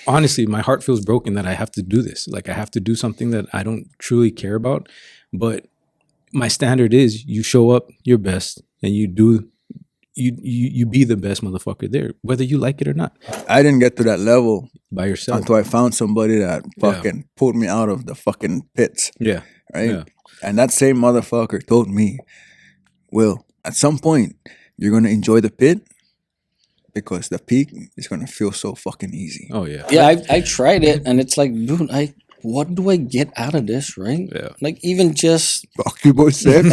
Honestly, my heart feels broken that I have to do this. Like I have to do something that I don't truly care about. But my standard is you show up your best and you do. You be the best motherfucker there, whether you like it or not. I didn't get to that level by yourself until I found somebody that fucking pulled me out of the fucking pits. Yeah. Right? Yeah. And that same motherfucker told me, Will, at some point, you're going to enjoy the pit because the peak is going to feel so fucking easy. Oh, yeah. Yeah, I tried it, and it's like, dude, what do I get out of this, right? Yeah. Like, even just... Fuck you both said.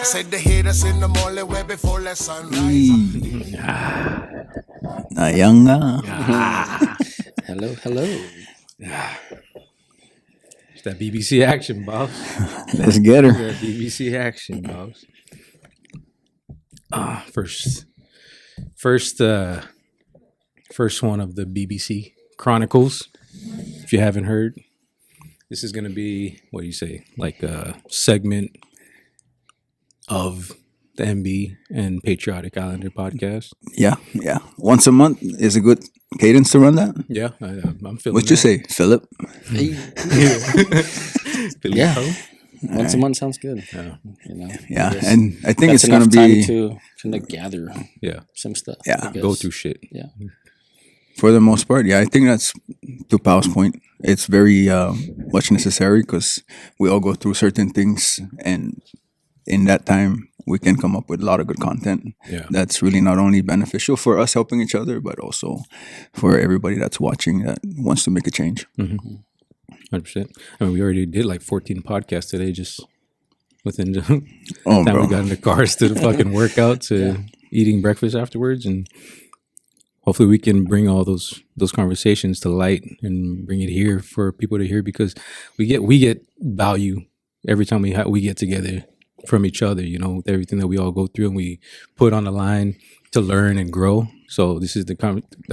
Said the haters in the mall way before the sunrise. Nayanga. Hello. It's that BBC action, boss. Let's get her. That BBC action, boss. First one of the BBC Chronicles. If you haven't heard, this is going to be, what do you say, like a segment of the MB and Patriotic Islander podcast. Yeah. Once a month is a good cadence to run that. Yeah, I'm feeling. What'd you say, Philip? Yeah. Once a month sounds good. Yeah, and I think it's going to be to kind of gather some stuff. Yeah, go through shit. Yeah. For the most part, I think that's, to Paul's point, it's very much necessary because we all go through certain things, and in that time, we can come up with a lot of good content that's really not only beneficial for us helping each other, but also for everybody that's watching that wants to make a change. 100%. I mean, we already did like 14 podcasts today, just within the time we got in the cars to the fucking workout to eating breakfast afterwards, and hopefully we can bring all those conversations to light and bring it here for people to hear, because we get value every time we get together from each other, everything that we all go through and we put on the line to learn and grow. So this is the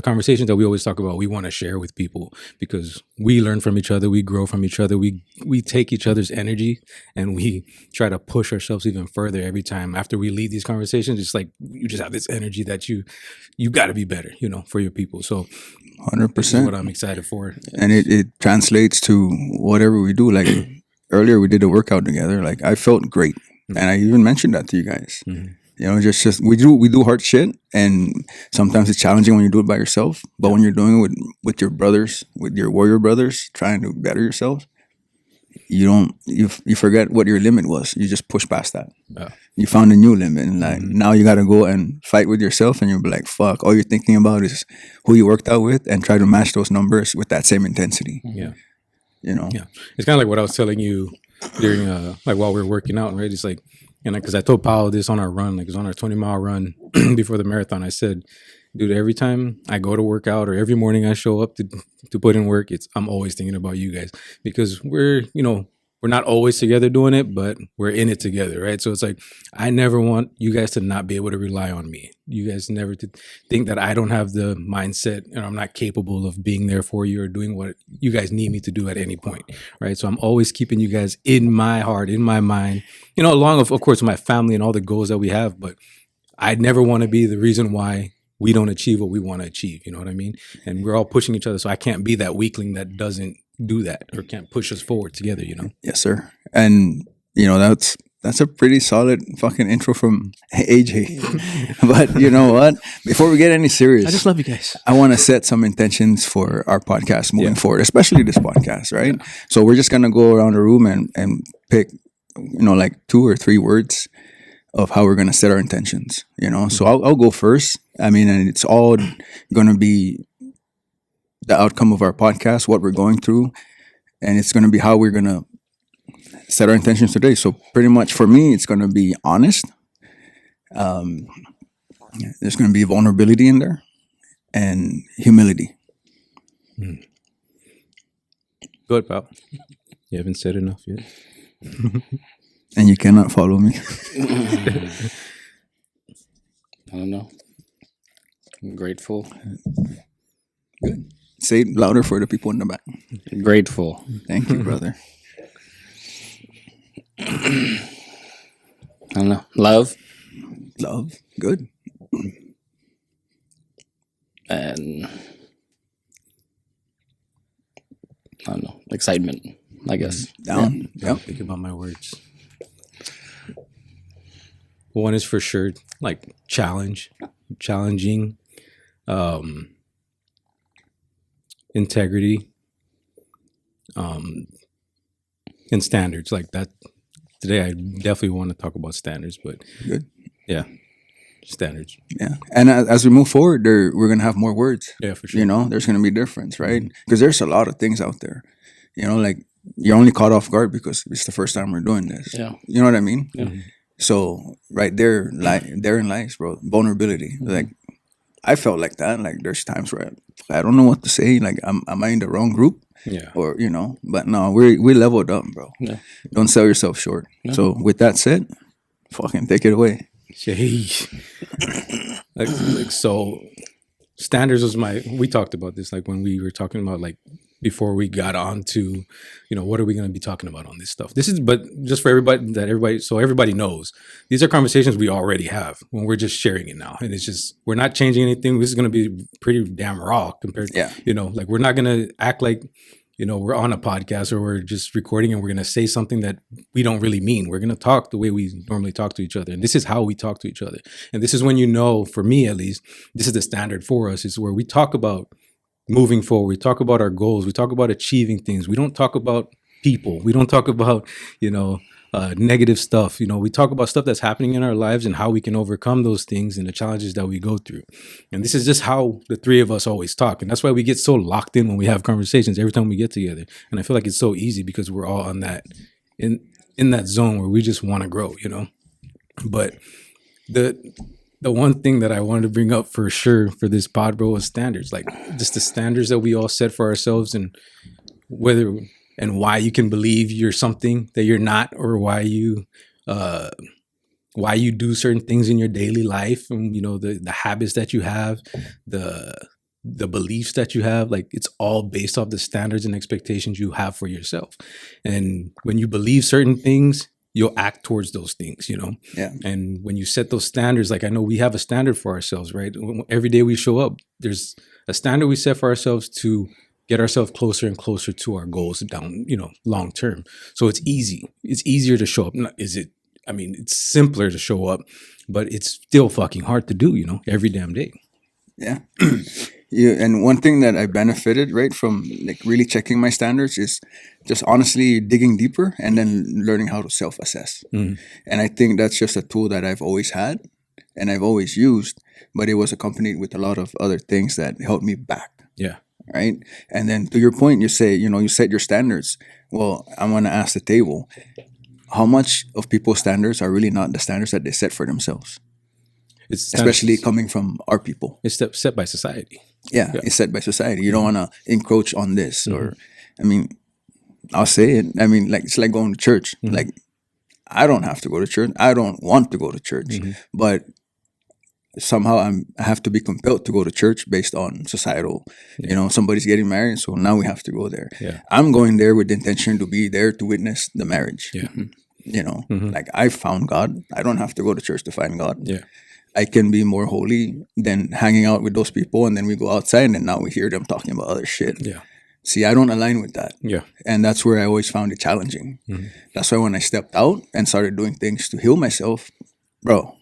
conversations that we always talk about. We want to share with people because we learn from each other, we grow from each other, we take each other's energy and we try to push ourselves even further every time. After we leave these conversations, it's like you just have this energy that you got to be better, for your people. So 100%. This is what I'm excited for. And it translates to whatever we do. Like earlier we did a workout together. Like I felt great. And I even mentioned that to you guys. Mm-hmm. Just we do hard shit, and sometimes it's challenging when you do it by yourself. But when you're doing it with your brothers, with your warrior brothers, trying to better yourself, you forget what your limit was. You just push past that. You found a new limit, and now you got to go and fight with yourself, and you'll be like, "Fuck!" All you're thinking about is who you worked out with, and try to match those numbers with that same intensity. Yeah, Yeah, it's kind of like what I was telling you during while we were working out, right? It's like, because I told Paolo this on our run, like it was on our 20-mile run before the marathon. I said, dude, every time I go to work out or every morning I show up to put in work, I'm always thinking about you guys, because we're not always together doing it, but we're in it together, right? So it's like, I never want you guys to not be able to rely on me. You guys never to think that I don't have the mindset and I'm not capable of being there for you or doing what you guys need me to do at any point, right? So I'm always keeping you guys in my heart, in my mind, along of course, my family and all the goals that we have, but I never want to be the reason why we don't achieve what we want to achieve, you know what I mean? And we're all pushing each other, so I can't be that weakling that doesn't do that or can't push us forward together, Yes, sir. And that's a pretty solid fucking intro from AJ. But you know what? Before we get any serious, I just love you guys. I want to set some intentions for our podcast moving forward, especially this podcast, right? Yeah. So we're just gonna go around the room and pick, like 2 or 3 words of how we're gonna set our intentions. So I'll go first. And it's all gonna be the outcome of our podcast, what we're going through, and it's going to be how we're going to set our intentions today. So pretty much for me, it's going to be honest. There's going to be vulnerability in there and humility. Good, pal. You haven't said enough yet. And you cannot follow me. I don't know. I'm grateful. Good. Say it louder for the people in the back. Grateful. Thank you, brother. I don't know. Love Love. Good. and I don't know. Excitement, I guess. Down. Yep. Think about my words. One is for sure like challenging, integrity, and standards like that. Today, I definitely want to talk about standards, but Good. yeah, standards. Yeah. And as we move forward, we're going to have more words. Yeah, for sure. You know, there's going to be difference, right? Because there's a lot of things out there. You know, like you're only caught off guard because it's the first time we're doing this. Yeah. You know what I mean? Yeah. So right there, therein lies, bro, vulnerability. Like I felt like that. Like there's times where I don't know what to say. Like am I in the wrong group? Yeah. Or you know, but no, we leveled up, bro. Yeah. Don't sell yourself short. So with that said, fucking take it away. Sheesh. like so standards was we talked about this like when we were talking about like before we got on to, you know, what are we going to be talking about on this stuff? This is, but just for everybody, so everybody knows, these are conversations we already have when we're just sharing it now. And it's just, we're not changing anything. This is going to be pretty damn raw compared to, you know, like we're not going to act like, you know, we're on a podcast or we're just recording and we're going to say something that we don't really mean. We're going to talk the way we normally talk to each other. And this is how we talk to each other. And this is when, you know, for me at least, this is the standard for us, is where we talk about moving forward. We talk about our goals. We talk about achieving things. We don't talk about people. We don't talk about, you know, negative stuff. You know, we talk about stuff that's happening in our lives and how we can overcome those things and the challenges that we go through. And this is just how the three of us always talk. And that's why we get so locked in when we have conversations every time we get together. And I feel like it's so easy because we're all on that, in that zone where we just want to grow, you know. But the one thing that I wanted to bring up for sure for this pod, bro, was standards. Like just the standards that we all set for ourselves, and whether and why you can believe you're something that you're not, or why you do certain things in your daily life, and you know the habits that you have, the beliefs that you have. Like it's all based off the standards and expectations you have for yourself. And when you believe certain things, you'll act towards those things, you know? Yeah. And when you set those standards, like I know we have a standard for ourselves, right? Every day we show up, there's a standard we set for ourselves to get ourselves closer and closer to our goals down, you know, long term. So it's easy. It's easier to show up. I mean, it's simpler to show up, but it's still fucking hard to do, you know, every damn day. Yeah. Yeah, and one thing that I benefited, right, from like really checking my standards is just honestly digging deeper and then learning how to self-assess. And I think that's just a tool that I've always had and I've always used, but it was accompanied with a lot of other things that helped me back. Yeah. Right. And then to your point, you say, you know, you set your standards. Well, I'm going to ask the table, how much of people's standards are really not the standards that they set for themselves? Especially coming from our people. It's set by society. Yeah, it's set by society. You don't want to encroach on this, or, I mean, I'll say it. I mean, like it's like going to church. Like, I don't have to go to church. I don't want to go to church, but somehow I have to be compelled to go to church based on societal. You know, somebody's getting married, so now we have to go there. Yeah. I'm going there with the intention to be there to witness the marriage. Yeah. You know, like I found God. I don't have to go to church to find God. Yeah. I can be more holy than hanging out with those people, and then we go outside and now we hear them talking about other shit. Yeah. See, I don't align with that. Yeah. And that's where I always found it challenging. That's why when I stepped out and started doing things to heal myself, bro,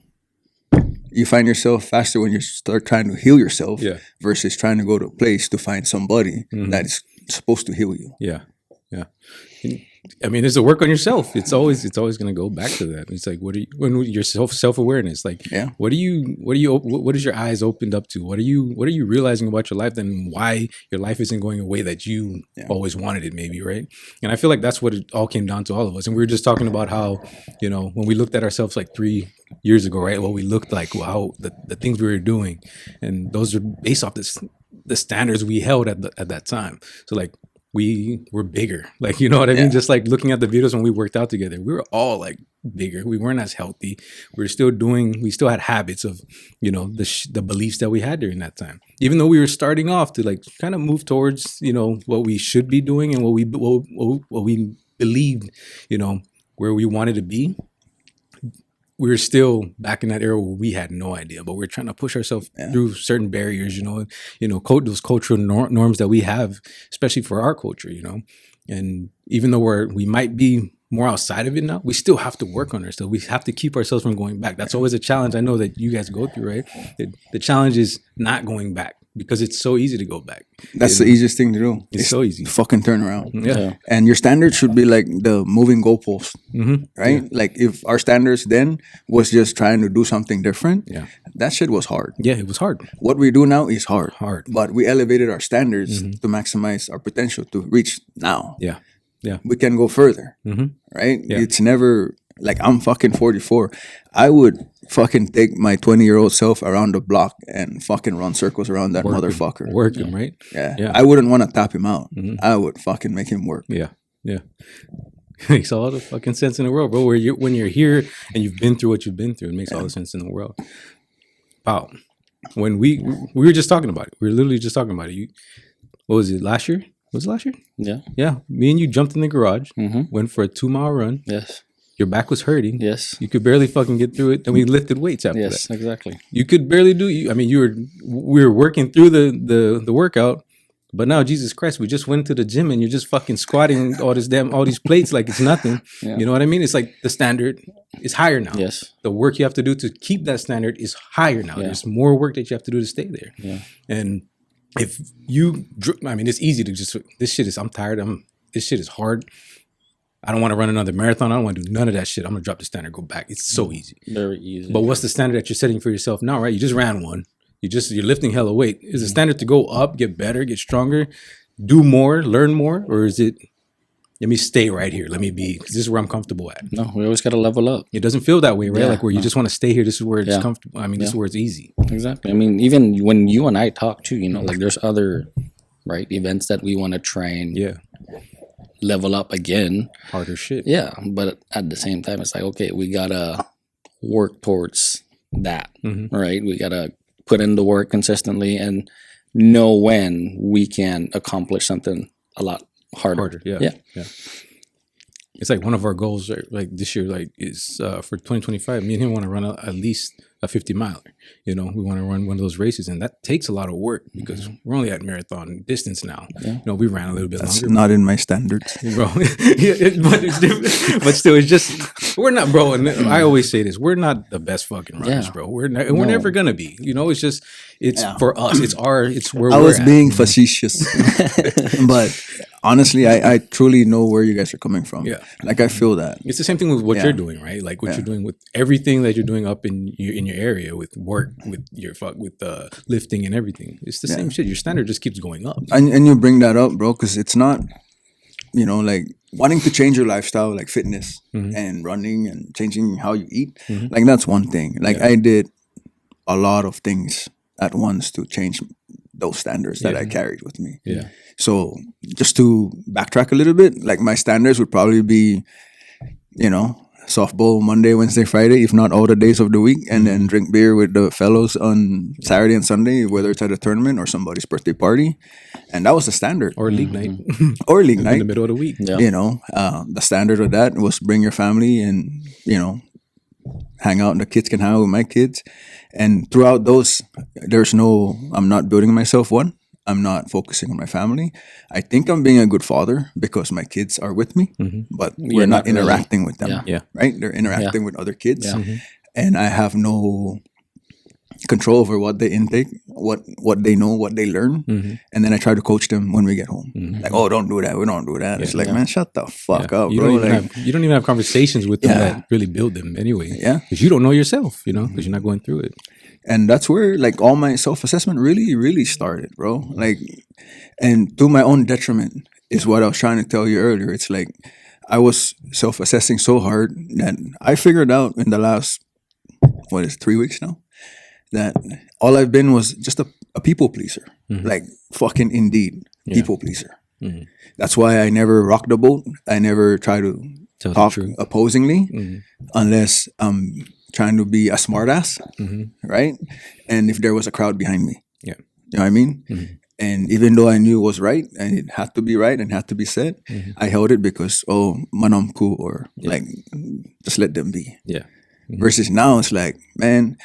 you find yourself faster when you start trying to heal yourself versus trying to go to a place to find somebody that is supposed to heal you. Yeah. Yeah. I mean, it's a work on yourself. It's always going to go back to that. It's like, when your self-awareness, like, what is your eyes opened up to? What are you realizing about your life, and why your life isn't going a way that you always wanted it, maybe, right? And I feel like that's what it all came down to, all of us. And we were just talking about how, you know, when we looked at ourselves like 3 years ago, right? What we looked like, how the things we were doing, and those are based off the standards we held at that time. So like, we were bigger. Like, you know what I mean? Yeah. Just like looking at the videos when we worked out together, we were all like bigger. We weren't as healthy. We still had habits of, you know, the beliefs that we had during that time. Even though we were starting off to like kind of move towards, you know, what we should be doing and what we believed, you know, where we wanted to be. We were still back in that era where we had no idea, but we're trying to push ourselves through certain barriers, you know, those cultural norms that we have, especially for our culture, you know. And even though we might be more outside of it now, we still have to work on ourselves. We have to keep ourselves from going back. That's always a challenge. I know that you guys go through, right? The challenge is not going back because it's so easy to go back. That's the easiest thing to do. It's so easy. Fucking turn around. Yeah. And your standards should be like the moving goalpost, right? Yeah. Like if our standards then was just trying to do something different, that shit was hard. Yeah, it was hard. What we do now is hard. Hard. But we elevated our standards to maximize our potential to reach now. Yeah. Yeah. We can go further, right? Yeah. It's never like I'm fucking 44. I would fucking take my 20-year-old self around the block and fucking run circles around that motherfucker. Work him, right? Yeah. I wouldn't want to tap him out. I would fucking make him work. Yeah. Yeah. Makes all the fucking sense in the world, bro. When you're here and you've been through what you've been through, it makes all the sense in the world. Wow. When we were just talking about it. We were literally just talking about it. What was it, last year? Was it last year? Yeah. Yeah. Me and you jumped in the garage, went for a 2-mile run. Yes. Your back was hurting. Yes. You could barely fucking get through it. And we lifted weights after that. Yes, exactly. You could barely do. We were working through the workout, but now Jesus Christ, we just went to the gym and you're just fucking squatting all these plates like it's nothing. Yeah. You know what I mean? It's like the standard is higher now. Yes. The work you have to do to keep that standard is higher now. Yeah. There's more work that you have to do to stay there. Yeah. And if you, it's easy to just, I'm tired. This shit is hard. I don't want to run another marathon. I don't want to do none of that shit. I'm going to drop the standard, go back. It's so easy. Very easy. But what's the standard that you're setting for yourself now, right? You just ran one. You're lifting hella weight. Is the standard to go up, get better, get stronger, do more, learn more? Or is it, let me stay right here. Let me be, because this is where I'm comfortable at. No, we always got to level up. It doesn't feel that way, right? Yeah, Like where you just want to stay here. This is where it's comfortable. This is where it's easy. Exactly. I mean, even when you and I talk too, you know, like there's other, right, events that we want to try and level up again. Harder shit. Yeah. But at the same time, it's like, okay, we got to work towards that, right? We got to put in the work consistently and know when we can accomplish something a lot harder. Yeah. It's like one of our goals, right? Like this year, like is for 2025. Me and him want to run at least a 50 miler. You know, we want to run one of those races, and that takes a lot of work because we're only at marathon distance now. Yeah. You know, we ran a little bit That's longer. not in my standards, bro. But it's different. But still, it's just we're not, bro. And I always say this: we're not the best fucking runners, bro. We're never gonna be. You know, it's just for us. It's where I we're was at. being facetious, but honestly, I truly know where you guys are coming from. Yeah. Like I feel that. It's the same thing with what you're doing, right? Like what you're doing with everything that you're doing up in your area with work, with your lifting and everything. It's the same shit. Your standard just keeps going up. And you bring that up, bro, because it's not, you know, like wanting to change your lifestyle, like fitness and running and changing how you eat. Like that's one thing. Like I did a lot of things at once to change those standards that I carried with me. Yeah. So just to backtrack a little bit, like my standards would probably be, you know, softball Monday, Wednesday, Friday, if not all the days of the week, and then drink beer with the fellows on Saturday and Sunday, whether it's at a tournament or somebody's birthday party. And that was the standard. Or league night. Or league night. In the middle of the week. Yeah. You know, the standard of that was bring your family and, you know, hang out and the kids can hang out with my kids. And throughout those, I'm not building myself one. I'm not focusing on my family. I think I'm being a good father because my kids are with me, but we're not interacting with them. Yeah. Right? They're interacting with other kids. Yeah. And I have no control over what they intake, what they know, what they learn. And then I try to coach them when we get home. Like, oh, don't do that. We don't do that. It's like, man, shut the fuck up, you bro. You don't even have conversations with them that really build them anyway. Yeah. Because you don't know yourself, you know, because you're not going through it. And that's where like all my self-assessment really, really started, bro. Like, and to my own detriment is what I was trying to tell you earlier. It's like I was self-assessing so hard that I figured out in the last, 3 weeks now, that all I've been was just a people pleaser. Like fucking indeed, people pleaser. That's why I never rock the boat. I never try to Tell the talk truth. opposingly unless I'm trying to be a smartass, right? And if there was a crowd behind me. Yeah. You know what I mean? And even though I knew it was right and it had to be right and had to be said, I held it because, manamku, or like, just let them be. Yeah. Versus now, it's like, man,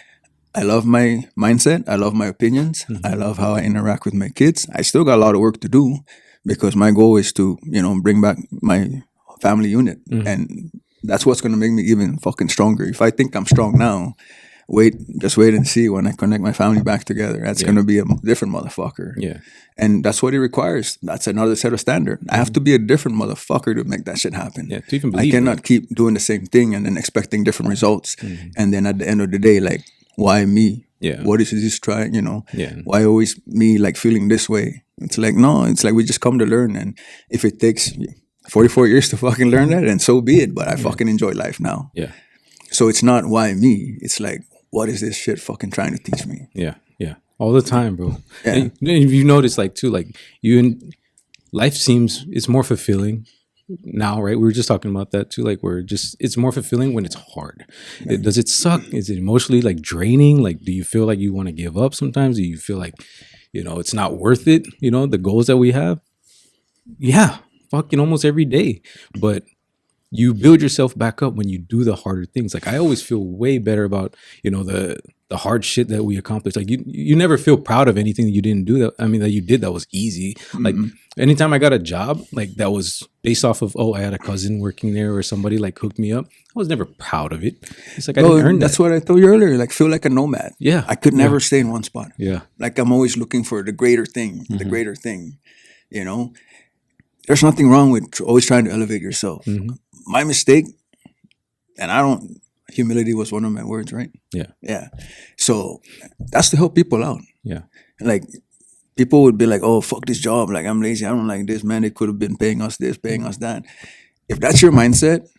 I love my mindset. I love my opinions. I love how I interact with my kids. I still got a lot of work to do because my goal is to, bring back my family unit. And that's what's going to make me even fucking stronger. If I think I'm strong now, just wait and see when I connect my family back together. That's going to be a different motherfucker. Yeah. And that's what it requires. That's another set of standard. I have to be a different motherfucker to make that shit happen. Yeah. To even I believe cannot keep doing the same thing and then expecting different results. And then at the end of the day, like, why me? Yeah. What is this trying, Yeah. Why always me, like, feeling this way? It's like, no, it's like we just come to learn. And if it takes 44 years to fucking learn that, then so be it. But I fucking enjoy life now. Yeah. So it's not why me. It's like, what is this shit fucking trying to teach me? Yeah. Yeah. All the time, bro. Yeah. And you notice, like, too, like, life seems, it's more fulfilling now, right? We were just talking about that too. Like, it's more fulfilling when it's hard. Does it suck? Is it emotionally, like, draining? Like, do you feel like you want to give up sometimes? Do you feel like, it's not worth it? The goals that we have? Yeah. Fucking almost every day. But you build yourself back up when you do the harder things. Like, I always feel way better about, the hard shit that we accomplished. Like, you never feel proud of anything that you didn't do that you did that was easy. Like, anytime I got a job, like, that was based off of, I had a cousin working there or somebody like hooked me up, I was never proud of it. It's like, I didn't earn that. That's what I told you earlier. Like, feel like a nomad. Yeah. I could never stay in one spot. Yeah. Like, I'm always looking for the greater thing, There's nothing wrong with always trying to elevate yourself. My mistake, and humility was one of my words, right? Yeah. Yeah. So that's to help people out. Yeah. Like, people would be like, oh, fuck this job. Like, I'm lazy. I don't like this, man. They could have been paying us this, paying us that. If that's your mindset,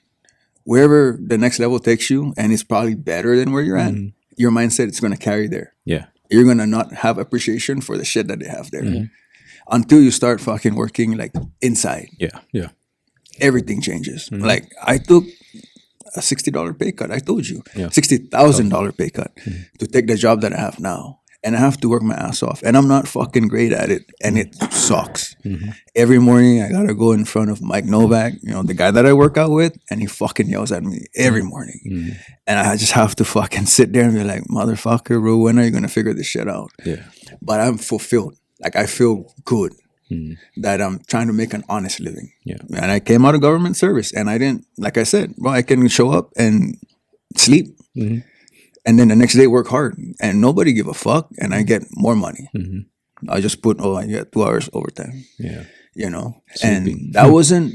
wherever the next level takes you, and it's probably better than where you're at, your mindset is going to carry there. Yeah. You're going to not have appreciation for the shit that they have there. Until you start fucking working, like, inside. Yeah. Yeah. Everything changes. Like, I took a $60 pay cut. I told you, Yeah. $60,000 pay cut to take the job that I have now, and I have to work my ass off, and I'm not fucking great at it, and it sucks. Every morning, I gotta go in front of Mike Novak, the guy that I work out with, and he fucking yells at me every morning, and I just have to fucking sit there and be like, motherfucker, bro, when are you gonna figure this shit out? Yeah. But I'm fulfilled. Like, I feel good. That I'm trying to make an honest living. Yeah. And I came out of government service, and I didn't, like I said, I can show up and sleep, and then the next day work hard, and nobody give a fuck, and I get more money. I just put, I get 2 hours overtime. Yeah. And that wasn't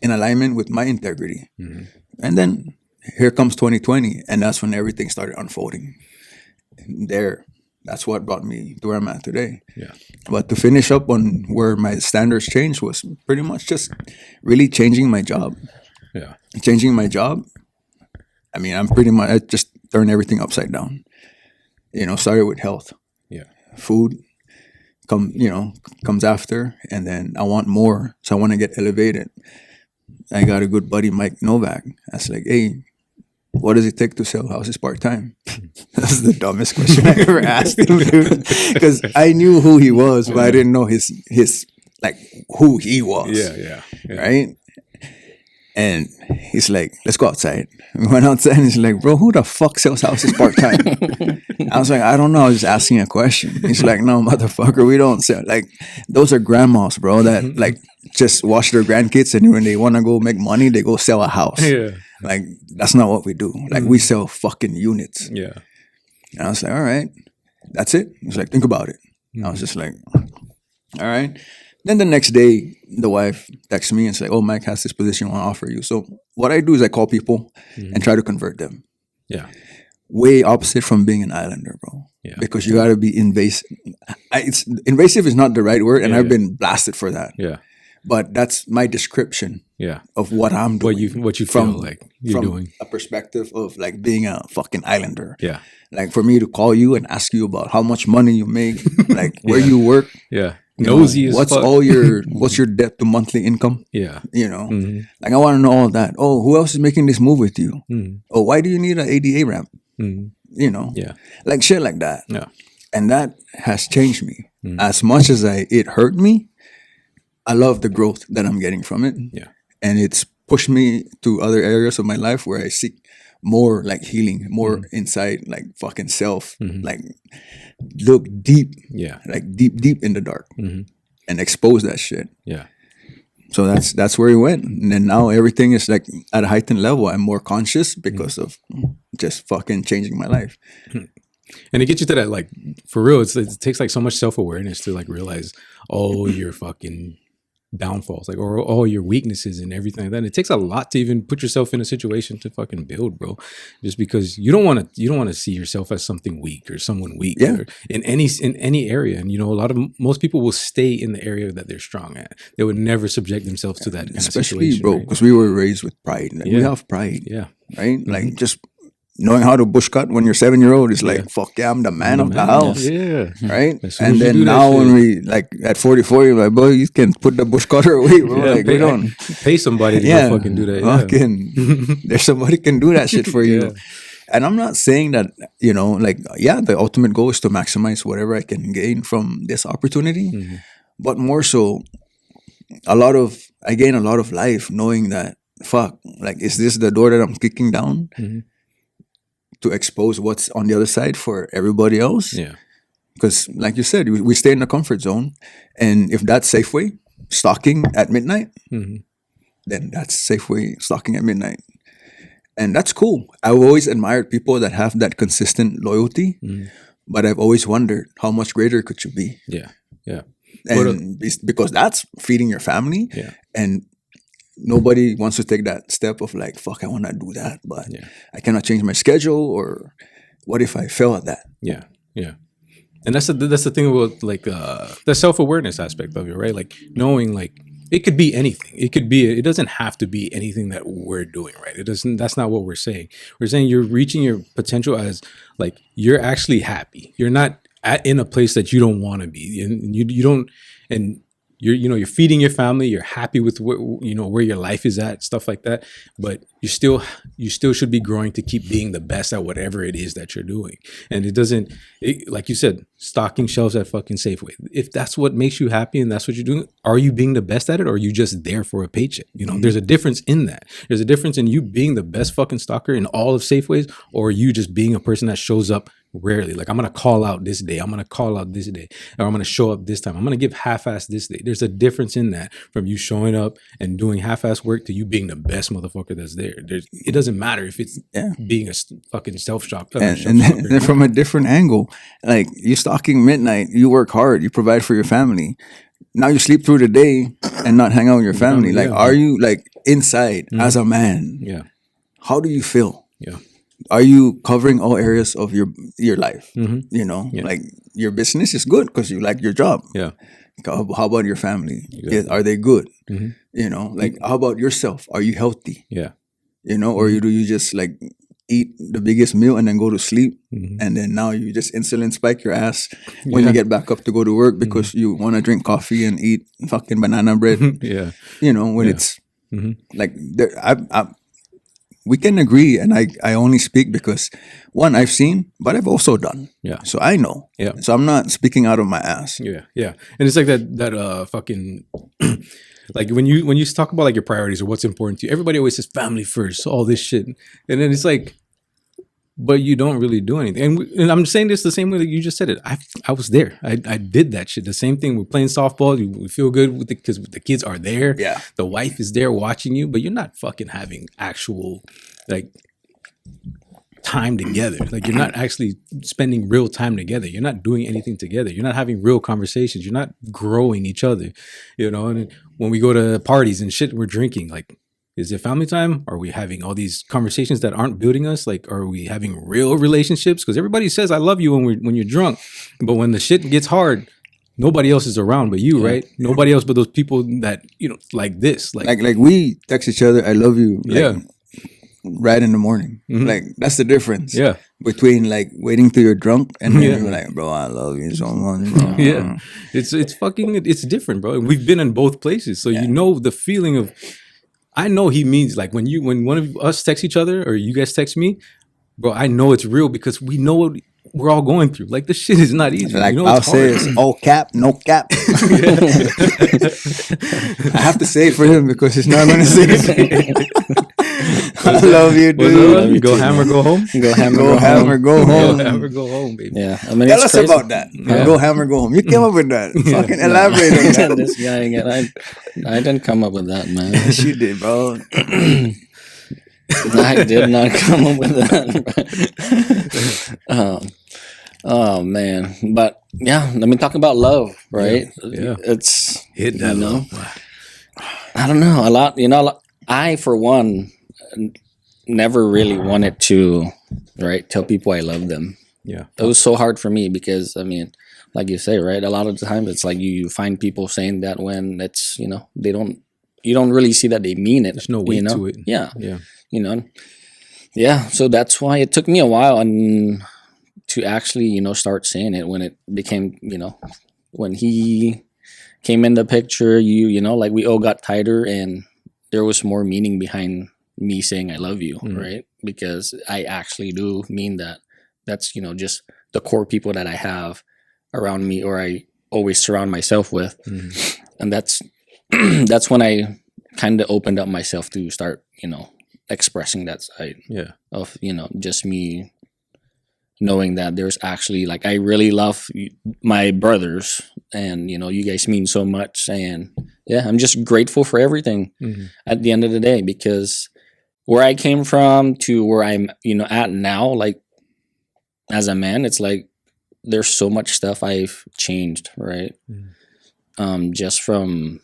in alignment with my integrity. And then here comes 2020, and that's when everything started unfolding. That's what brought me to where I'm at today. Yeah. But to finish up on where my standards changed was pretty much just really changing my job. Yeah. Changing my job. I mean, I just turned everything upside down. Started with health. Yeah. Food comes after, and then I want more. So I want to get elevated. I got a good buddy, Mike Novak. I was like, hey, what does it take to sell houses part-time? That's the dumbest question I ever asked him, dude. Because I knew who he was, but I didn't know his like, who he was. Yeah. Right? And he's like, let's go outside. We went outside, and he's like, bro, who the fuck sells houses part-time? I was like, I don't know. I was just asking a question. He's like, no, motherfucker, we don't sell. Like, those are grandmas, bro, that, like, just watch their grandkids, and when they want to go make money, they go sell a house. Yeah. Like, that's not what we do. Like, we sell fucking units. Yeah. And I was like, all right, that's it. He's like, think about it. I was just like, all right. Then the next day, the wife texts me and says, oh, Mike has this position I want to offer you. So what I do is I call people and try to convert them. Yeah. Way opposite from being an islander, bro. Yeah. Because you got to be invasive. Invasive is not the right word, and I've been blasted for that. Yeah. But that's my description of what I'm doing. What you feel like you're doing. A perspective of, like, being a fucking islander. Yeah. Like, for me to call you and ask you about how much money you make, like, where you work. Yeah. nosy as what's fuck. what's your debt to monthly income? Yeah. Like I want to know all that. Oh, who else is making this move with you? Oh, why do you need an ADA ramp? Yeah. Like shit like that. Yeah. And that has changed me. As much as it hurt me, I love the growth that I'm getting from it. Yeah. And it's pushed me to other areas of my life where I seek more like healing, more inside, like fucking self, like look deep, like deep in the dark, and expose that shit. Yeah. So that's where we went, and then now everything is like at a heightened level. I'm more conscious because of just fucking changing my life. And it gets you to that, like, for real, it takes like so much self-awareness to like realize all your fucking downfalls, like, or all your weaknesses and everything like that. And it takes a lot to even put yourself in a situation to fucking build, bro. Just because you don't want to see yourself as something weak or someone weak or in any area. And most people will stay in the area that they're strong at. They would never subject themselves to that kind especially of situation, bro, because we were raised with pride. Like, we have pride, right? Like just knowing how to bushcut when you're 7-year-old is like, fuck yeah, I'm the man of the house. Yeah. Right? As soon And as you then do that now shit, when we like at 44, you're like, boy, you can put the bush cutter away, bro. Like we don't pay somebody to go fucking do that. Yeah. Fucking there's somebody can do that shit for you. And I'm not saying that, like, the ultimate goal is to maximize whatever I can gain from this opportunity. But more so, I gain a lot of life knowing that, fuck, like, is this the door that I'm kicking down? To expose what's on the other side for everybody else. Yeah. Because like you said, we stay in the comfort zone. And if that's Safeway stocking at midnight, then that's Safeway stocking at midnight. And that's cool. I've always admired people that have that consistent loyalty. But I've always wondered, how much greater could you be? Yeah. Yeah. And because that's feeding your family. Yeah. And nobody wants to take that step of like, fuck, I want to do that, but I cannot change my schedule, or what if I fail at that? Yeah, yeah. And that's the thing about like the self-awareness aspect of it, right? Like knowing, like, it could be anything. It doesn't have to be anything that we're doing, right? That's not what we're saying. We're saying you're reaching your potential as like you're actually happy. You're not in a place that you don't want to be, and you don't, and you're feeding your family, you're happy with where your life is at, stuff like that. But you still should be growing to keep being the best at whatever it is that you're doing. And like you said, stocking shelves at fucking Safeway. If that's what makes you happy and that's what you're doing, are you being the best at it, or are you just there for a paycheck? There's a difference in that. There's a difference in you being the best fucking stocker in all of Safeways, or you just being a person that shows up rarely. Like, I'm going to call out this day, I'm going to call out this day, or I'm going to show up this time, I'm going to give half-ass this day. There's a difference in that, from you showing up and doing half-ass work to you being the best motherfucker that's there. It doesn't matter if it's being a fucking self-shop. And then from a different angle, like, you stocking midnight, you work hard, you provide for your family. Now you sleep through the day and not hang out with your family. Like, are you like inside as a man? Yeah. How do you feel? Yeah. Are you covering all areas of your life? Like, your business is good because you like your job. Yeah. How about your family? Are they good? Like, how about yourself? Are you healthy? Yeah. Or do you just like eat the biggest meal and then go to sleep, and then now you just insulin spike your ass when you get back up to go to work because you want to drink coffee and eat fucking banana bread. When it's like we can agree, and I only speak because, one, I've seen, but I've also done. Yeah. So I know. Yeah. So I'm not speaking out of my ass. Yeah. Yeah. And it's like that fucking like when you talk about like your priorities or what's important to you, everybody always says family first, all this shit. And then it's like, but you don't really do anything. And I'm saying this the same way that you just said it. I was there. I did that shit. The same thing. We're playing softball. We feel good because the kids are there. Yeah. The wife is there watching you, but you're not fucking having actual like time together. Like, you're not actually spending real time together. You're not doing anything together. You're not having real conversations. You're not growing each other. And when we go to parties and shit, we're drinking. Like, is it family time? Are we having all these conversations that aren't building us? Like, are we having real relationships? Because everybody says I love you when you're drunk, but when the shit gets hard, nobody else is around but you, right? Nobody else but those people that like this, like we text each other, I love you. Like, right in the morning. Like, that's the difference. Yeah. between like waiting till you're drunk and then you're like, bro, I love you so much, bro. Yeah, it's different, bro. And we've been in both places, so you know the feeling of. I know he means like when one of us text each other or you guys text me, bro. I know it's real because we know what we're all going through. Like this shit is not easy. Like you know, I'll it's say hard. it's all cap, no cap. I have to say it for him because he's not gonna say it. I love you, dude. Go hammer, go home. Go hammer, Go hammer, go home. Go hammer, go home, baby. Yeah, I mean, Tell it's us crazy. about that. Go hammer, go home. You came up with that. Fucking elaborate on that. This guy again. I didn't come up with that, man. Yes, you did, bro. I did not come up with that. Oh man, but yeah, let me talk about love, right? Yeah. It's Hit that, you know, I don't know a lot. You know, I for one never really wanted to tell people I love them. Yeah, It was so hard for me because I mean, like you say, right? A lot of the time it's like you find people saying that when it's you don't really see that they mean it. there's no weight to it. Yeah. Yeah, Yeah. So that's why it took me a while and to actually, start saying it when it became, when he came in the picture, like we all got tighter and there was more meaning behind me saying I love you, right? Because I actually do mean that. That's, just the core people that I have around me or I always surround myself with. And that's that's when I kind of opened up myself to start, expressing that side of, just me knowing that there's actually like I really love my brothers and you guys mean so much and I'm just grateful for everything at the end of the day because where I came from to where I'm at now, like as a man, it's like there's so much stuff I've changed, right? Just from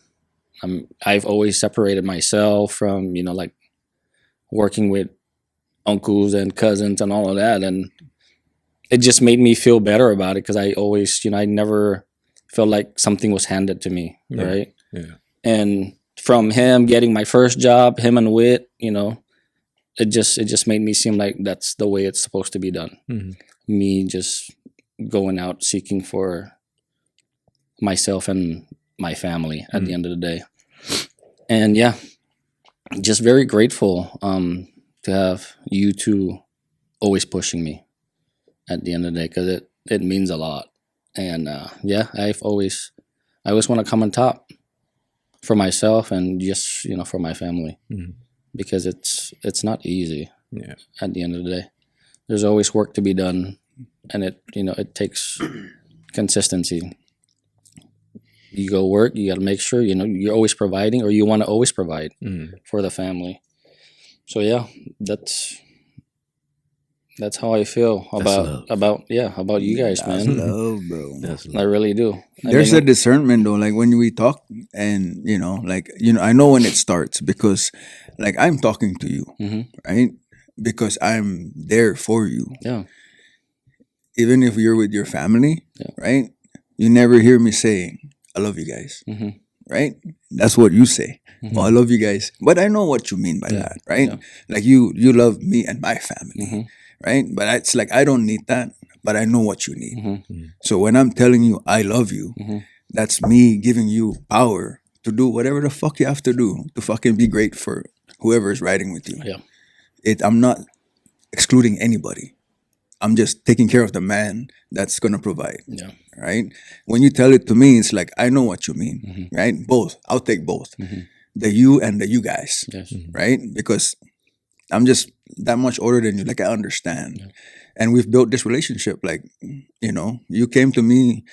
I've always separated myself from like working with uncles and cousins and all of that, and it just made me feel better about it because I always I never felt like something was handed to me, right? Yeah. And from him getting my first job, him and Wit, it just made me seem like that's the way it's supposed to be done. Me just going out seeking for myself and my family at the end of the day. And just very grateful to have you two always pushing me at the end of the day because it means a lot. And I always want to come on top for myself and just for my family because it's not easy. Yeah. At the end of the day, there's always work to be done, and it takes consistency. You go work, you got to make sure you're always providing, or you want to always provide for the family. So that's how I feel about you guys, That's man. love, bro. I really do. There's a discernment though, like when we talk and I know when it starts because like I'm talking to you, right? Because I'm there for you. Yeah. Even if you're with your family, right? You never hear me saying, I love you guys. Right? That's what you say. Oh, I love you guys. But I know what you mean by that, right? Yeah. Like you love me and my family. Right? But it's like I don't need that, but I know what you need. So when I'm telling you I love you, that's me giving you power to do whatever the fuck you have to do to fucking be great for whoever is riding with you. Yeah. I'm not excluding anybody. I'm just taking care of the man that's gonna provide. Yeah. Right? When you tell it to me, it's like I know what you mean. Right? Both. I'll take both. The you and the you guys. Yes. Right? Because I'm just that much older than you. Like I understand. Yeah. And we've built this relationship. Like, you came to me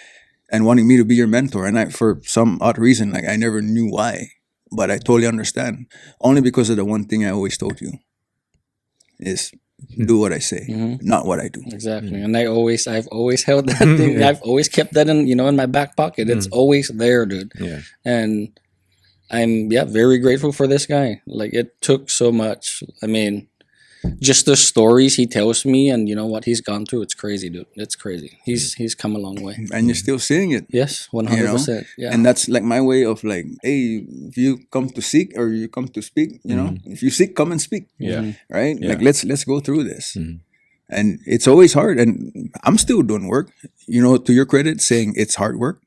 and wanting me to be your mentor. And for some odd reason, like I never knew why. But I totally understand. Only because of the one thing I always told you is do what I say, not what I do. Exactly. And I've always held that thing. I've always kept that in my back pocket. It's always there, dude. Yeah. And I'm very grateful for this guy. Like it took so much. I mean, just the stories he tells me and what he's gone through, it's crazy, dude. It's crazy. He's come a long way. And you're still seeing it. Yes, 100%. Yeah. And that's like my way of like, hey, if you come to seek or you come to speak, if you seek, come and speak. Yeah. Right? Yeah. Like let's go through this. And it's always hard. And I'm still doing work, you know, to your credit, saying it's hard work.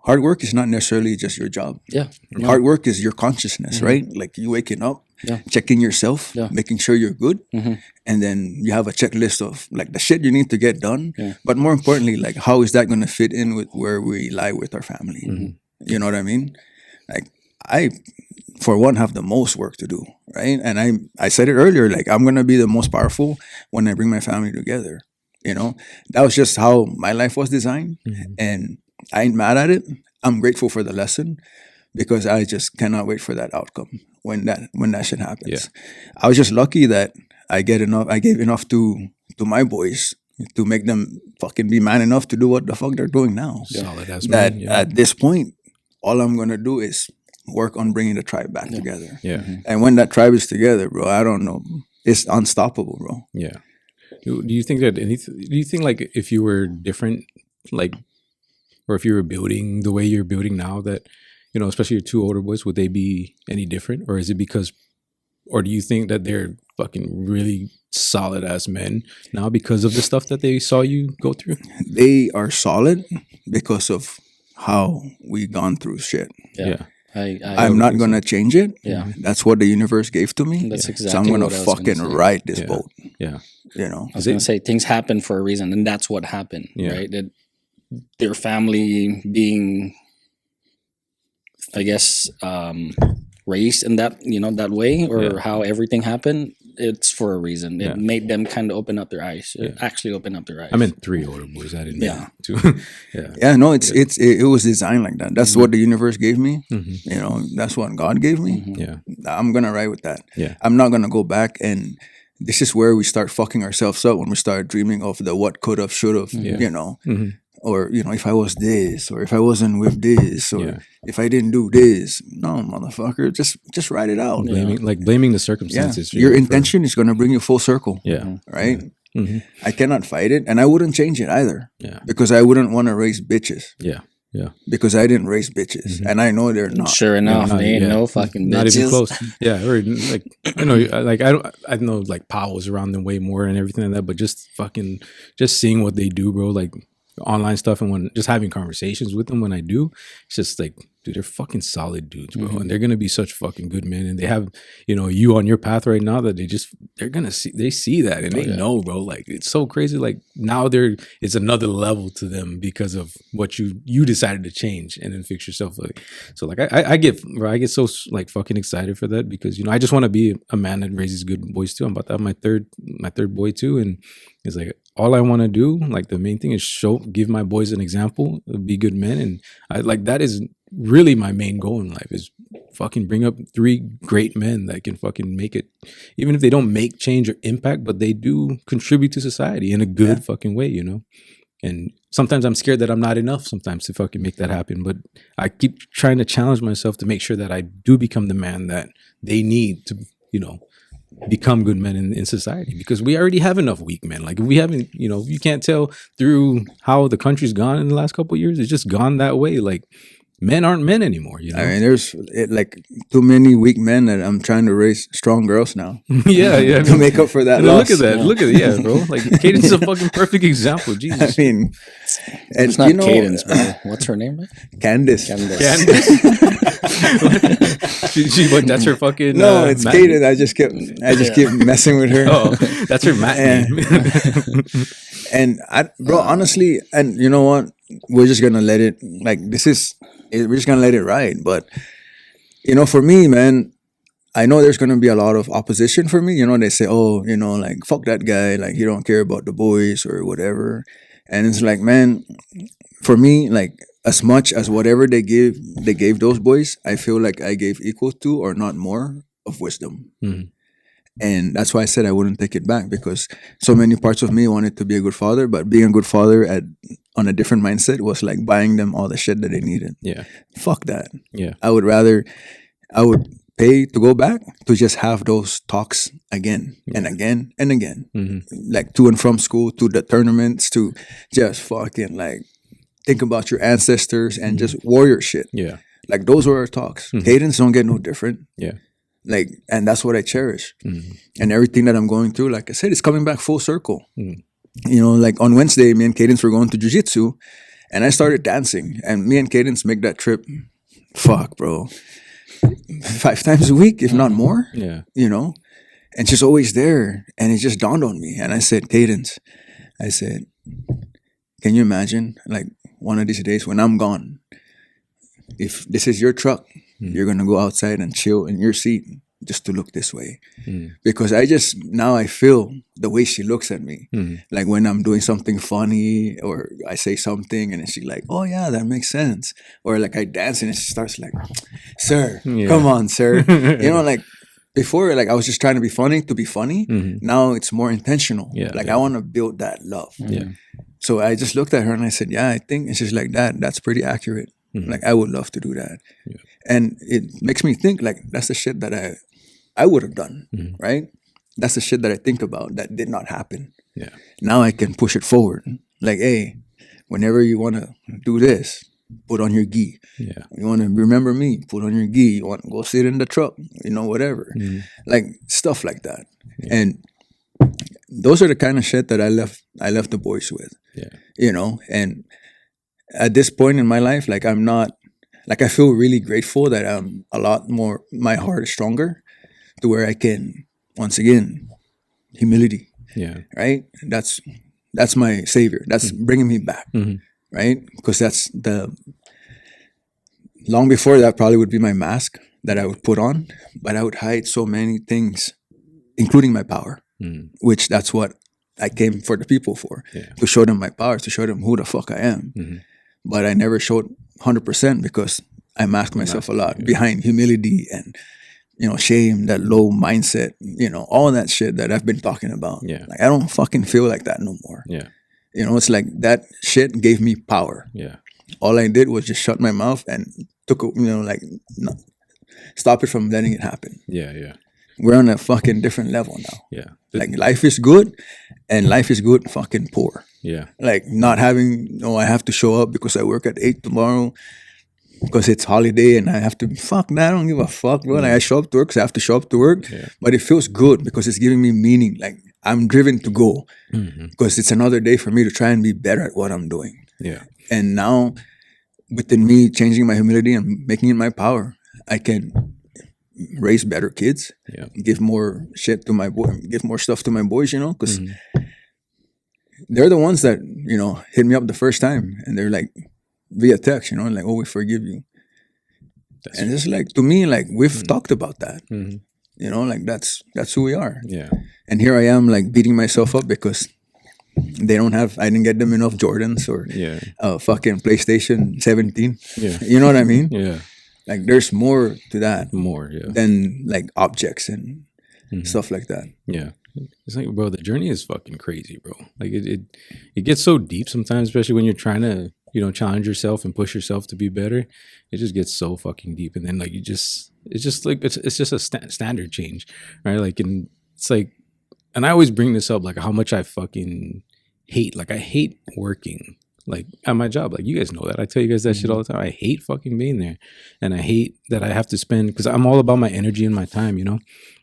Hard work is not necessarily just your job. Yeah. Hard work is your consciousness, right? Like you waking up, checking yourself, making sure you're good. And then you have a checklist of like the shit you need to get done. But more importantly, like how is that going to fit in with where we lie with our family? You know what I mean? Like I, for one, have the most work to do, right? And I said it earlier, like I'm going to be the most powerful when I bring my family together. You know, that was just how my life was designed. And I ain't mad at it. I'm grateful for the lesson because I just cannot wait for that outcome when that shit happens. I was just lucky that I gave enough to my boys to make them fucking be man enough to do what the fuck they're doing now. Solid as That man, at this point, all I'm gonna do is work on bringing the tribe back together. And when that tribe is together, bro, I don't know, it's unstoppable, bro. Yeah. Do you think that do you think like if you were different, like, or if you were building the way you're building now, that, you know, especially your two older boys, would they be any different? Or is it because, or do you think that they're fucking really solid ass men now because of the stuff that they saw you go through? They are solid because of how we gone through shit. I'm not gonna change it. That's what the universe gave to me. That's exactly so I'm gonna what I was fucking gonna say. ride this boat. Yeah. You know, I was going to say things happen for a reason, and that's what happened, right? That their family being, I guess, raised in that, you know, that way, or how everything happened. It's for a reason. It made them kind of open up their eyes. Actually, open up their eyes. I meant 3 older boys. I didn't mean 2. No, it was designed like that. That's what the universe gave me. You know, that's what God gave me. I'm gonna ride with that. I'm not gonna go back, and this is where we start fucking ourselves up when we start dreaming of the what could have, should have. You know, or you know, if I was this, or if I wasn't with this, or if I didn't do this. No, motherfucker, just write it out. Blaming the circumstances. Your intention is gonna bring you full circle. Right. I cannot fight it, and I wouldn't change it either. Because I wouldn't want to raise bitches. Because I didn't raise bitches, and I know they're not. Sure enough, they ain't no fucking bitches. Not even close. Or like, you know, like I know like Powell was around them way more and everything like that, but just seeing what they do, bro, like online stuff, and when just having conversations with them when I do, it's just like, dude, they're fucking solid dudes, bro. And they're gonna be such fucking good men. And they have, you know, you on your path right now that they see that, and they know, bro. Like it's so crazy. Like now it's another level to them because of what you decided to change and then fix yourself. Like so, like I get so like fucking excited for that, because, you know, I just want to be a man that raises good boys too. I'm about to have my third boy too, and it's like all I want to do, like the main thing is give my boys an example, be good men, and I like that is really my main goal in life, is fucking bring up 3 great men that can fucking make it, even if they don't make change or impact, but they do contribute to society in a good fucking way, you know. And sometimes I'm scared that I'm not enough sometimes to fucking make that happen, but I keep trying to challenge myself to make sure that I do become the man that they need to, you know, become good men in society, because we already have enough weak men. Like we haven't, you know, you can't tell through how the country's gone in the last couple of years. It's just gone that way. Like men aren't men anymore, you know? I mean, there's like too many weak men that I'm trying to raise strong girls now. To make up for that loss. Look at that, yeah, bro. Like Cadence is a fucking perfect example. Jesus. I mean, and it's not, you know, Cadence, bro. What's her name, man? Candace. But that's her fucking. No, it's Cadence. I just keep messing with her. Oh, that's her mat name. And bro, honestly, and you know what? We're just gonna let it. Like we're just gonna let it ride. But you know, for me, man, I know there's gonna be a lot of opposition for me. You know, they say, oh, you know, like fuck that guy, like you don't care about the boys or whatever. And it's like, man, for me, like as much as whatever they gave those boys, I feel like I gave equal to, or not more, of wisdom. And that's why I said I wouldn't take it back, because so many parts of me wanted to be a good father, but being a good father on a different mindset was like buying them all the shit that they needed. Fuck that. I would pay to go back to just have those talks again and again and again. Like to and from school, to the tournaments, to just fucking like think about your ancestors and just warrior shit. Like those were our talks. Cadence don't get no different. Like, and that's what I cherish. Mm-hmm. And everything that I'm going through, like I said, it's coming back full circle. Mm-hmm. You know, like on Wednesday, me and Cadence were going to jiu-jitsu, and I started dancing. And me and Cadence make that trip, fuck, bro, 5 times a week, if not more. Yeah. You know, and she's always there. And it just dawned on me. And I said, Cadence, I said, can you imagine, like, one of these days when I'm gone, if this is your truck, you're going to go outside and chill in your seat just to look this way. Because now I feel the way she looks at me. Like when I'm doing something funny or I say something and then she's like, oh yeah, that makes sense. Or like I dance and she starts like, sir, come on, sir. You know, like before, like I was just trying to be funny. Now it's more intentional. Like I want to build that love. So I just looked at her and I said, yeah, I think, and she's like, that's pretty accurate. Like I would love to do that. And it makes me think like that's the shit that I would have done, right? That's the shit that I think about that did not happen. Now I can push it forward. Like, hey, whenever you want to do this, put on your gi. You want to remember me, put on your gi. You want to go sit in the truck, you know, whatever. Like stuff like that. And those are the kind of shit that I left the boys with. You know, and at this point in my life, like I'm not, like I feel really grateful that I'm a lot more, my heart is stronger to where I can, once again, humility. Right? That's my savior. That's bringing me back. Right? Because that's long before that probably would be my mask that I would put on, but I would hide so many things, including my power, which that's what I came for the people for, to show them my powers, to show them who the fuck I am. But I never showed 100% because I masked myself a lot behind humility and, you know, shame, that low mindset, you know, all that shit that I've been talking about. Like I don't fucking feel like that no more. You know, it's like that shit gave me power. All I did was just shut my mouth and took, you know, like stop it from letting it happen. We're on a fucking different level now. Like life is good and life is good fucking poor. Like not having, I have to show up because I work at 8 tomorrow because it's holiday and I have to, fuck that, I don't give a fuck, bro. Like I show up to work because I have to show up to work. But it feels good because it's giving me meaning. Like I'm driven to go because it's another day for me to try and be better at what I'm doing. And now within me changing my humility and making it my power, I can raise better kids, give more shit to my boy, give more stuff to my boys, you know, because they're the ones that, you know, hit me up the first time and they're like via text, you know, like, oh, we forgive you. And it's like, to me, like we've talked about that, you know, like that's who we are. And here I am like beating myself up because I didn't get them enough Jordans or fucking PlayStation 17. You know what I mean? Like there's more to that than like objects and stuff like that. It's like, bro, the journey is fucking crazy, bro. Like it gets so deep sometimes, especially when you're trying to, you know, challenge yourself and push yourself to be better. It just gets so fucking deep, and then like it's just a standard change, right? Like, and it's like, and I always bring this up, like how much I fucking hate. Like I hate working. Like at my job, like you guys know that. I tell you guys that shit all the time. I hate fucking being there. And I hate that I have to spend, because I'm all about my energy and my time, you know?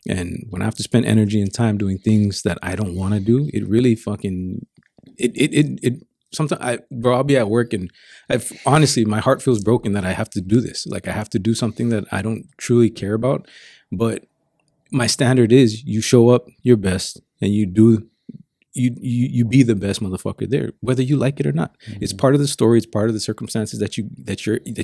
And when I have to spend energy and time doing things that I don't want to do, it really fucking, sometimes I'll be at work and honestly, my heart feels broken that I have to do this. Like I have to do something that I don't truly care about. But my standard is you show up your best and you do you be the best motherfucker there, whether you like it or not. It's part of the story. It's part of the circumstances that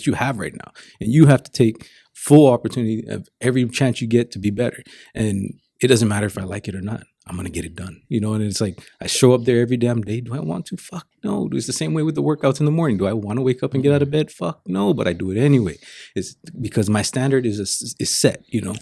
you have right now, and you have to take full opportunity of every chance you get to be better. And it doesn't matter if I like it or not. I'm going to get it done, you know? And it's like, I show up there every damn day. Do I want to? Fuck no. It's the same way with the workouts in the morning. Do I want to wake up and get out of bed? Fuck no, but I do it anyway. It's because my standard is set, you know?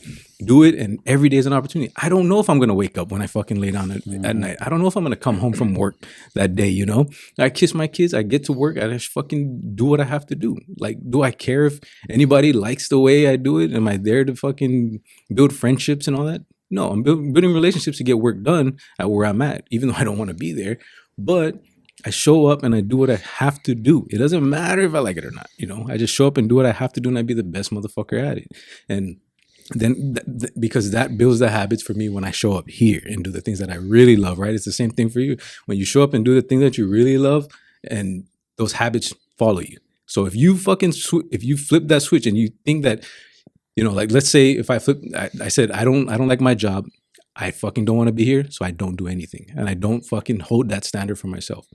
Do it, and every day is an opportunity. I don't know if I'm going to wake up when I fucking lay down at night. I don't know if I'm going to come home from work that day, you know? I kiss my kids. I get to work. I just fucking do what I have to do. Like, do I care if anybody likes the way I do it? Am I there to fucking build friendships and all that? No, I'm building relationships to get work done at where I'm at, even though I don't want to be there. But I show up and I do what I have to do. It doesn't matter if I like it or not. You know, I just show up and do what I have to do, and I be the best motherfucker at it. And then because that builds the habits for me when I show up here and do the things that I really love, right? It's the same thing for you. When you show up and do the things that you really love, and those habits follow you. So if you if you flip that switch and you think that, like let's say if I said I don't like my job, I fucking don't want to be here, so I don't do anything, and I don't fucking hold that standard for myself.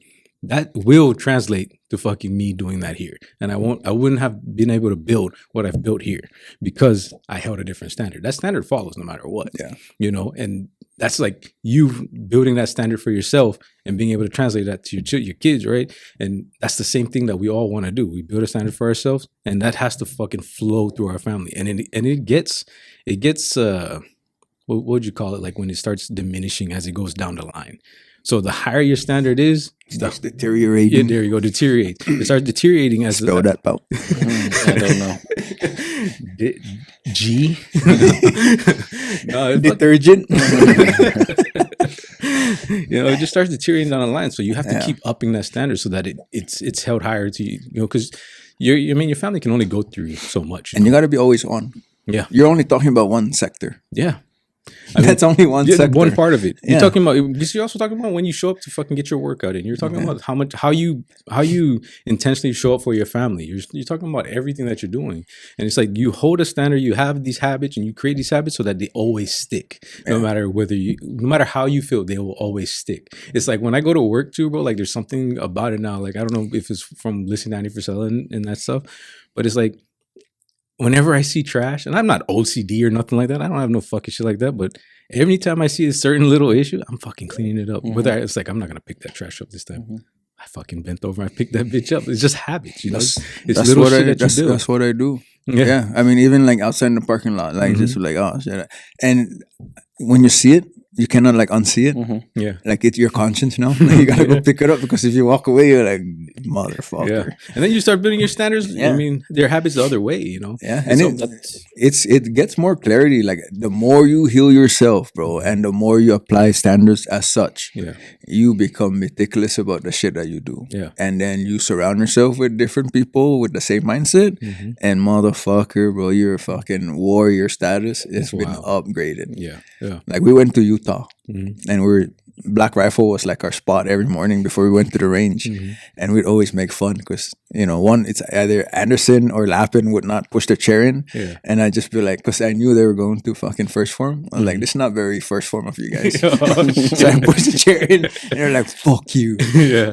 That will translate to fucking me doing that here. And I wouldn't have been able to build what I've built here because I held a different standard. That standard follows no matter what. Yeah. And that's like you building that standard for yourself and being able to translate that to your kids, right? And that's the same thing that we all want to do. We build a standard for ourselves, and that has to fucking flow through our family. And it gets what would you call it? Like when it starts diminishing as it goes down the line. So the higher your standard is, it starts deteriorating. Yeah, there you go, deteriorate. It starts deteriorating as spell that out. I don't know. G. Detergent. It just starts deteriorating down the line. So you have to keep upping that standard so that it's held higher to you. Because your family can only go through so much, and you got to be always on. Yeah, you're only talking about one sector. Yeah. That's only one sector. One part of it. You're talking about. You're also talking about when you show up to fucking get your workout in. You're talking about how you intentionally show up for your family. You're talking about everything that you're doing, and it's like you hold a standard. You have these habits, and you create these habits so that they always stick. No matter how you feel, they will always stick. It's like when I go to work too, bro. Like there's something about it now. Like I don't know if it's from listening to Andy Frisella and that stuff, but it's like. Whenever I see trash, and I'm not OCD or nothing like that, I don't have no fucking shit like that, but every time I see a certain little issue, I'm fucking cleaning it up. Whether it's like, I'm not going to pick that trash up this time. I fucking bent over, I picked that bitch up. It's just habits, It's little shit that you do. That's what I do. Yeah. I mean, even like outside in the parking lot, like just like, oh, shit. And when you see it, you cannot like unsee it. Yeah. Like it's your conscience now. You gotta go pick it up because if you walk away, you're like, motherfucker. Yeah. And then you start building your standards. I mean, their habits the other way, Yeah. And it gets more clarity. Like the more you heal yourself, bro, and the more you apply standards as such, you become meticulous about the shit that you do. Yeah. And then you surround yourself with different people with the same mindset. And motherfucker, bro, your fucking warrior status has been upgraded. Yeah. Yeah. Like we went to Utah and Black Rifle was like our spot every morning before we went to the range. And we'd always make fun because, it's either Anderson or Lappin would not push the chair in. Yeah. And I'd just be like, because I knew they were going to fucking first form. I was like, this is not very first form of you guys. So I pushed the chair in and they're like, fuck you. Yeah.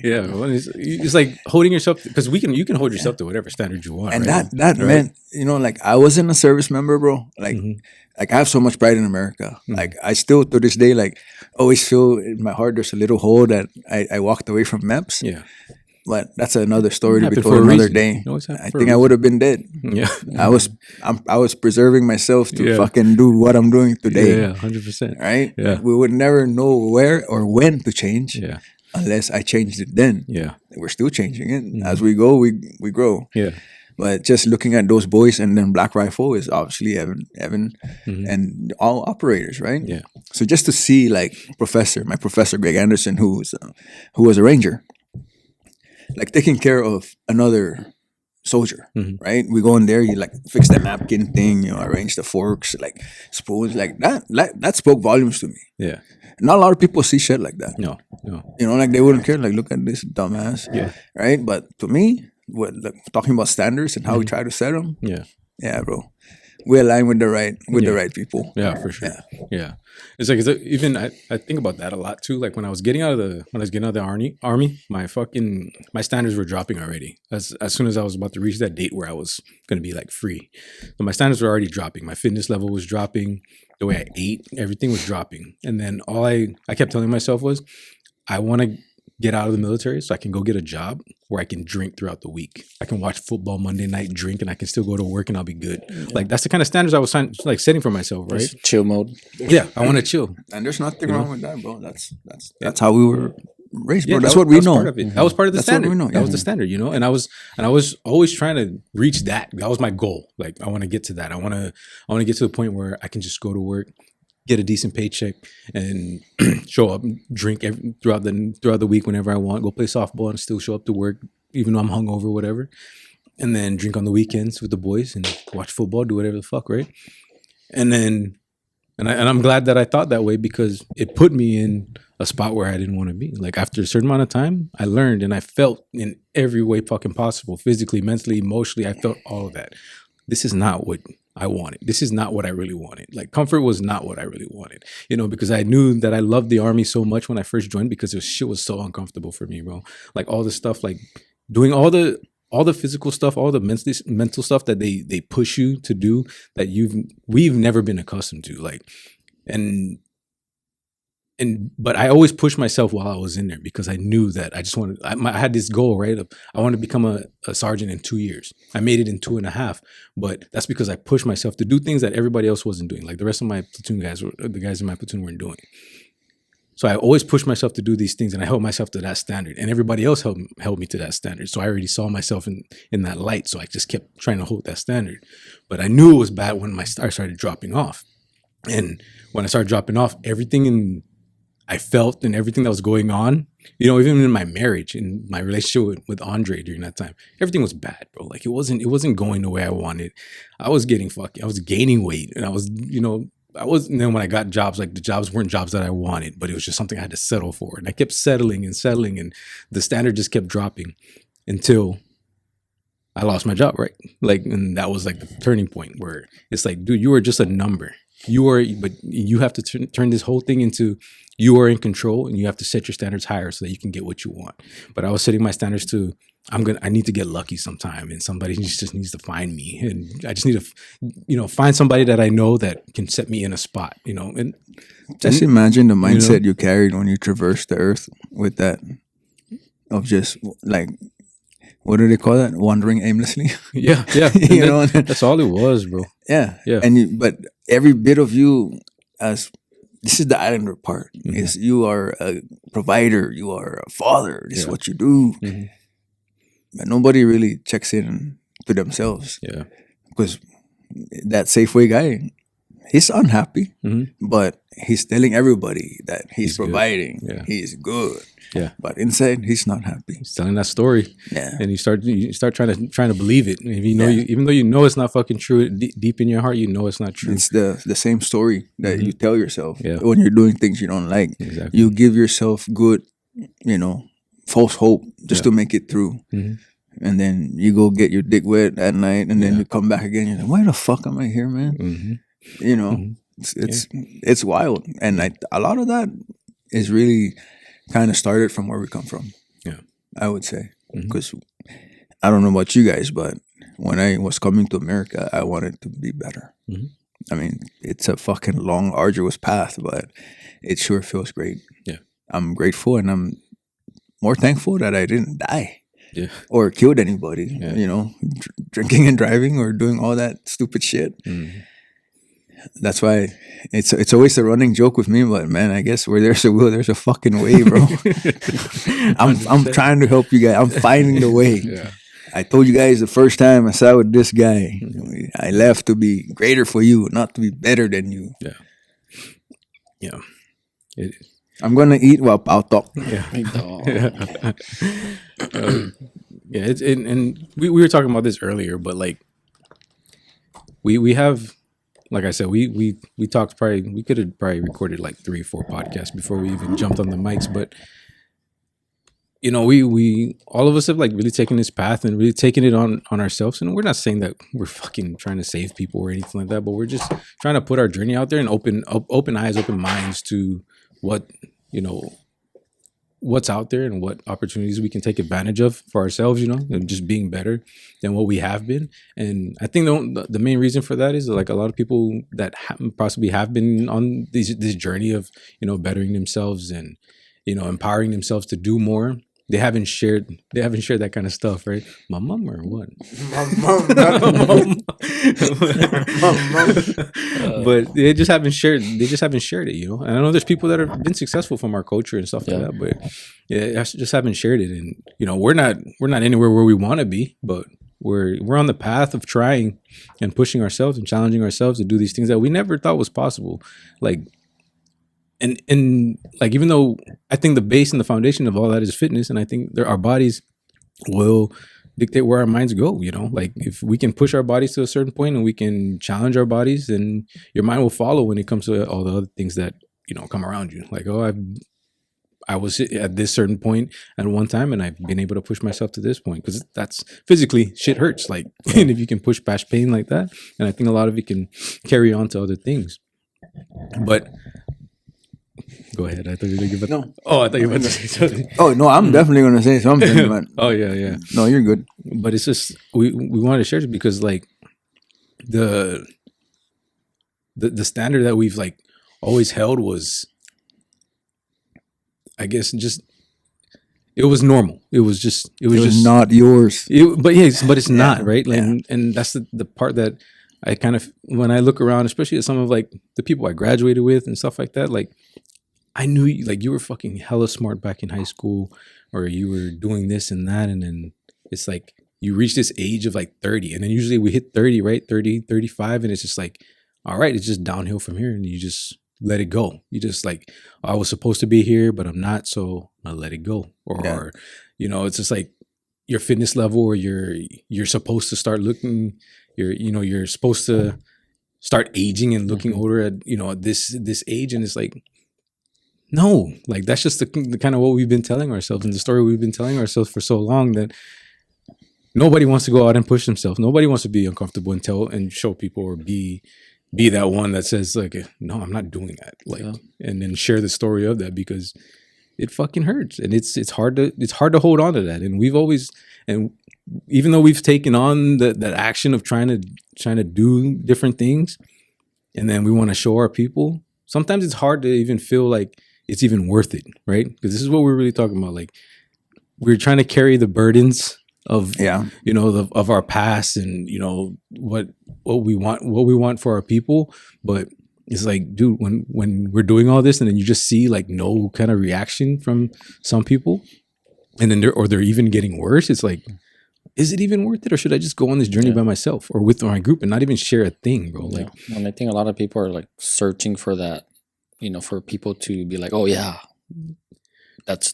Yeah. Well, it's like holding yourself, because you can hold yourself to whatever standard you want. And that meant, like I wasn't a service member, bro. Like, like I have so much pride in America. Like I still to this day, like always feel in my heart there's a little hole that I walked away from MEPS. Yeah. But that's another story to be told another day. I think I would have been dead. Yeah. I was preserving myself to fucking do what I'm doing today. Yeah, 100%. Right? Yeah. We would never know where or when to change. Yeah. Unless I changed it then. Yeah. We're still changing it. As we go, we grow. Yeah. But just looking at those boys and then Black Rifle is obviously Evan and all operators, right? Yeah. So just to see like my professor Greg Anderson, who was a ranger, like taking care of another soldier, right? We go in there, you like fix the napkin thing, arrange the forks, like spoons, like that. That spoke volumes to me. Yeah. Not a lot of people see shit like that. No. Like they wouldn't care. Like, look at this dumbass. Yeah. Right. But to me, talking about standards and how we try to set them. Yeah, bro. We align with the right people. Yeah, for sure. Yeah. It's like even I think about that a lot too. Like when I was getting out of the army, my standards were dropping already. As soon as I was about to reach that date where I was gonna be like free. So my standards were already dropping. My fitness level was dropping. The way I ate, everything was dropping. And then all I kept telling myself was, I want to get out of the military so I can go get a job where I can drink throughout the week. I can watch football Monday night, drink, and I can still go to work and I'll be good. Yeah. Like that's the kind of standards I was setting for myself, right? Just chill mode. Yeah, I want to chill. And there's nothing wrong with that, bro. That's how we were raised, bro. Yeah, that's what we know. Part of it. That was part of the standard. That was the standard, And I was always trying to reach that. That was my goal. Like I want to get to that. I want to get to the point where I can just go to work, get a decent paycheck, and show up, drink throughout the week whenever I want. Go play softball and still show up to work, even though I'm hungover, whatever. and then drink on the weekends with the boys and watch football, do whatever the fuck, right? And then, and I'm glad that I thought that way because it put me in a spot where I didn't want to be. Like after a certain amount of time, I learned and I felt in every way fucking possible, physically, mentally, emotionally, I felt all of that. This is not what I wanted. This is not what I really wanted. Like comfort was not what I really wanted, you know, because I knew that I loved the army so much when I first joined because shit was so uncomfortable for me, bro. Like all the stuff, like doing all the physical stuff, all the mental stuff that they push you to do that we've never been accustomed to. Like, but I always pushed myself while I was in there because I knew that I just wanted, I had this goal, right? I wanted to become a sergeant in 2 years. I made it in 2.5, but that's because I pushed myself to do things that everybody else wasn't doing. Like the rest of my platoon guys, the guys in my platoon weren't doing. So I always pushed myself to do these things and I held myself to that standard and everybody else held me to that standard. So I already saw myself in that light. So I just kept trying to hold that standard, but I knew it was bad when my star started dropping off. And when I started dropping off, everything I felt and everything that was going on, you know, even in my marriage, in my relationship with Andre during that time, everything was bad, bro. Like it wasn't going the way I wanted. I was gaining weight and and then when I got jobs, like the jobs weren't jobs that I wanted, but it was just something I had to settle for. And I kept settling and the standard just kept dropping until I lost my job, right? Like, and that was like the turning point where it's like, dude, you are just a number. But you have to turn this whole thing into you are in control and you have to set your standards higher so that you can get what you want. But I was setting my standards to I need to get lucky sometime and somebody just needs to find me. And I just need to, find somebody that I know that can set me in a spot, and just imagine the mindset you carried when you traversed the earth with that of just like, what do they call that? Wandering aimlessly. Yeah. That's all it was, bro. Yeah. And but every bit of you, this is the islander part, is you are a provider, you are a father, this is what you do. Mm-hmm. But nobody really checks in to themselves. Yeah. Because that Safeway guy, he's unhappy, but he's telling everybody that he's providing. Yeah. He's good. Yeah. But inside, he's not happy. He's telling that story. Yeah. And you start trying to believe it. And if even though you know it's not fucking true, deep in your heart, you know it's not true. It's the same story that you tell yourself when you're doing things you don't like. Exactly. You give yourself good, false hope just to make it through. Mm-hmm. And then you go get your dick wet at night and then you come back again. You're like, why the fuck am I here, man? Mm-hmm. It's wild. And a lot of that is really kind of started from where we come from. Yeah, I would say. Because I don't know about you guys, but when I was coming to America, I wanted to be better. Mm-hmm. I mean, it's a fucking long, arduous path, but it sure feels great. Yeah, I'm grateful and I'm more thankful that I didn't die. Yeah. Or killed anybody, drinking and driving or doing all that stupid shit. Mm. That's why it's always a running joke with me, but man, I guess where there's a will, there's a fucking way, bro. I'm trying to help you guys. I'm finding the way. Yeah. I told you guys the first time I sat with this guy, I left to be greater for you, not to be better than you. Yeah. Yeah. I'm gonna eat while I'll talk. Yeah. And we were talking about this earlier, but like we have, like I said, we talked we could have probably recorded like 3-4 podcasts before we even jumped on the mics, but we all of us have like really taken this path and really taken it on ourselves. And we're not saying that we're fucking trying to save people or anything like that, but we're just trying to put our journey out there and open eyes, open minds to what's out there and what opportunities we can take advantage of for ourselves, and just being better than what we have been. And I think the main reason for that is like a lot of people that possibly have been on this journey of, bettering themselves and, empowering themselves to do more. They haven't shared that kind of stuff, right? My mom or what? But they just haven't shared it, And I know there's people that have been successful from our culture and stuff like that, but just haven't shared it. And we're not anywhere where we want to be, but we're on the path of trying and pushing ourselves and challenging ourselves to do these things that we never thought was possible. Like, and like, even though I think the base and the foundation of all that is fitness, and I think our bodies will dictate where our minds go. You know, like if we can push our bodies to a certain point and we can challenge our bodies, then your mind will follow when it comes to all the other things that, you know, come around you. Like, oh, I was at this certain point at one time and I've been able to push myself to this point, because that's physically shit hurts. Like, and if you can push past pain like that, and I think a lot of it can carry on to other things. But go ahead. I thought you were going to give it. No. Oh, I thought you were about to say something. Oh no, I'm definitely going to say something. But Oh yeah. no, you're good. But it's just we wanted to share it because like the standard that we've like always held was, I guess, just it was normal. It was just not yours. but it's not, right? Like, and that's the part that I kind of, when I look around, especially at some of like the people I graduated with and stuff like that, like I knew like you were fucking hella smart back in high school, or you were doing this and that, and then it's like you reach this age of like 30, and then usually we hit 30, right? 30, 35, and it's just like, all right, it's just downhill from here, and you just let it go. You just like, I was supposed to be here, but I'm not, so I'll let it go. Or you know, it's just like your fitness level, or you're supposed to start looking, you're supposed to start aging and looking older at, you know, at this age, and it's like, no, like that's just the kind of what we've been telling ourselves, and the story we've been telling ourselves for so long, that nobody wants to go out and push themselves. Nobody wants to be uncomfortable and tell and show people, or be that one that says like, no, I'm not doing that. Like, and then share the story of that, because it fucking hurts, and it's hard to hold on to that. And we've always, and even though we've taken on that action of trying to do different things, and then we want to show our people, sometimes it's hard to even feel like it's even worth it, right? Because this is what we're really talking about. Like, we're trying to carry the burdens of, you know, of our past, and, you know, what we want for our people. But it's like, dude, when we're doing all this, and then you just see like no kind of reaction from some people, and then they're even getting worse, it's like, is it even worth it, or should I just go on this journey by myself or with my group and not even share a thing, bro? Like, and I think a lot of people are like searching for that, you know, for people to be like, oh yeah, that's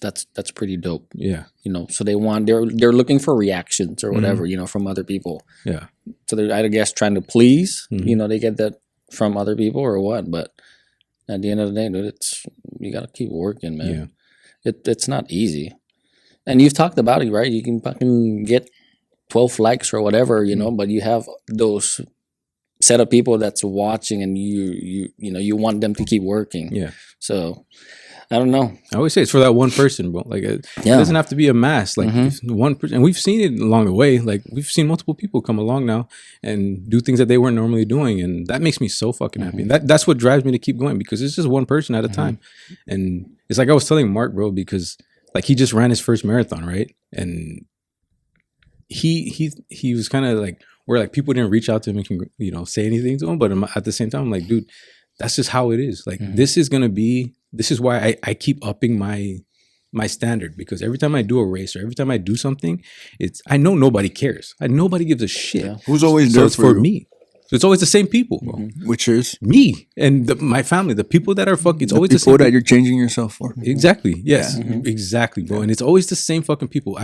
pretty dope. Yeah. You know, so they're looking for reactions or whatever, you know, from other people. Yeah. So they're, I guess, trying to please, you know, they get that from other people or what. But at the end of the day, dude, you got to keep working, man. Yeah. It's not easy. And you've talked about it, right? You can fucking get 12 likes or whatever, you know, but you have those set of people that's watching, and you know, you want them to keep working. Yeah. So I don't know. I always say it's for that one person, bro. Like, it doesn't have to be a mass. Like, if one person, and we've seen it along the way. Like, we've seen multiple people come along now and do things that they weren't normally doing, and that makes me so fucking happy. And that's what drives me to keep going, because it's just one person at a time. And it's like I was telling Mark, bro, because like he just ran his first marathon, right? And he was kind of like, where like people didn't reach out to him and can, you know, say anything to him, but at the same time, I'm like, dude, that's just how it is. Like, this is why I keep upping my standard, because every time I do a race or every time I do something, I know nobody cares. Nobody gives a shit. Yeah. Who's always so there it's for you? me. So it's always the same people, bro. Which is Me and my family, the people that are fucking. It's always the people same that you're changing yourself for. Exactly. Yes. Exactly, bro. And it's always the same fucking people.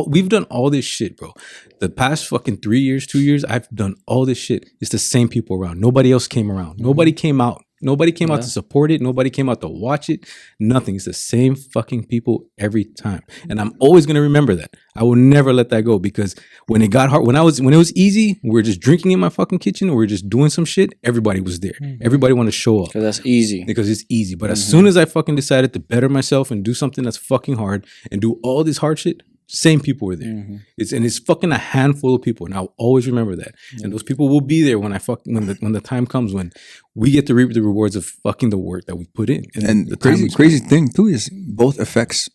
We've done all this shit, bro. The past fucking 3 years, 2 years, I've done all this shit. It's the same people around. Nobody else came around. Nobody came out. Nobody came out to support it. Nobody came out to watch it. Nothing. It's the same fucking people every time. And I'm always going to remember that. I will never let that go, because when it got hard, when it was easy, we were just drinking in my fucking kitchen, or we were just doing some shit, everybody was there. Everybody wanted to show up. Because that's easy. Because it's easy. But as soon as I fucking decided to better myself and do something that's fucking hard and do all this hard shit, same people were there. It's fucking a handful of people, and I'll always remember that. And those people will be there when the time comes, when we get to reap the rewards of fucking the work that we put in. And the crazy thing too is both affects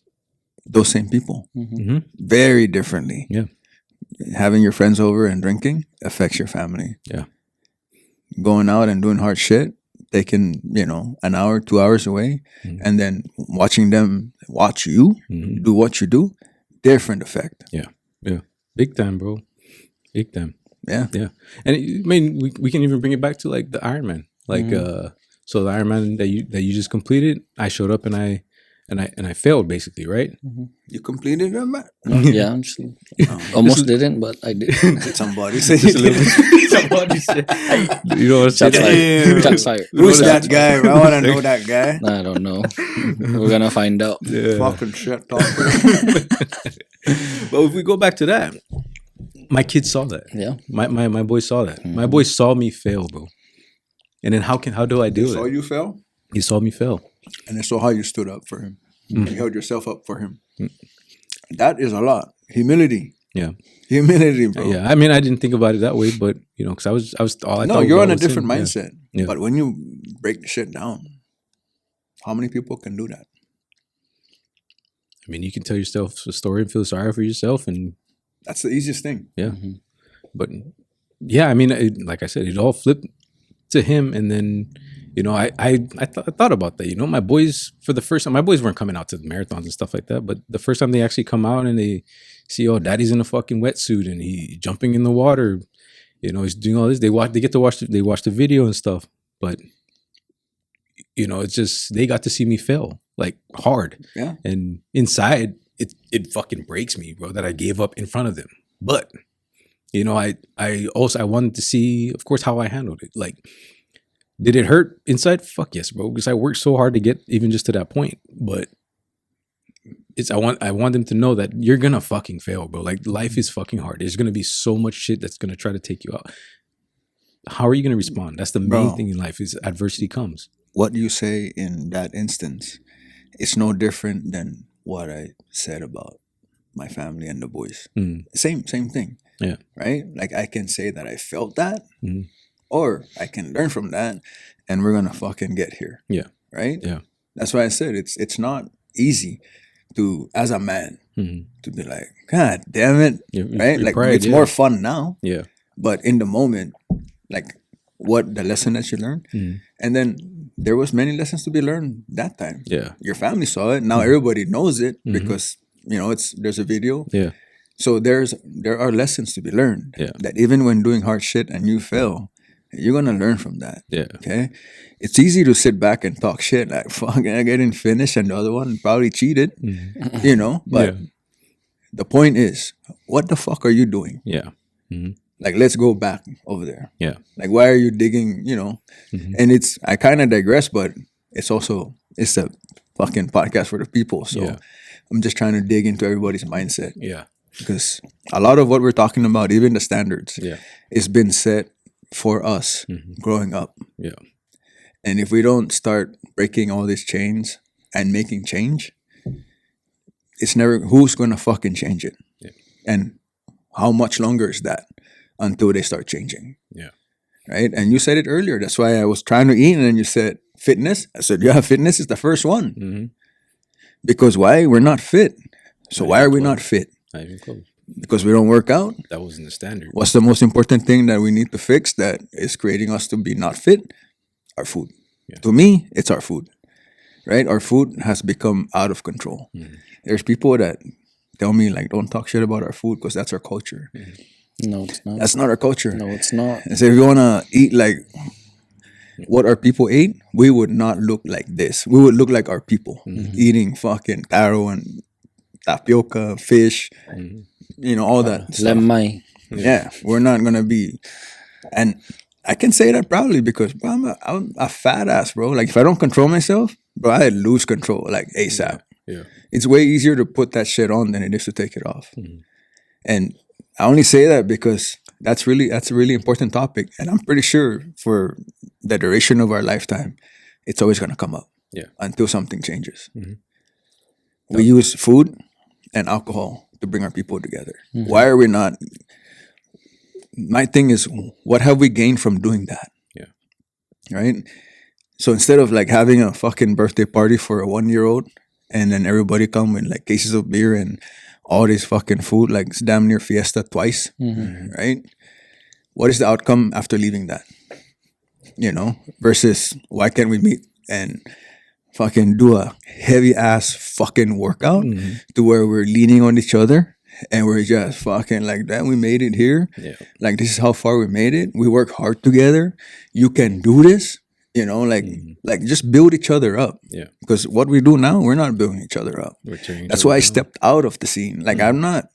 those same people very differently. Yeah. Having your friends over and drinking affects your family. Yeah. Going out and doing hard shit, taking, you know, an hour, 2 hours away, and then watching them watch you do what you do, different effect. Yeah. Big time, bro. Big time. Yeah. And I mean, we can even bring it back to like the Ironman. Like, so the Ironman that you just completed, I showed up and I and I failed basically, right? You completed it, man? Yeah, I'm just, almost didn't, but I did. Somebody say Just a little bit. Somebody say. You know what I'm Shots saying? fired. Shots fired. Who's that guy? I want to know that guy. I don't know. We're gonna find out. Yeah. Fucking shit talker. But if we go back to that, my kids saw that. Yeah. My boys saw that. My boys saw me fail, bro. And then how do I do So it? you fell, He saw me fail. and I saw how you stood up for him. You held yourself up for him. That is a lot. Humility. Yeah. Humility, bro. Yeah. I mean, I didn't think about it that way, but you know, because I was all I No, thought you're was on a sin. different Yeah. mindset. Yeah. But when you break the shit down, how many people can do that? I mean, you can tell yourself a story and feel sorry for yourself, and That's the easiest thing. yeah. But yeah, I mean, like I said, it all flipped to him, and then you know, I thought about that. You know, my boys for the first time, my boys weren't coming out to the marathons and stuff like that, but the first time they actually come out and they see, oh, daddy's in a fucking wetsuit and he jumping in the water, you know, he's doing all this. They get to watch the video and stuff, but you know, it's just they got to see me fail like hard, Yeah. and inside it fucking breaks me, bro, that I gave up in front of them, but. You know, I wanted to see, of course, how I handled it. Like, did it hurt inside? Fuck yes, bro. Because I worked so hard to get even just to that point. But I want them to know that you're gonna fucking fail, bro. Like, life is fucking hard. There's gonna be so much shit that's gonna try to take you out. How are you gonna respond? That's the main Bro. thing in life is adversity comes. What you say in that instance is no different than what I said about my family and the boys. Mm. Same thing. Yeah. Right? Like I can say that I felt that, Mhm. or I can learn from that, and we're gonna fucking get here. Yeah. Right? Yeah. That's why I said it's not easy to, as a man, Mhm. to be like, God damn it. Your Right? Like pride, it's yeah. more fun now. Yeah. But in the moment, like what the lesson that you learned, Mhm. and then there was many lessons to be learned that time. Yeah. Your family saw it. Now everybody knows it because you know there's a video. Yeah. So there are lessons to be learned. Yeah. That even when doing hard shit and you fail, you're gonna learn from that. Yeah. Okay. It's easy to sit back and talk shit like fuck, I didn't finish, and the other one probably cheated. You know, but Yeah. the point is, what the fuck are you doing? Yeah. Like, let's go back over there. Yeah. Like, why are you digging? You know, and I kind of digress, but it's a fucking podcast for the people. So Yeah. I'm just trying to dig into everybody's mindset Yeah. because a lot of what we're talking about, even the standards, Yeah. it's been set for us growing up. Yeah. And if we don't start breaking all these chains and making change, it's never, who's going to fucking change it? Yeah. And how much longer is that until they start changing? Yeah. Right? And you said it earlier. That's why I was trying to eat, and then you said fitness. I said, yeah, fitness is the first one. Mm-hmm. Because why? We're not fit. So why are we not fit? Not even close. Because we don't work out? That wasn't the standard. What's the most important thing that we need to fix that is creating us to be not fit? Our food. Yeah. To me, it's our food. Right? Our food has become out of control. There's people that tell me, like, don't talk shit about our food because that's our culture. No, it's not. That's not our culture. No, it's not. And so if you want to eat like what our people ate, we would not look like this. We would look like our people eating fucking taro and tapioca, fish, you know, all that stuff. Lemay. Yeah, we're not going to be. And I can say that proudly because bro, I'm a fat ass, bro. Like if I don't control myself, bro, I lose control like ASAP. Yeah. It's way easier to put that shit on than it is to take it off. And I only say that because that's a really important topic. And I'm pretty sure for the duration of our lifetime, it's always going to come up. Yeah. Until something changes. We use food and alcohol to bring our people together. Why are we not? My thing is, what have we gained from doing that? Yeah. Right? So instead of like having a fucking birthday party for a 1-year-old and then everybody come with like cases of beer and all this fucking food, like it's damn near fiesta twice, right? What is the outcome after leaving that? You know, versus why can't we meet and fucking do a heavy ass fucking workout to where we're leaning on each other and we're just fucking like that. We made it here. Yeah. Like this is how far we made it. We work hard together. You can do this. You know, like just build each other up. Yeah. Because what we do now, we're not building each other up. We're tearing each That's other why I down. stepped out of the scene. Like I'm not,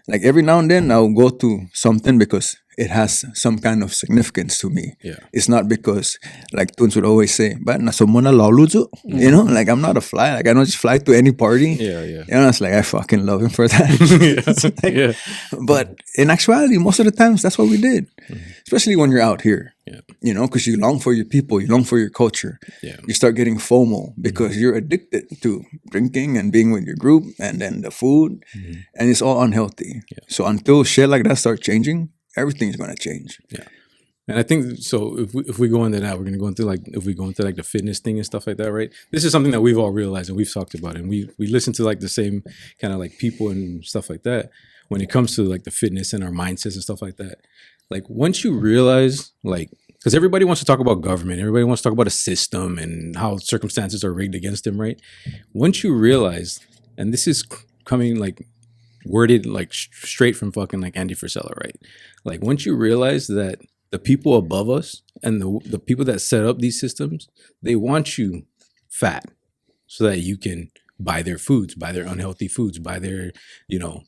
like every now and then I'll go to something because it has some kind of significance to me. Yeah. It's not because, like Tunes would always say, "But na somona lauluzo," you know, like I'm not a fly. Like I don't just fly to any party. Yeah. You know, it's like I fucking love him for that. Like, Yeah. but in actuality, most of the times that's what we did, especially when you're out here. Yeah. You know, because you long for your people, you long for your culture. Yeah. You start getting FOMO because you're addicted to drinking and being with your group, and then the food, and it's all unhealthy. Yeah. So until shit like that start changing, everything's gonna change. Yeah. And I think so. If we go into that, we're gonna go into like if we go into like the fitness thing and stuff like that, right? This is something that we've all realized and we've talked about, and we listen to like the same kind of like people and stuff like that when it comes to like the fitness and our mindsets and stuff like that. Like once you realize, like, because everybody wants to talk about government, everybody wants to talk about a system and how circumstances are rigged against them, right? Once you realize, and this is coming like worded like straight from fucking like Andy Frisella, right? Like once you realize that the people above us and the people that set up these systems, they want you fat so that you can buy their foods, buy their unhealthy foods, buy their, you know,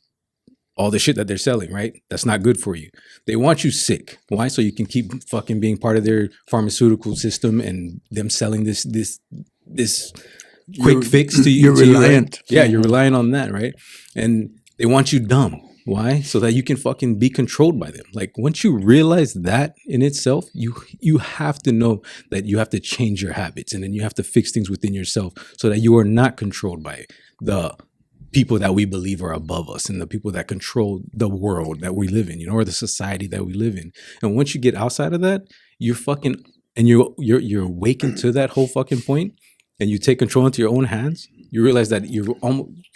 all the shit that they're selling, right? That's not good for you. They want you sick. Why? So you can keep fucking being part of their pharmaceutical system and them selling this quick fix to you. You're reliant. Right? Yeah, you're relying on that, right? And they want you dumb. Why? So that you can fucking be controlled by them. Like once you realize that in itself, you have to know that you have to change your habits, and then you have to fix things within yourself so that you are not controlled by the people that we believe are above us and the people that control the world that we live in, you know, or the society that we live in. And once you get outside of that, you're fucking, and you're awakened to that whole fucking point, and you take control into your own hands. You realize that you're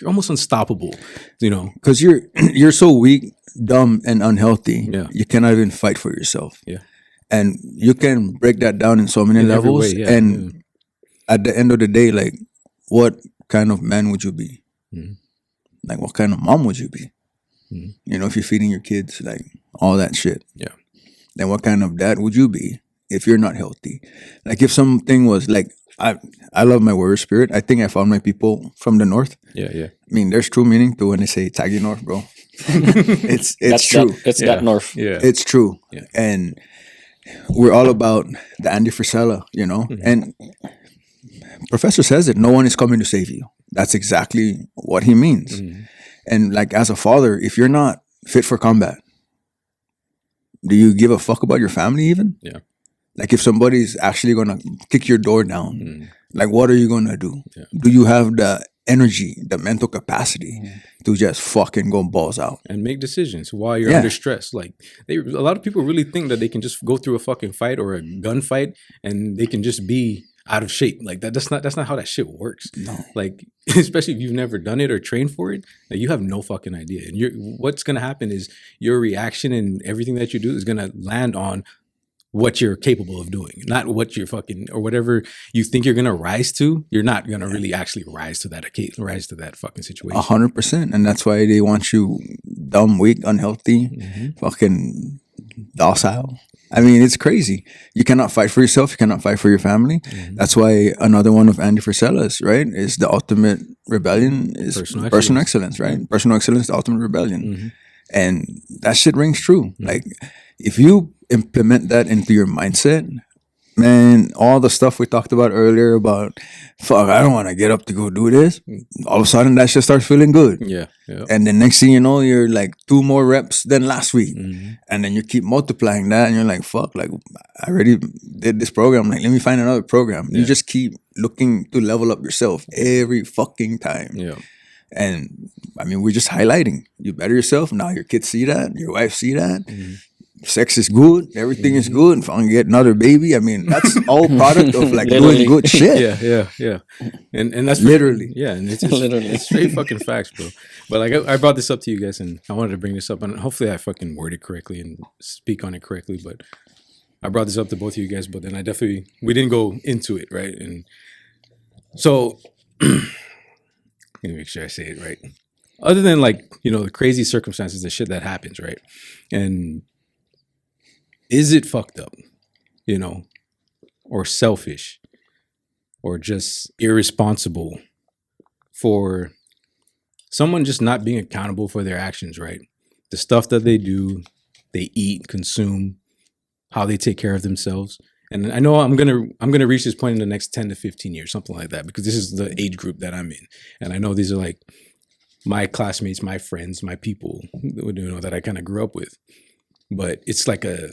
almost unstoppable, you know, Because you're so weak, dumb, and unhealthy. Yeah. You cannot even fight for yourself. Yeah. And you can break that down in so many In every levels. way, yeah, And at the end of the day, like, what kind of man would you be? Mhm. Like, what kind of mom would you be? Mhm. You know, if you're feeding your kids, like, all that shit. Yeah. Then what kind of dad would you be if you're not healthy? Like, if something was like, I love my warrior spirit. I think I found my people from the north. Yeah. I mean, there's true meaning to when they say Tagi North, bro. it's That's true. It's that north. Yeah. It's true. Yeah. And we're all about the Andy Frisella, you know? And Professor says it, no one is coming to save you. That's exactly what he means. And like as a father, if you're not fit for combat, do you give a fuck about your family even? Yeah. Like if somebody's actually gonna kick your door down, like what are you gonna do? Yeah. Do you have the energy, the mental capacity to just fucking go balls out? And make decisions while you're Yeah. under stress. Like a lot of people really think that they can just go through a fucking fight or a gunfight and they can just be out of shape. Like that's not how that shit works. No. Like especially if you've never done it or trained for it, like you have no fucking idea. And what's gonna happen is your reaction and everything that you do is gonna land on what you're capable of doing, not what you're fucking or whatever you think you're gonna rise to. You're not gonna really actually rise to that fucking situation. 100%. And that's why they want you dumb, weak, unhealthy, fucking docile. I mean, it's crazy. You cannot fight for yourself. You cannot fight for your family. That's why another one of Andy Frisella's, right, is the ultimate rebellion is personal excellence, right? Personal excellence, the ultimate rebellion. And that shit rings true. Like, if you implement that into your mindset, man, all the stuff we talked about earlier about, fuck, I don't want to get up to go do this. All of a sudden, that shit starts feeling good. Yeah. And then next thing you know, you're like 2 more reps than last week. And then you keep multiplying that and you're like, fuck, like I already did this program. Like, let me find another program. You just keep looking to level up yourself every fucking time. Yeah. And I mean, we're just highlighting. You better yourself. Now your kids see that. Your wife see that. Sex is good. Everything is good. If I can get another baby, I mean, that's all product of like doing good shit. Yeah. And that's Literally. Yeah, and it's Literally. it's straight fucking facts, bro. But like I brought this up to you guys, and I wanted to bring this up, and hopefully I fucking word it correctly and speak on it correctly. But I brought this up to both of you guys, but then we didn't go into it, right? And so let me make sure I say it right. Other than like, you know, the crazy circumstances, the shit that happens, right? And is it fucked up? You know, or selfish or just irresponsible for someone just not being accountable for their actions, right? The stuff that they do, they eat, consume, how they take care of themselves. And I know I'm gonna reach this point in the next 10 to 15 years, something like that, because this is the age group that I'm in. And I know these are like my classmates, my friends, my people, that I kind of grew up with. But it's like a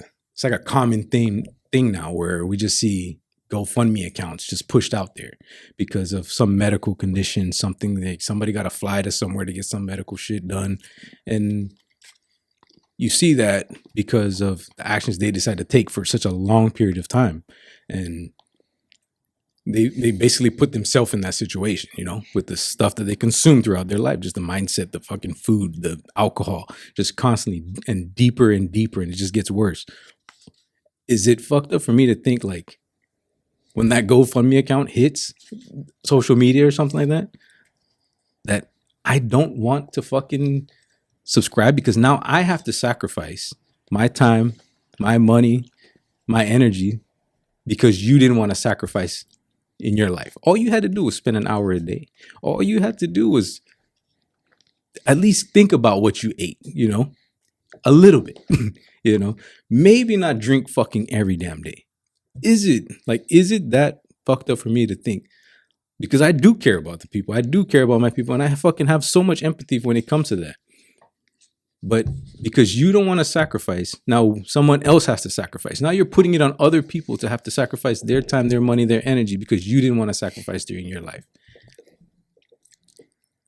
common thing now where we just see GoFundMe accounts just pushed out there because of some medical condition, something like somebody got to fly to somewhere to get some medical shit done. And you see that because of the actions they decide to take for such a long period of time. And they basically put themselves in that situation, with the stuff that they consume throughout their life, just the mindset, the fucking food, the alcohol, just constantly and deeper, and it just gets worse. Is it fucked up for me to think like when that GoFundMe account hits social media or something like that, that I don't want to fucking subscribe because now I have to sacrifice my time, my money, my energy because you didn't want to sacrifice in your life. All you had to do was spend an hour a day. All you had to do was at least think about what you ate, a little bit, maybe not drink fucking every damn day. Is it that fucked up for me to think? Because I do care about the people. I do care about my people. And I fucking have so much empathy when it comes to that. But because you don't want to sacrifice, now someone else has to sacrifice. Now you're putting it on other people to have to sacrifice their time, their money, their energy because you didn't want to sacrifice during your life.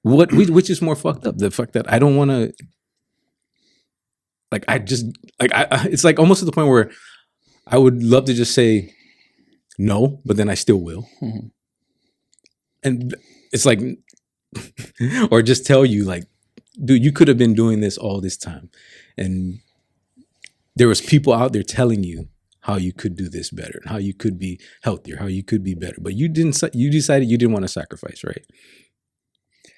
Which is more fucked up? The fact that I don't want to, it's like almost to the point where I would love to just say no, but then I still will. Mm-hmm. And it's like, or just tell you like, dude, you could have been doing this all this time. And there was people out there telling you how you could do this better, how you could be healthier, how you could be better. But you decided you didn't want to sacrifice, right?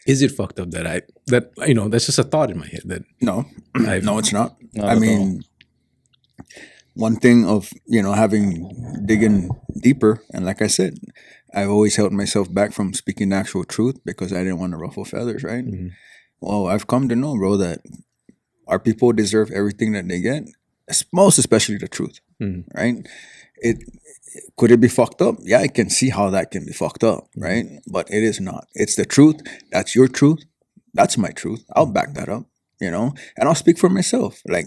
Is it fucked up that that's just a thought in my head that no, it's not. I mean, one thing of, digging deeper. And like I said, I've always held myself back from speaking the actual truth because I didn't want to ruffle feathers, right? Mm-hmm. Well, I've come to know, bro, that our people deserve everything that they get, most especially the truth, right? Could it be fucked up? Yeah, I can see how that can be fucked up, right? But it is not. It's the truth. That's your truth. That's my truth. I'll back that up, and I'll speak for myself. Like,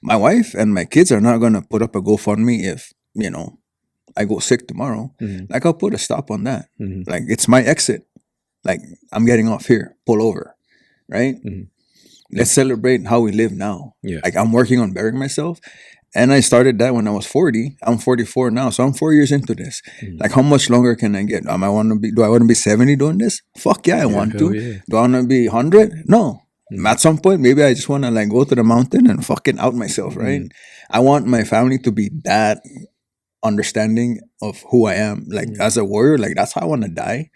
my wife and my kids are not going to put up a GoFundMe if, I go sick tomorrow. Mm-hmm. Like, I'll put a stop on that. Mm-hmm. Like, it's my exit. Like, I'm getting off here. Pull over. Right? Mm-hmm. Let's celebrate how we live now. Yeah. Like, I'm working on bettering myself. And I started that when I was 40. I'm 44 now. So I'm 4 years into this. Mm-hmm. Like, how much longer can I get? Do I want to be 70 doing this? Fuck yeah, I want to. Yeah. Do I want to be 100? No. Mm-hmm. At some point, maybe I just want to like go to the mountain and fucking out myself, right? Mm-hmm. I want my family to be that understanding of who I am. Like, as a warrior, like, that's how I want to die.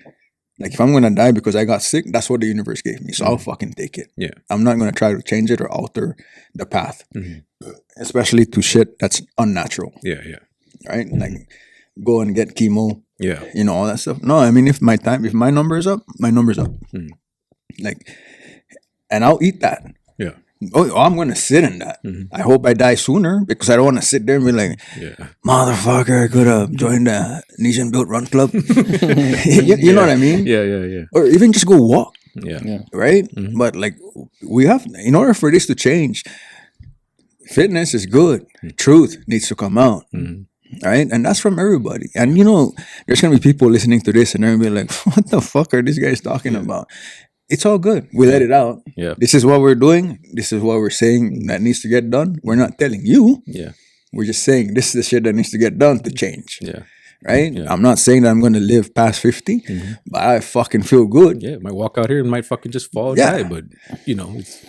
Like, if I'm going to die because I got sick, that's what the universe gave me. So I'll fucking take it. Yeah. I'm not going to try to change it or alter the path. Mm-hmm. Especially to shit that's unnatural. Yeah, yeah. Right? Mm-hmm. Like, go and get chemo. Yeah. All that stuff. No, I mean, if my number is up, my number's up. Mm-hmm. Like, and I'll eat that. Yeah. Oh, I'm going to sit in that. Mm-hmm. I hope I die sooner because I don't want to sit there and be like, motherfucker, I could have joined the Nation Built Run Club. you know what I mean? Yeah, yeah, yeah. Or even just go walk. Yeah. Right? Mm-hmm. But like, we have, in order for this to change, fitness is good. Mm-hmm. Truth needs to come out. Mm-hmm. Right? And that's from everybody. And there's going to be people listening to this and they're going to be like, what the fuck are these guys talking about? It's all good. We let it out. Yeah. This is what we're doing. This is what we're saying that needs to get done. We're not telling you. Yeah. We're just saying this is the shit that needs to get done to change. Yeah. Right? Yeah. I'm not saying that I'm going to live past 50, but I fucking feel good. Yeah. Might walk out here and might fucking just fall and die, but it's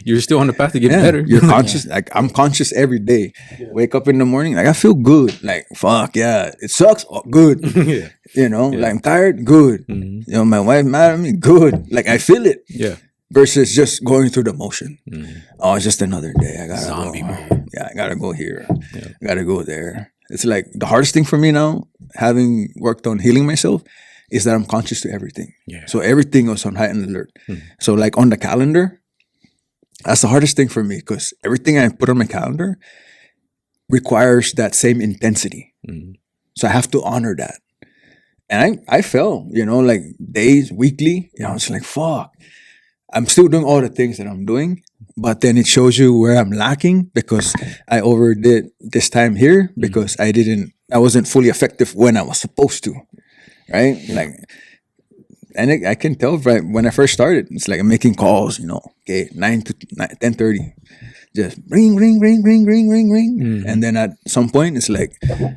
you're still on the path to get better. You're conscious. Like, I'm conscious every day. Yeah. Wake up in the morning, like, I feel good. Like, fuck yeah, it sucks. Oh, good. Like, I'm tired. Good. Mm-hmm. My wife mad at me. Good. Like, I feel it. Yeah. Versus just going through the motion. Mm-hmm. Oh, it's just another day. I gotta zombie mode. Yeah, I gotta go here. Yeah. I gotta go there. It's like the hardest thing for me now, having worked on healing myself, is that I'm conscious to everything. Yeah. So everything was on heightened alert. So like on the calendar, that's the hardest thing for me because everything I put on my calendar requires that same intensity. So I have to honor that. And I fell, like days, weekly, it's like, fuck. I'm still doing all the things that I'm doing, but then it shows you where I'm lacking because I overdid this time here because I wasn't fully effective when I was supposed to, right? Like, and I can tell right when I first started, it's like I'm making calls, 9 to 10:30, just ring, ring, ring, ring, ring, ring, ring. And then at some point, it's like, oh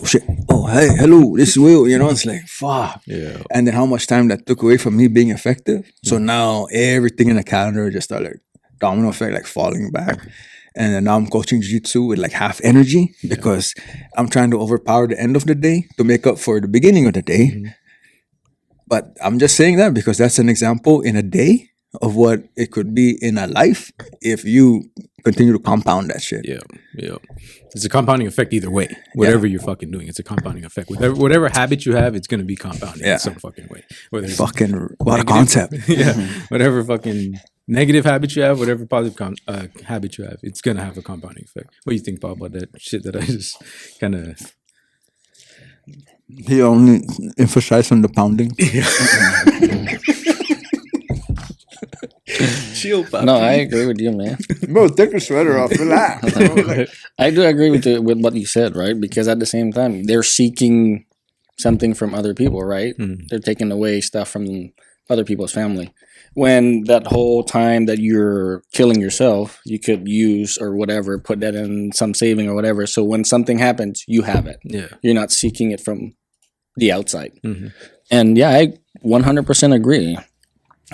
shit. Oh, hey, hello, this is Will. It's like, fuck. Yeah. And then how much time that took away from me being effective. So now everything in the calendar just started like domino effect, like falling back. And then now I'm coaching jiu-jitsu with like half energy because I'm trying to overpower the end of the day to make up for the beginning of the day. But I'm just saying that because that's an example in a day of what it could be in a life if you continue to compound that shit. Yeah. It's a compounding effect either way. Whatever you're fucking doing, it's a compounding effect. Whatever habit you have, it's going to be compounding in some fucking way. Whether it's fucking what a concept. Whatever fucking negative habit you have, whatever positive habit you have, it's going to have a compounding effect. What do you think, Paul, about that shit that I just kind of... He only emphasized on the pounding. Chill, no, I agree with you, man. Bro, take the sweater off. Relax. I do agree with what you said, right? Because at the same time, they're seeking something from other people, right? They're taking away stuff from other people's family. When that whole time that you're killing yourself, you could use or whatever, put that in some saving or whatever. So when something happens, you have it. Yeah. You're not seeking it from the outside. And yeah, I 100% agree.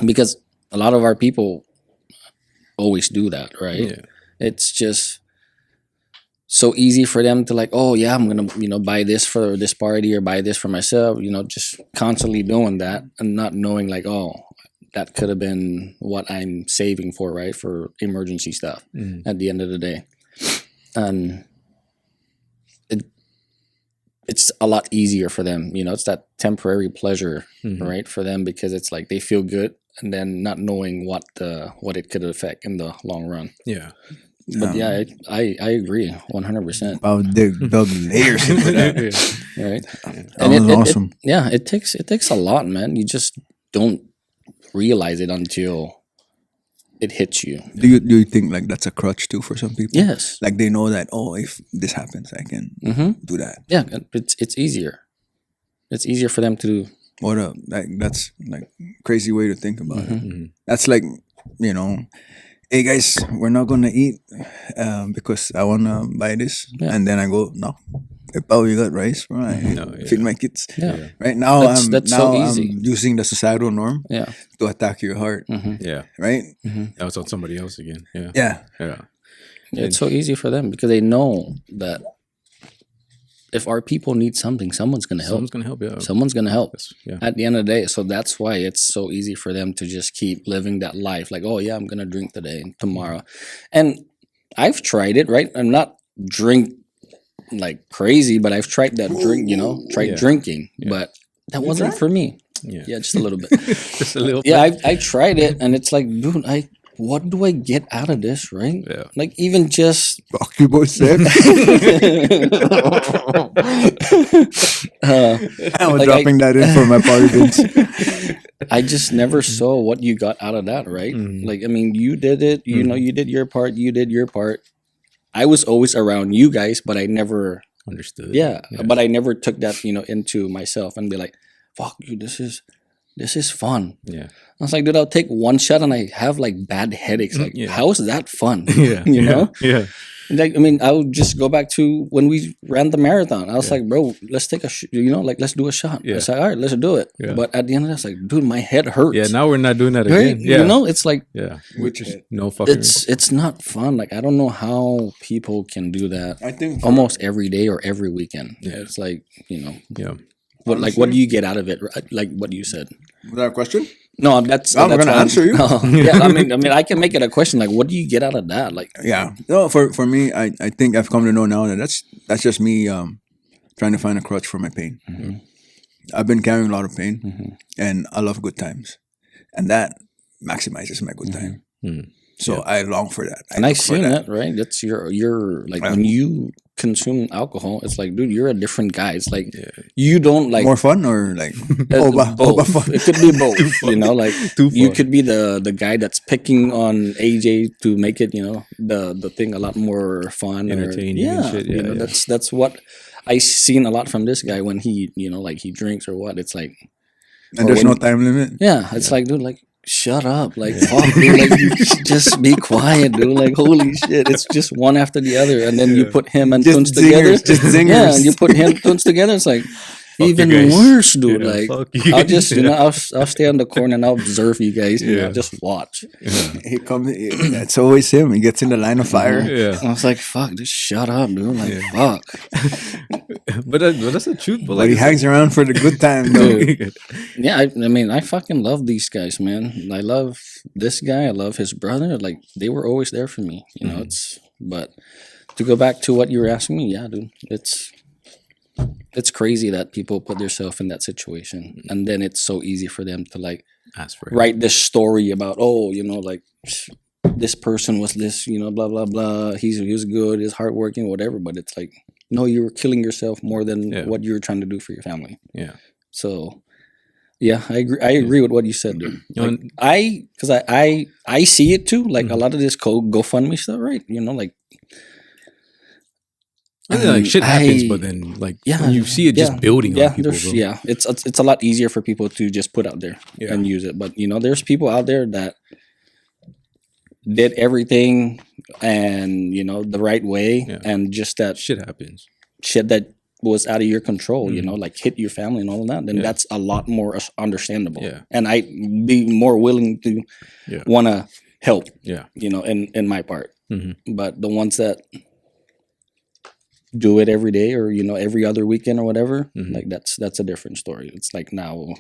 Because a lot of our people always do that, right? Yeah. It's just so easy for them to like, oh yeah, I'm gonna, buy this for this party or buy this for myself, just constantly doing that and not knowing like, oh, that could have been what I'm saving for, right? For emergency stuff at the end of the day. And it's a lot easier for them, it's that temporary pleasure, right? For them because it's like they feel good. And then not knowing what it could affect in the long run. Yeah. But yeah, I agree 100%. I'll dug layers into that. Right. That was awesome. It takes a lot, man. You just don't realize it until it hits you. Do you think like that's a crutch too for some people? Yes. Like they know that, oh, if this happens, I can do that. Yeah, it's easier. It's easier for them to do. That's like crazy way to think about it. That's like, hey guys, we're not gonna eat because I wanna buy this, and then I go, no, oh, you got rice, right? Feed my kids. Yeah. Right now, that's so easy. I'm using the societal norm to attack your heart. Yeah. Right. That was on somebody else again. Yeah. Yeah. It's so easy for them because they know that. If our people need something, someone's going to help. Someone's going to help, yeah. Someone's going to help at the end of the day. So that's why it's so easy for them to just keep living that life. Like, oh, yeah, I'm going to drink today and tomorrow. And I've tried it, right? I'm not drink like crazy, but I've tried that drink, drinking. Yeah. But that wasn't for me. Yeah, just a little bit. Just a little bit. Yeah, I tried it. And it's like, dude, what do I get out of this, right? Yeah. Like even just fuck you both said. I was dropping that in for my party bins. I just never saw what you got out of that, right? Like I mean, you did it, you did your part, you did your part. I was always around you guys, but I never understood. Yeah. But I never took that, into myself and be like, fuck you, this is fun. Yeah. I was like, dude, I'll take one shot and I have like bad headaches. Like, how is that fun? Yeah. Yeah. Like, I mean, I would just go back to when we ran the marathon. I was like, bro, let's take let's do a shot. Yeah. It's like, all right, let's do it. Yeah. But at the end of that, it's like, dude, my head hurts. Yeah. Now we're not doing that again. Right? Yeah. It's like, which is no fucking. It's not fun. Like, I don't know how people can do that. I think almost every day or every weekend. Yeah. It's like, Yeah. What do you get out of it? Like what you said. Was that a question? No, that's I'm that's gonna fine. answer you. Yeah, I mean, I can make it a question. Like, what do you get out of that? Like, Yeah. No, for me, I think I've come to know now that that's just me trying to find a crutch for my pain. I've been carrying a lot of pain, and I love good times, and that maximizes my good time. So I long for that. and I look for seen that, right? That's your like when you consume alcohol, it's like, dude, you're a different guy. It's like you don't like More fun or like both. fun? It could be both. You know, like you fun. could be the guy that's picking on AJ to make it, you know, the thing a lot more fun, Entertaining and shit. you Yeah, know, yeah. that's what I seen a lot from this guy when he, you know, like he drinks or what. It's like, And or there's when- no time limit. yeah, it's like, dude, like, shut up, like, fuck, dude, like, you just be quiet, dude, like, holy shit, it's just one after the other, and then you put him and Just Tunes together, zingers, just zingers. yeah, and you put him Tunes together, it's like even you guys. worse, dude. Yeah, like, fuck you I'll just, guys. you know, I'll stay on the corner and I'll observe you guys, and Yeah. I'll just watch. He comes. It's always him. He gets in the line of fire. Yeah. And I was like, fuck, just shut up, dude, like, fuck, But that's the truth. But But he hangs around for the good time, though. yeah. I mean, I fucking love these guys, man. I love this guy. I love his brother. Like, they were always there for me. You know, but to go back to what you were asking me, yeah, dude, it's crazy that people put themselves in that situation, and then it's so easy for them to like Ask for it. write this story about, oh, you know, like this person was this, you know, blah blah blah. He was good, he's hardworking, whatever. But it's like, no, you were killing yourself more than Yeah. what you were trying to do for your family. Yeah. So, yeah, I agree. I agree with what you said, dude. Like, And- because I see it too. Like a lot of this GoFundMe stuff, right? You know, like. Yeah, like shit happens, I- but then like Yeah, when you see it just yeah, building yeah, on people, there's- bro. yeah, it's a lot easier for people to just put out there Yeah. and use it. But you know, there's people out there that did everything and you know the right way, Yeah. and just that Shit happens. shit that was out of your control, you know, like hit your family and all of that. Then Yeah. that's a lot more understandable. Yeah. And I'd be more willing to Yeah. want to help, Yeah. you know, in my part. Mhm. But the ones that do it every day or you know every other weekend or whatever, Mhm. like that's a different story. It's like now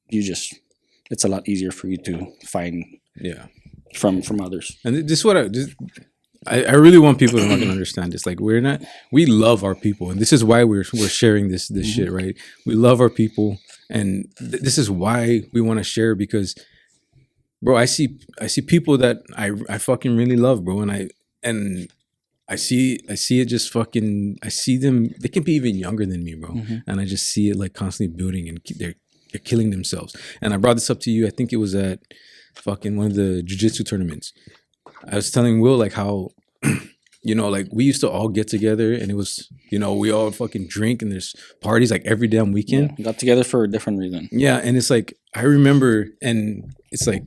it's a lot easier for you to find Yeah. from others. And this is what I really want people to fucking understand this. Like we love our people, and this is why we're sharing this shit, right? We love our people, and this is why we want to share, because, bro, I see people that I fucking really love, bro, and I see it just fucking. I see them. They can be even younger than me, bro, and I just see it like constantly building, and they're killing themselves. And I brought this up to you. I think it was at fucking one of the jiu-jitsu tournaments. I was telling Will like how, you know, like we used to all get together and it was, you know, we all fucking drink and there's parties like every damn weekend. Got together for a different reason. Yeah. And it's like, I remember, and it's like,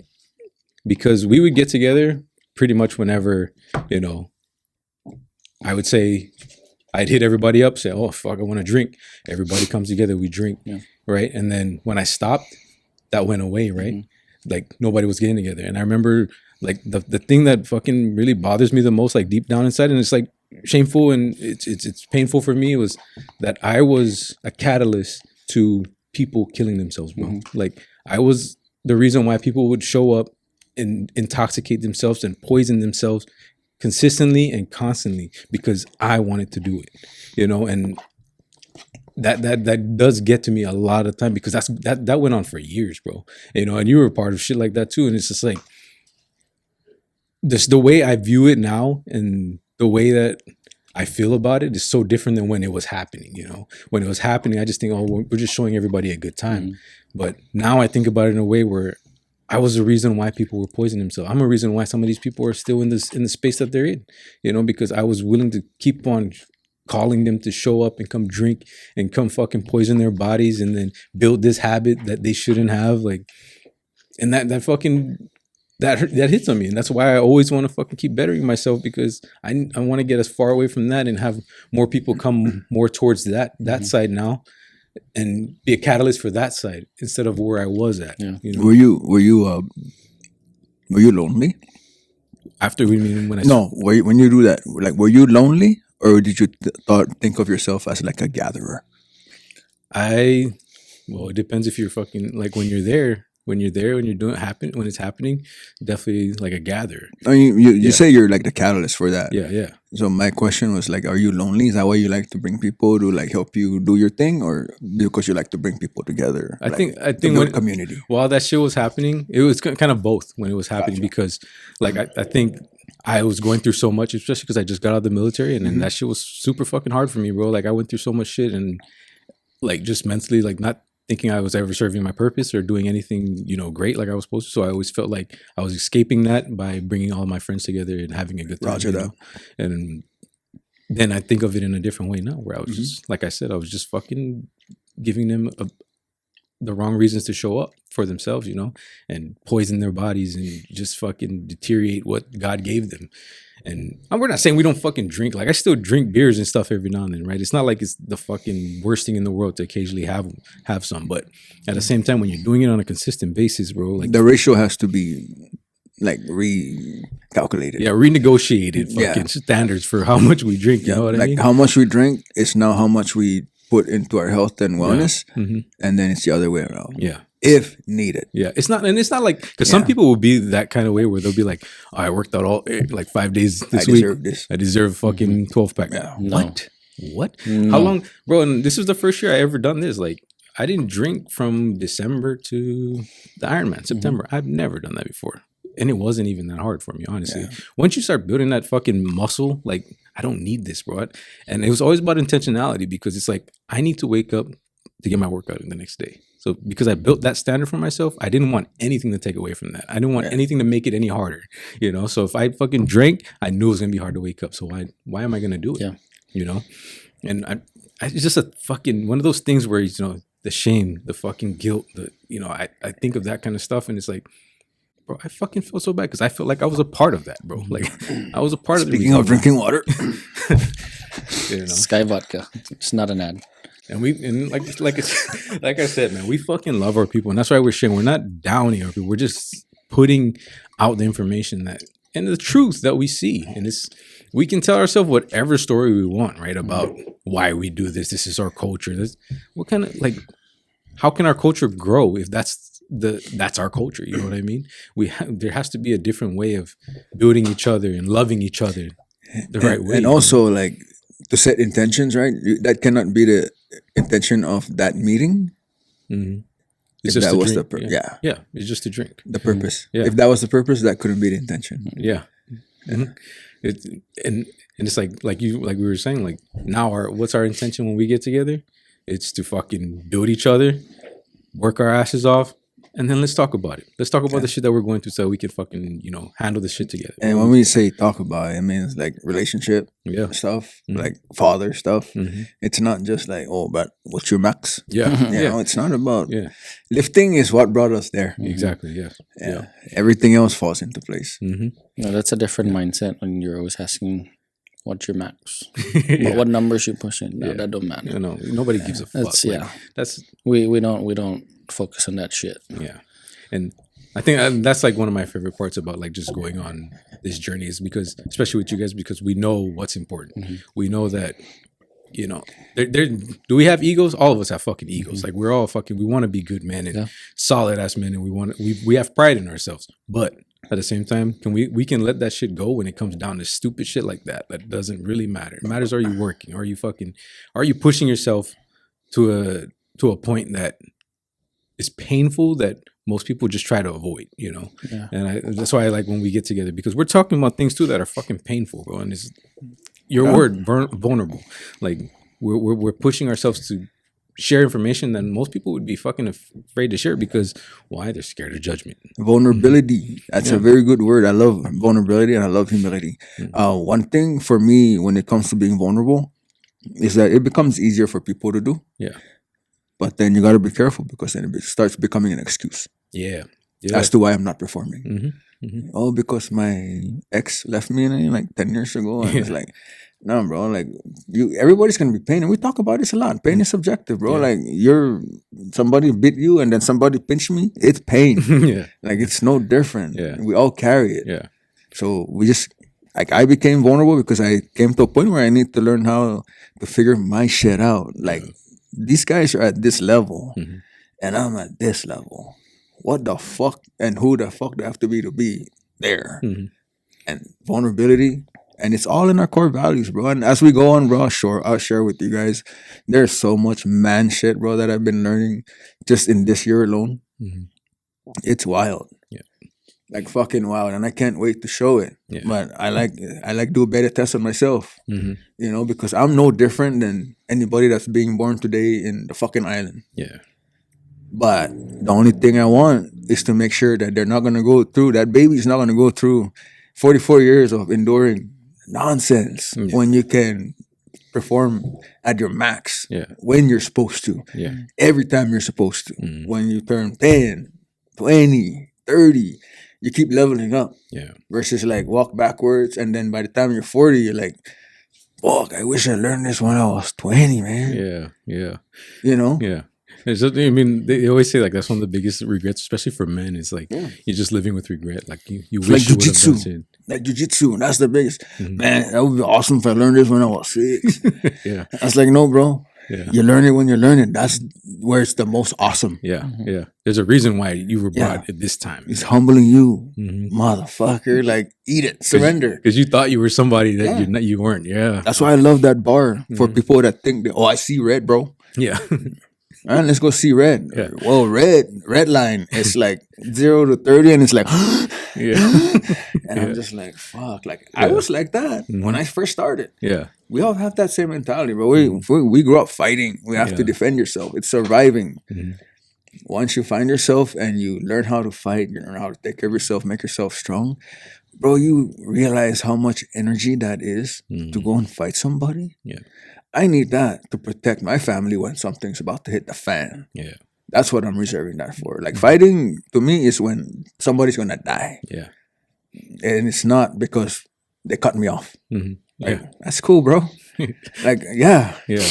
because we would get together pretty much whenever, you know, I would say I'd hit everybody up, say, oh, fuck, I want to drink. Everybody comes together, we drink. Yeah. Right. And then when I stopped, that went away. Right. Like nobody was getting together. And I remember like the thing that fucking really bothers me the most, like deep down inside, and it's like shameful and it's painful for me, was that I was a catalyst to people killing themselves, bro. Like I was the reason why people would show up and intoxicate themselves and poison themselves consistently and constantly because I wanted to do it, you know. And that does get to me a lot of time, because that went on for years, bro, you know. And you were a part of shit like that too. And it's just like this, the way I view it now and the way that I feel about it is so different than when it was happening, you know. When it was happening, I just think, oh, we're just showing everybody a good time. But now I think about it in a way where I was the reason why people were poisoning themselves. I'm a reason why some of these people are still in the space that they're in, you know, because I was willing to keep on calling them to show up and come drink and come fucking poison their bodies and then build this habit that they shouldn't have. Like, and that fucking, that hits on me. And that's why I always want to fucking keep bettering myself, because I want to get as far away from that and have more people come more towards that side now and be a catalyst for that side instead of where I was at. Yeah. You know? Were you lonely? After when I No, when you do that, like, were you lonely, or did you think of yourself as like a gatherer? well, it depends if you're fucking, like when you're there, when you're there, when it's happening, definitely like a gatherer. I mean, you say you're like the catalyst for that. Yeah. So my question was like, are you lonely? Is that why you like to bring people to like help you do your thing, or because you like to bring people together? I think when community. While that shit was happening, it was kind of both when it was happening because like I think I was going through so much, especially because I just got out of the military, and then that shit was super fucking hard for me, bro. Like I went through so much shit, and like just mentally, like not thinking I was ever serving my purpose or doing anything, great like I was supposed to. So I always felt like I was escaping that by bringing all my friends together and having a good time. Roger that. And then I think of it in a different way now, where I was just, like I said, I was just fucking giving them the wrong reasons to show up for themselves, and poison their bodies and just fucking deteriorate what God gave them. And we're not saying we don't fucking drink. Like I still drink beers and stuff every now and then, right? It's not like it's the fucking worst thing in the world to occasionally have some. But at the same time, when you're doing it on a consistent basis, bro, like the ratio has to be like recalculated. Yeah, renegotiated fucking standards for how much we drink. You know what I mean? Like how much we drink is now how much we put into our health and wellness, and then it's the other way around. Yeah. If needed. Yeah, it's not like, because some people will be that kind of way where they'll be like, oh, I worked out all like 5 days this week. I deserve fucking 12 pack. Yeah. What? How long, bro? And this was the first year I ever done this. Like, I didn't drink from December to the Ironman, September. I've never done that before. And it wasn't even that hard for me, honestly. Yeah. Once you start building that fucking muscle, like, I don't need this, bro. And it was always about intentionality, because it's like, I need to wake up to get my workout in the next day. So because I built that standard for myself, I didn't want anything to take away from that. I didn't want anything to make it any harder, So if I fucking drank, I knew it was gonna be hard to wake up. So why am I gonna do it? Yeah. And I it's just a fucking one of those things where the shame, the fucking guilt, I think of that kind of stuff, and it's like, bro, I fucking feel so bad because I feel like I was a part of that, bro. Like I was a part of it. Speaking of drinking water, Sky Vodka. It's not an ad. And like I said, man, we fucking love our people, and that's why we're sharing. We're not downing our people. We're just putting out the information and the truth that we see, and we can tell ourselves whatever story we want, right? About why we do this. This is our culture. What kind of how can our culture grow if that's our culture? You know what I mean? There has to be a different way of building each other and loving each other the right way. And also to set intentions, right? That cannot be the intention of that meeting. Mm-hmm. If that was the yeah, it's just to drink. The purpose. Yeah. If that was the purpose, that couldn't be the intention. Yeah. Mm-hmm. And it's like we were saying, like, now what's our intention when we get together? It's to fucking build each other, work our asses off, and then let's talk about it. Let's talk about the shit that we're going through so we can fucking, handle this shit together. And when we say talk about it, I mean, it's like relationship stuff, like father stuff. Mm-hmm. It's not just like, oh, but what's your max? Yeah. It's not about lifting is what brought us there. Exactly. Yeah. Everything else falls into place. Mm-hmm. No, that's a different mindset when you're always asking, what's your max? What numbers you pushing? No, that don't matter. No, nobody gives a fuck. That's we don't focus on that shit. Yeah. And I think that's like one of my favorite parts about like just going on this journey is because, especially with you guys, because we know what's important. Mm-hmm. We know that, do we have egos? All of us have fucking egos. Mm-hmm. Like we're all fucking, we want to be good men and solid ass men, and we have pride in ourselves. But at the same time, we can let that shit go when it comes down to stupid shit like that. That doesn't really matter. It matters, are you working? Are you pushing yourself to a point that is painful that most people just try to avoid, Yeah. And that's why I like when we get together, because we're talking about things too that are fucking painful, bro. And it's your word, vulnerable. Like we're pushing ourselves to share information that most people would be fucking afraid to share because why? They're scared of judgment. Vulnerability. That's a very good word. I love vulnerability and I love humility. Mm-hmm. One thing for me when it comes to being vulnerable is that it becomes easier for people to do. Yeah. But then you got to be careful because then it starts becoming an excuse. Yeah. As to why I'm not performing. Mm-hmm. Mm-hmm. Oh, because my ex left me like 10 years ago. And it's like, no, bro, like everybody's going to be pain. And we talk about this a lot. Pain is subjective, bro. Like somebody bit you and then somebody pinched me. It's pain. Like it's no different. Yeah. We all carry it. Yeah. So we just, like I became vulnerable because I came to a point where I need to learn how to figure my shit out. Like, these guys are at this level and I'm at this level. what the fuck and who the fuck they have to be there. Mhm. And vulnerability. And it's all in our core values, bro. And as we go on, bro, I'll share with you guys. There's so much man shit, bro, that I've been learning just in this year alone. Mhm. It's wild. Yeah. Like fucking wild. And I can't wait to show it. Yeah. But I like do a better test on myself. Mhm. You know, because I'm no different than anybody that's being born today in the fucking island. Yeah. But the only thing I want is to make sure that they're not gonna go through, that baby's not gonna go through 44 years of enduring nonsense when you can perform at your max when you're supposed to. Yeah. Every time you're supposed to. When you turn 10, 20, 30, you keep leveling up. Yeah. Versus like walk backwards and then by the time you're 40, you're like, fuck, I wish I learned this when I was 20, man. Yeah. Yeah. You know? Yeah. It's just, I mean, they always say like that's one of the biggest regrets, especially for men. It's like you're just living with regret. Like you wish like you would have done jujitsu. it. Like jujitsu, that's the biggest. Man, that would be awesome if I learned this when I was 6. Yeah. I was like, no, bro. Yeah. You learn it when you learn it. That's where it's the most awesome. Yeah. Yeah. There's a reason why you were brought at this time. It's humbling you, motherfucker. Like, eat it, surrender. Because you thought you were somebody that you weren't. Yeah. That's why I love that bar for people that think that, oh, I see red, bro. Yeah. All right, let's go see red. Yeah. Well, red line. It's like 0 to 30, and it's like, Yeah. and I'm just like, fuck. Like I was like that when I first started. Yeah. We all have that same mentality, bro. We grew up fighting. We have to defend yourself. It's surviving. Once you find yourself and you learn how to fight, you learn how to take care of yourself, make yourself strong, bro, you realize how much energy that is to go and fight somebody. Yeah. I need that to protect my family when something's about to hit the fan. Yeah. That's what I'm reserving that for. Like fighting to me is when somebody's gonna die. Yeah. And it's not because they cut me off. Mhm. Like, Yeah. that's cool, bro. Like, yeah. Yeah.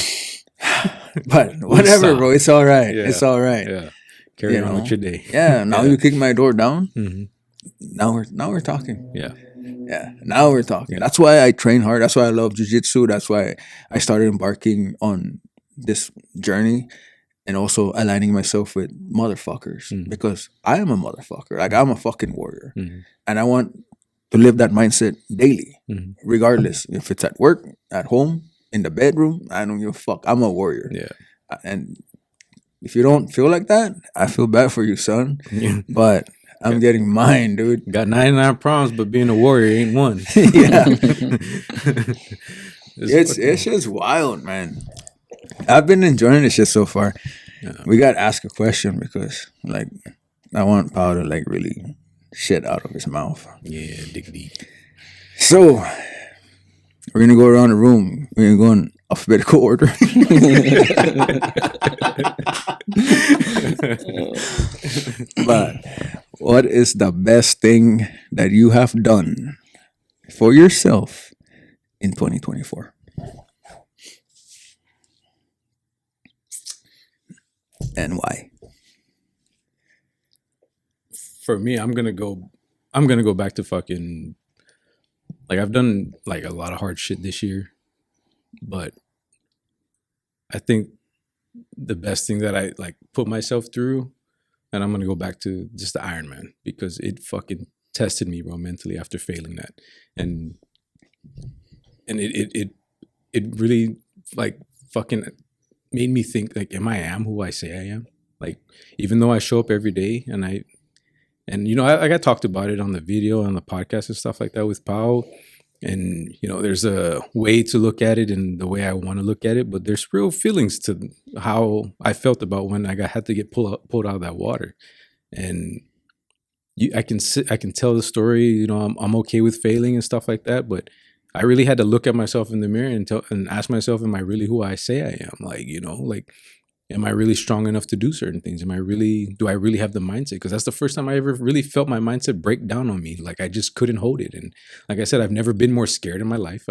But whatever, stop. bro. It's all right. Yeah. It's all right. Yeah. Carry You on know? with your day. Yeah. Now you kick my door down. Mhm. Now we're talking. Yeah. Yeah. Now we're talking. That's why I train hard. That's why I love jiu-jitsu. That's why I started embarking on this journey and also aligning myself with motherfuckers because I am a motherfucker. Like I'm a fucking warrior. And I want to live that mindset daily, regardless if it's at work, at home, in the bedroom. I don't give a fuck. I'm a warrior. Yeah. And if you don't feel like that, I feel bad for you, son. Yeah. But I'm getting mine, dude. Got 99 problems, but being a warrior ain't one. Yeah. It's just wild, man. I've been enjoying this shit so far. Yeah. We got to ask a question because, like, I want Pao to, like, really shit out of his mouth. Yeah, dig deep. So, we're going to go around the room. We're going to go in alphabetical order. But what is the best thing that you have done for yourself in 2024? And why? For me, I'm gonna go back to fucking, like, I've done like a lot of hard shit this year, but I think the best thing that I like put myself through, and I'm gonna go back to just the Ironman because it fucking tested me, bro, mentally after failing that, and it really like fucking made me think like, am I who I say I am? Like, even though I show up every day and you know, I got talked about it on the video, on the podcast and stuff like that with Pao. And, you know, there's a way to look at it and the way I want to look at it, but there's real feelings to how I felt about when I had to get pulled out of that water. And I can tell the story, you know, I'm okay with failing and stuff like that, but I really had to look at myself in the mirror and ask myself, am I really who I say I am? Like, you know, like, am I really strong enough to do certain things? Do I really have the mindset? Because that's the first time I ever really felt my mindset break down on me. Like I just couldn't hold it. And like I said, I've never been more scared in my life.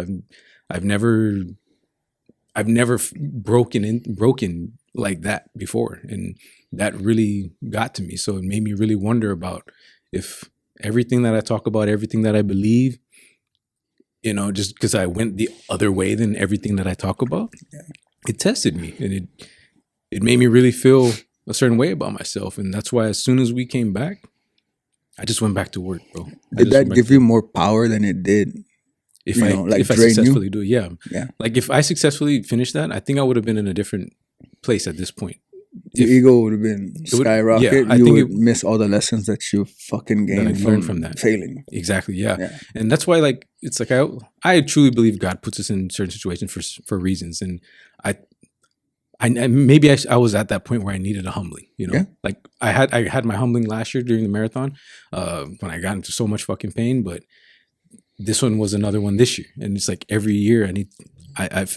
I've never broken like that before. And that really got to me. So it made me really wonder about if everything that I talk about, everything that I believe, you know, just because I went the other way than everything that I talk about, it tested me. And it made me really feel a certain way about myself. And that's why as soon as we came back, I just went back to work, bro. Did that give you more power than it did? If you I know, like if I drain successfully you? do it, yeah. Yeah. Like if I successfully finished that, I think I would have been in a different place at this point. Your ego would have been would- skyrocket. yeah, I you think would miss all the lessons that you fucking That I gained learned from that. failing. Exactly, yeah. Yeah. And that's why, like, it's like I truly believe God puts us in certain situations for reasons, and maybe I was at that point where I needed a humbling. You know, Yeah. like I had my humbling last year during the marathon when I got into so much fucking pain, but this one was another one this year, and it's like every year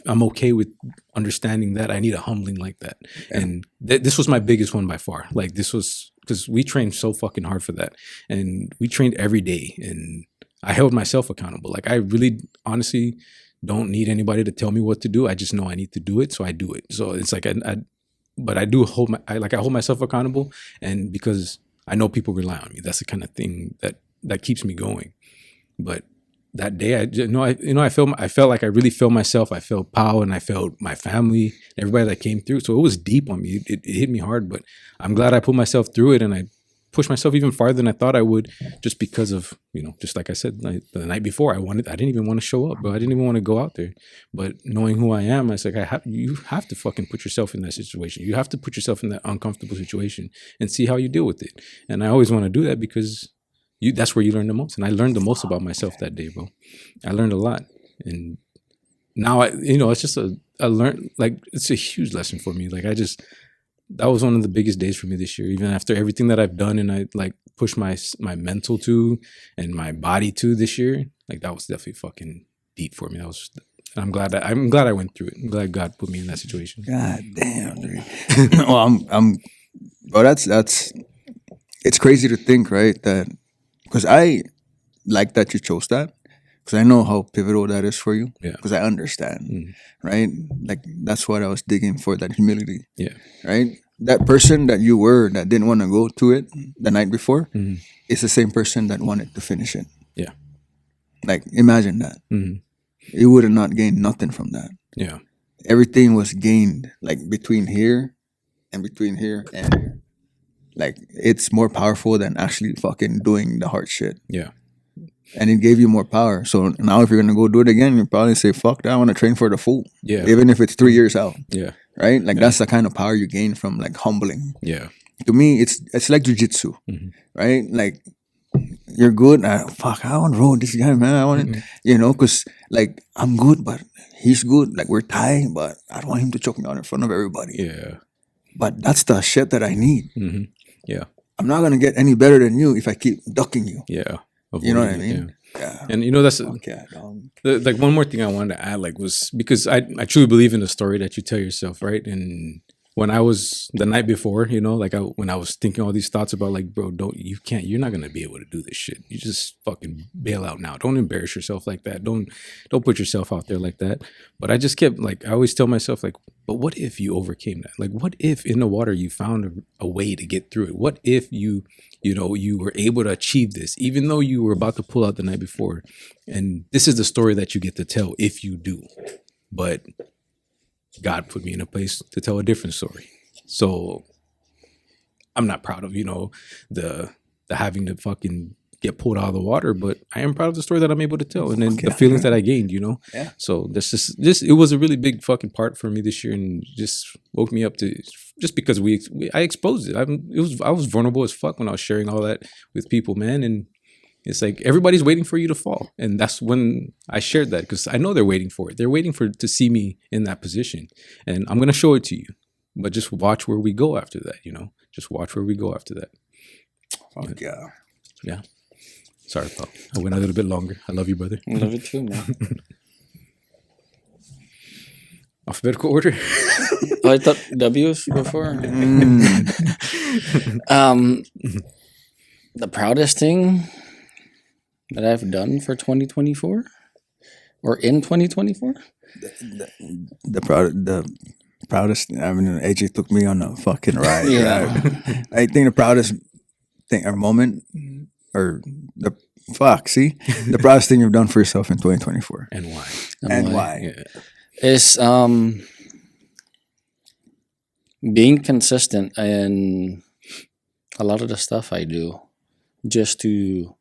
I'm okay with understanding that I need a humbling like that. Yeah. And this was my biggest one by far. Like this was because we trained so fucking hard for that, and we trained every day, and I held myself accountable. Like I really, honestly, don't need anybody to tell me what to do. I just know I need to do it, so I do it. So it's like but I do hold I hold myself accountable, and because I know people rely on me, that's the kind of thing that keeps me going. But that day, I felt like I really felt myself. I felt power, and I felt my family, everybody that came through. So it was deep on me. It hit me hard, but I'm glad I put myself through it, and I pushed myself even farther than I thought I would, just because of, just like I said, the night before, I didn't even want to show up, bro. I didn't even want to go out there. But knowing who I am, I was like, you have to fucking put yourself in that situation. You have to put yourself in that uncomfortable situation and see how you deal with it. And I always want to do that because that's where you learn the most. And I learned the most about myself that day, bro. I learned a lot. And now it's just it's a huge lesson for me. Like that was one of the biggest days for me this year, even after everything that I've done and I like pushed my mental to and my body to this year. Like that was definitely fucking deep for me. I'm glad I went through it. I'm glad God put me in that situation. God damn, dude. Well, that's it's crazy to think, right? That because I like that you chose that, because I know how pivotal that is for you. Yeah. Because I understand, right? Like that's what I was digging for, that humility. Yeah. Right. That person that you were that didn't want to go to it the night before is the same person that wanted to finish it. Yeah. Like imagine that. You would have not gained nothing from that. Yeah. Everything was gained like between here and between here and here. Like it's more powerful than actually fucking doing the hard shit. Yeah. And it gave you more power. So now if you're gonna go do it again, you probably say, fuck that, I want to train for the full. Yeah. Even if it's 3 years out. Yeah. Right? Like that's the kind of power you gain from like humbling. Yeah. To me, it's like jiu-jitsu. Right? Like you're good. I want to roll this guy, man. I want because like I'm good, but he's good. Like we're tied, but I don't want him to choke me out in front of everybody. Yeah. But that's the shit that I need. Yeah. I'm not gonna get any better than you if I keep ducking you. Yeah. You know what I Avoiding it, mean? Yeah. And that's like one more thing I wanted to add, like was because I truly believe in the story that you tell yourself, right? And when I was the night before, when I was thinking all these thoughts about like, bro, you're not gonna be able to do this shit. You just fucking bail out now. Don't embarrass yourself like that. Don't put yourself out there like that. But I just kept I always tell myself like, but what if you overcame that? Like, what if in the water you found a way to get through it? What if you were able to achieve this, even though you were about to pull out the night before? And this is the story that you get to tell if you do. But God put me in a place to tell a different story. So I'm not proud of, the having to fucking get pulled out of the water, but I am proud of the story that I'm able to tell and then the feelings that I gained, Yeah. So this it was a really big fucking part for me this year, and just woke me up to, just because I exposed it. I was vulnerable as fuck when I was sharing all that with people, man. And it's like everybody's waiting for you to fall. And that's when I shared that, because I know they're waiting for it. They're waiting to see me in that position. And I'm going to show it to you. But just watch where we go after that, Just watch where we go after that. Fuck yeah. Yeah. Sorry, Paul. I went a little bit longer. I love you, brother. I love it too, man. Alphabetical order? Oh, I thought W's before. The proudest thing that I've done for 2024 or in 2024? The proudest, I mean, AJ took me on a fucking ride. Yeah. Right? I think the proudest thing or moment or the proudest thing you've done for yourself in 2024. And why? And why? Yeah. Is being consistent in a lot of the stuff I do, just to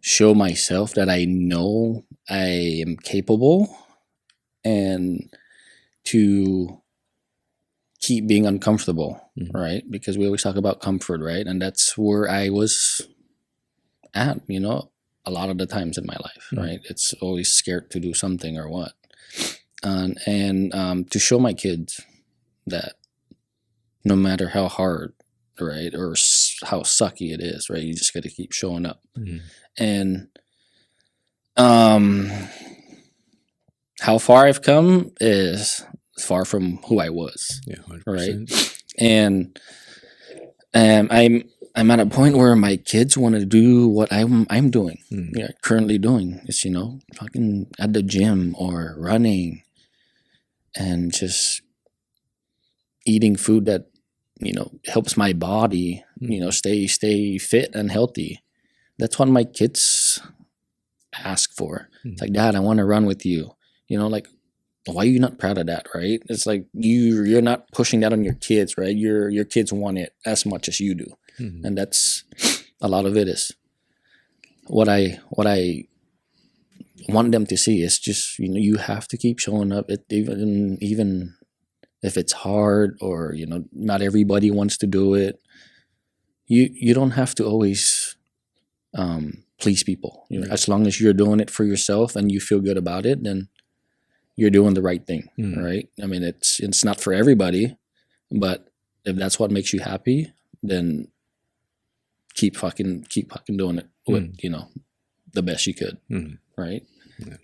show myself that I know I am capable, and to keep being uncomfortable, right? Because we always talk about comfort, right? And that's where I was at, a lot of the times in my life, right? It's always scared to do something or what. And to show my kids that no matter how hard, right, or how sucky it is, right, you just got to keep showing up. And how far I've come is far from who I was. Yeah, 100%. Right. And I'm at a point where my kids want to do what I'm doing, currently doing. It's, fucking at the gym or running and just eating food that, helps my body, stay fit and healthy. That's what my kids ask for. It's like, Dad, I want to run with you. Like, why are you not proud of that, right? It's like you're not pushing that on your kids, right? Your kids want it as much as you do. And that's a lot of it is what I want them to see is just, you have to keep showing up. Even if it's hard or, not everybody wants to do it. You don't have to always please people. As long as you're doing it for yourself and you feel good about it, then you're doing the right thing, right? I mean, it's not for everybody, but if that's what makes you happy, then keep fucking doing it with, the best you could, right? Yeah.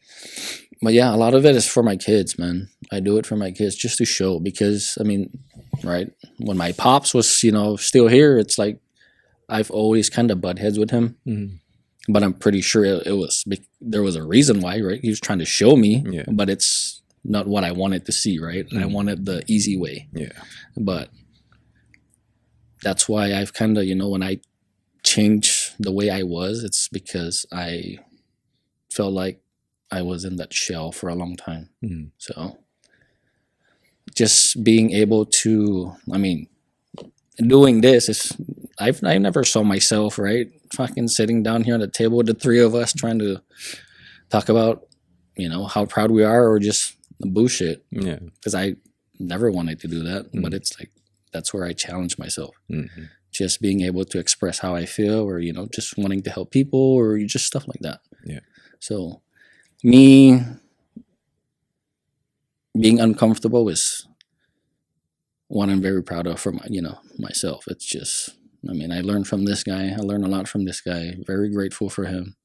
But yeah, a lot of it is for my kids, man. I do it for my kids just to show, because I mean, right, when my pops was, still here, it's like I've always kind of butt heads with him. But I'm pretty sure there was a reason why, right? He was trying to show me, but it's not what I wanted to see, right? I wanted the easy way. Yeah. But that's why I've kind of, when I changed the way I was, it's because I felt like I was in that shell for a long time. So just being able to, doing this is, I never saw myself, right, fucking sitting down here on the table with the three of us trying to talk about, how proud we are or just bullshit. Yeah. Because I never wanted to do that, but it's like, that's where I challenge myself. Just being able to express how I feel, or, just wanting to help people, or just stuff like that. Yeah. So me being uncomfortable is what I'm very proud of for my, myself. It's just, I learned from this guy. I learned a lot from this guy. Very grateful for him.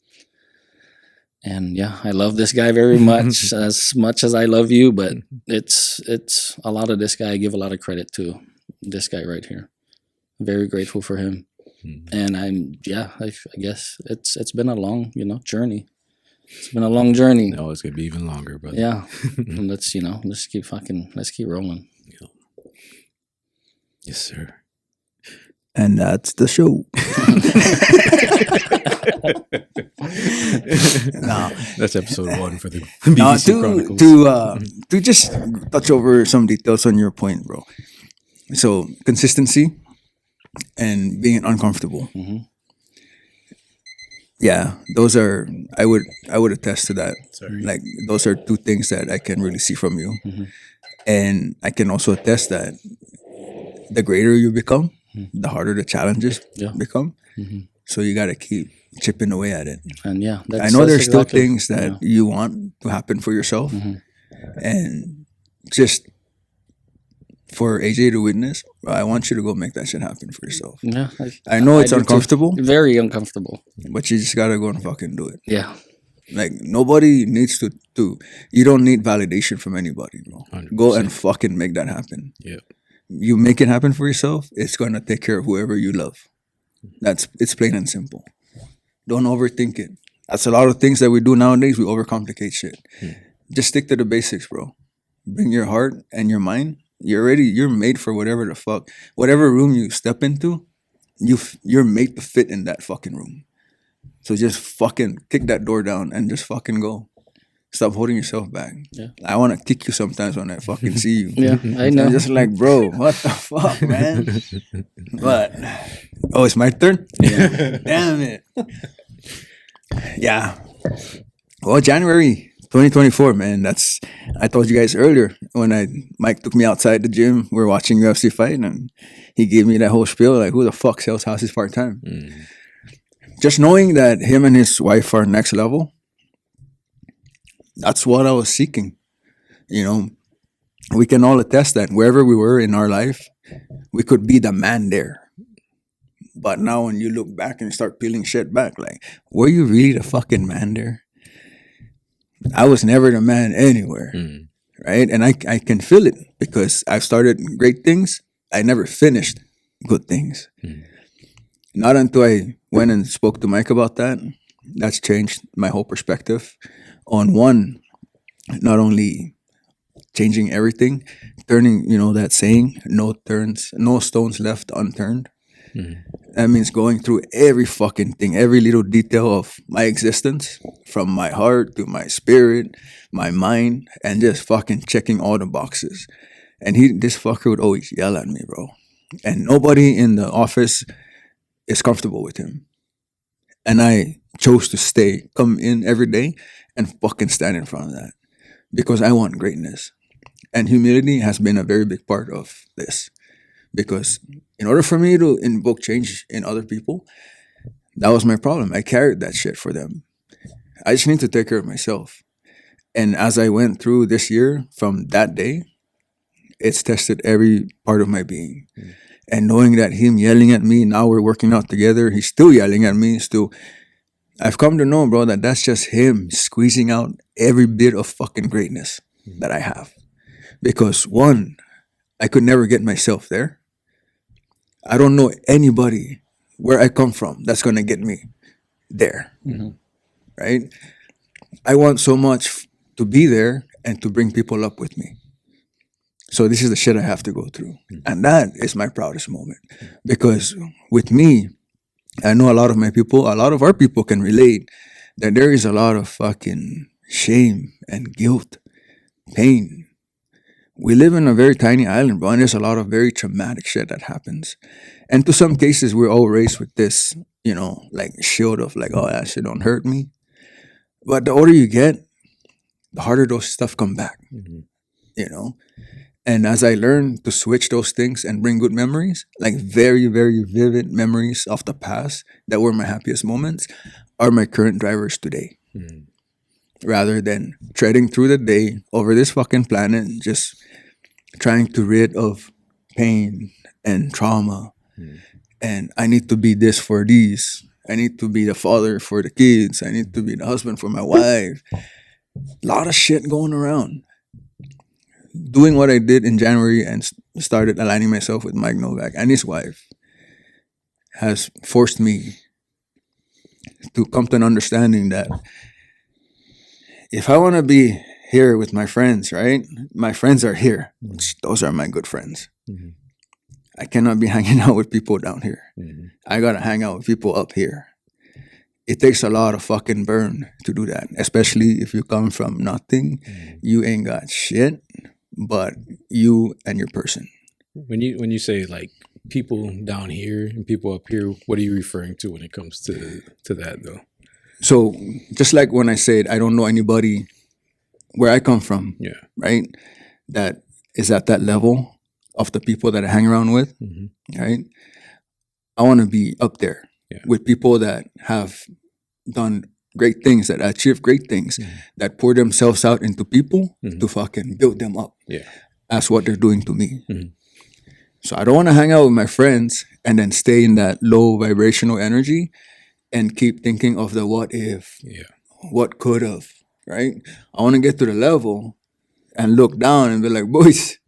And yeah, I love this guy very much, as I love you, but it's a lot of this guy. I give a lot of credit to this guy right here. Very grateful for him. And I guess it's been a long, journey. It's been a long journey. No, it's gonna be even longer, but yeah. And let's keep rolling. Yeah. Yes, sir. And that's the show. That's episode 1 for the BBC Chronicles. To just touch over some details on your point, bro. So consistency and being uncomfortable. Yeah, those are, I would attest to that. Sorry. Like, those are two things that I can really see from you. And I can also attest that the greater you become, the harder the challenges become. So you got to keep chipping away at it. And yeah, I know there's still things that you want to happen for yourself. And just for AJ to witness, I want you to go make that shit happen for yourself. Yeah, I know it's uncomfortable. Very uncomfortable. But you just got to go and fucking do it. Yeah. Like, nobody needs to you don't need validation from anybody, bro. 100%. Go and fucking make that happen. Yeah. You make it happen for yourself, it's going to take care of whoever you love. It's plain and simple. Don't overthink it. That's a lot of things that we do nowadays. We overcomplicate shit. Just stick to the basics, bro. Bring your heart and your mind. You're made for whatever the fuck. Whatever room you step into, you're made to fit in that fucking room. So just fucking kick that door down and just fucking go. Stop holding yourself back. Yeah. I want to kick you sometimes when I fucking see you. Yeah, I know. I'm just like, bro, what the fuck, man? But it's my turn. Yeah. Damn it. Yeah. Well, January 2024, man. I told you guys earlier when Mike took me outside the gym. We were watching UFC fight, and he gave me that whole spiel like, who the fuck sells houses part time? Just knowing that him and his wife are next level. That's what I was seeking. You know, we can all attest that wherever we were in our life, we could be the man there. But now when you look back and start peeling shit back, like, were you really the fucking man there? I was never the man anywhere, right? And I can feel it because I've started great things. I never finished good things. Not until I went and spoke to Mike about that. That's changed my whole perspective on one, not only changing everything, turning, that saying, no stones left unturned. That means going through every fucking thing, every little detail of my existence, from my heart to my spirit, my mind, and just fucking checking all the boxes. And this fucker would always yell at me, bro. And nobody in the office is comfortable with him. And I chose to come in every day and fucking stand in front of that because I want greatness. And humility has been a very big part of this because in order for me to invoke change in other people, that was my problem. I carried that shit for them. I just need to take care of myself. And as I went through this year from that day, it's tested every part of my being. And knowing that him yelling at me, now we're working out together, he's still yelling at me, I've come to know, bro, that that's just him squeezing out every bit of fucking greatness that I have. Because one, I could never get myself there. I don't know anybody where I come from that's going to get me there. Right? I want so much to be there and to bring people up with me. So this is the shit I have to go through. And that is my proudest moment. Because with me, I know a lot of our people can relate that there is a lot of fucking shame and guilt, pain. We live in a very tiny island, bro, and there's a lot of very traumatic shit that happens. And to some cases, we're all raised with this, like shield of like, oh, that shit don't hurt me. But the older you get, the harder those stuff come back, And as I learn to switch those things and bring good memories, like very, very vivid memories of the past that were my happiest moments, are my current drivers today. Rather than treading through the day over this fucking planet, just trying to rid of pain and trauma. And I need to be this for these. I need to be the father for the kids. I need to be the husband for my wife. A lot of shit going around. Doing what I did in January and started aligning myself with Mike Novak and his wife has forced me to come to an understanding that if I want to be here with my friends, right? My friends are here. Those are my good friends. I cannot be hanging out with people down here. I got to hang out with people up here. It takes a lot of fucking burn to do that, especially if you come from nothing. You ain't got shit but you and your person. When you say like people down here and people up here, what are you referring to when it comes to that though? So just like when I said I don't know anybody where I come from, right? That is at that level of the people that I hang around with, right? I want to be up there with people that have done great things, that achieve great things, that pour themselves out into people to fucking build them up. That's what they're doing to me. So I don't want to hang out with my friends and then stay in that low vibrational energy and keep thinking of the what if, what could have, right? I want to get to the level and look down and be like, boys,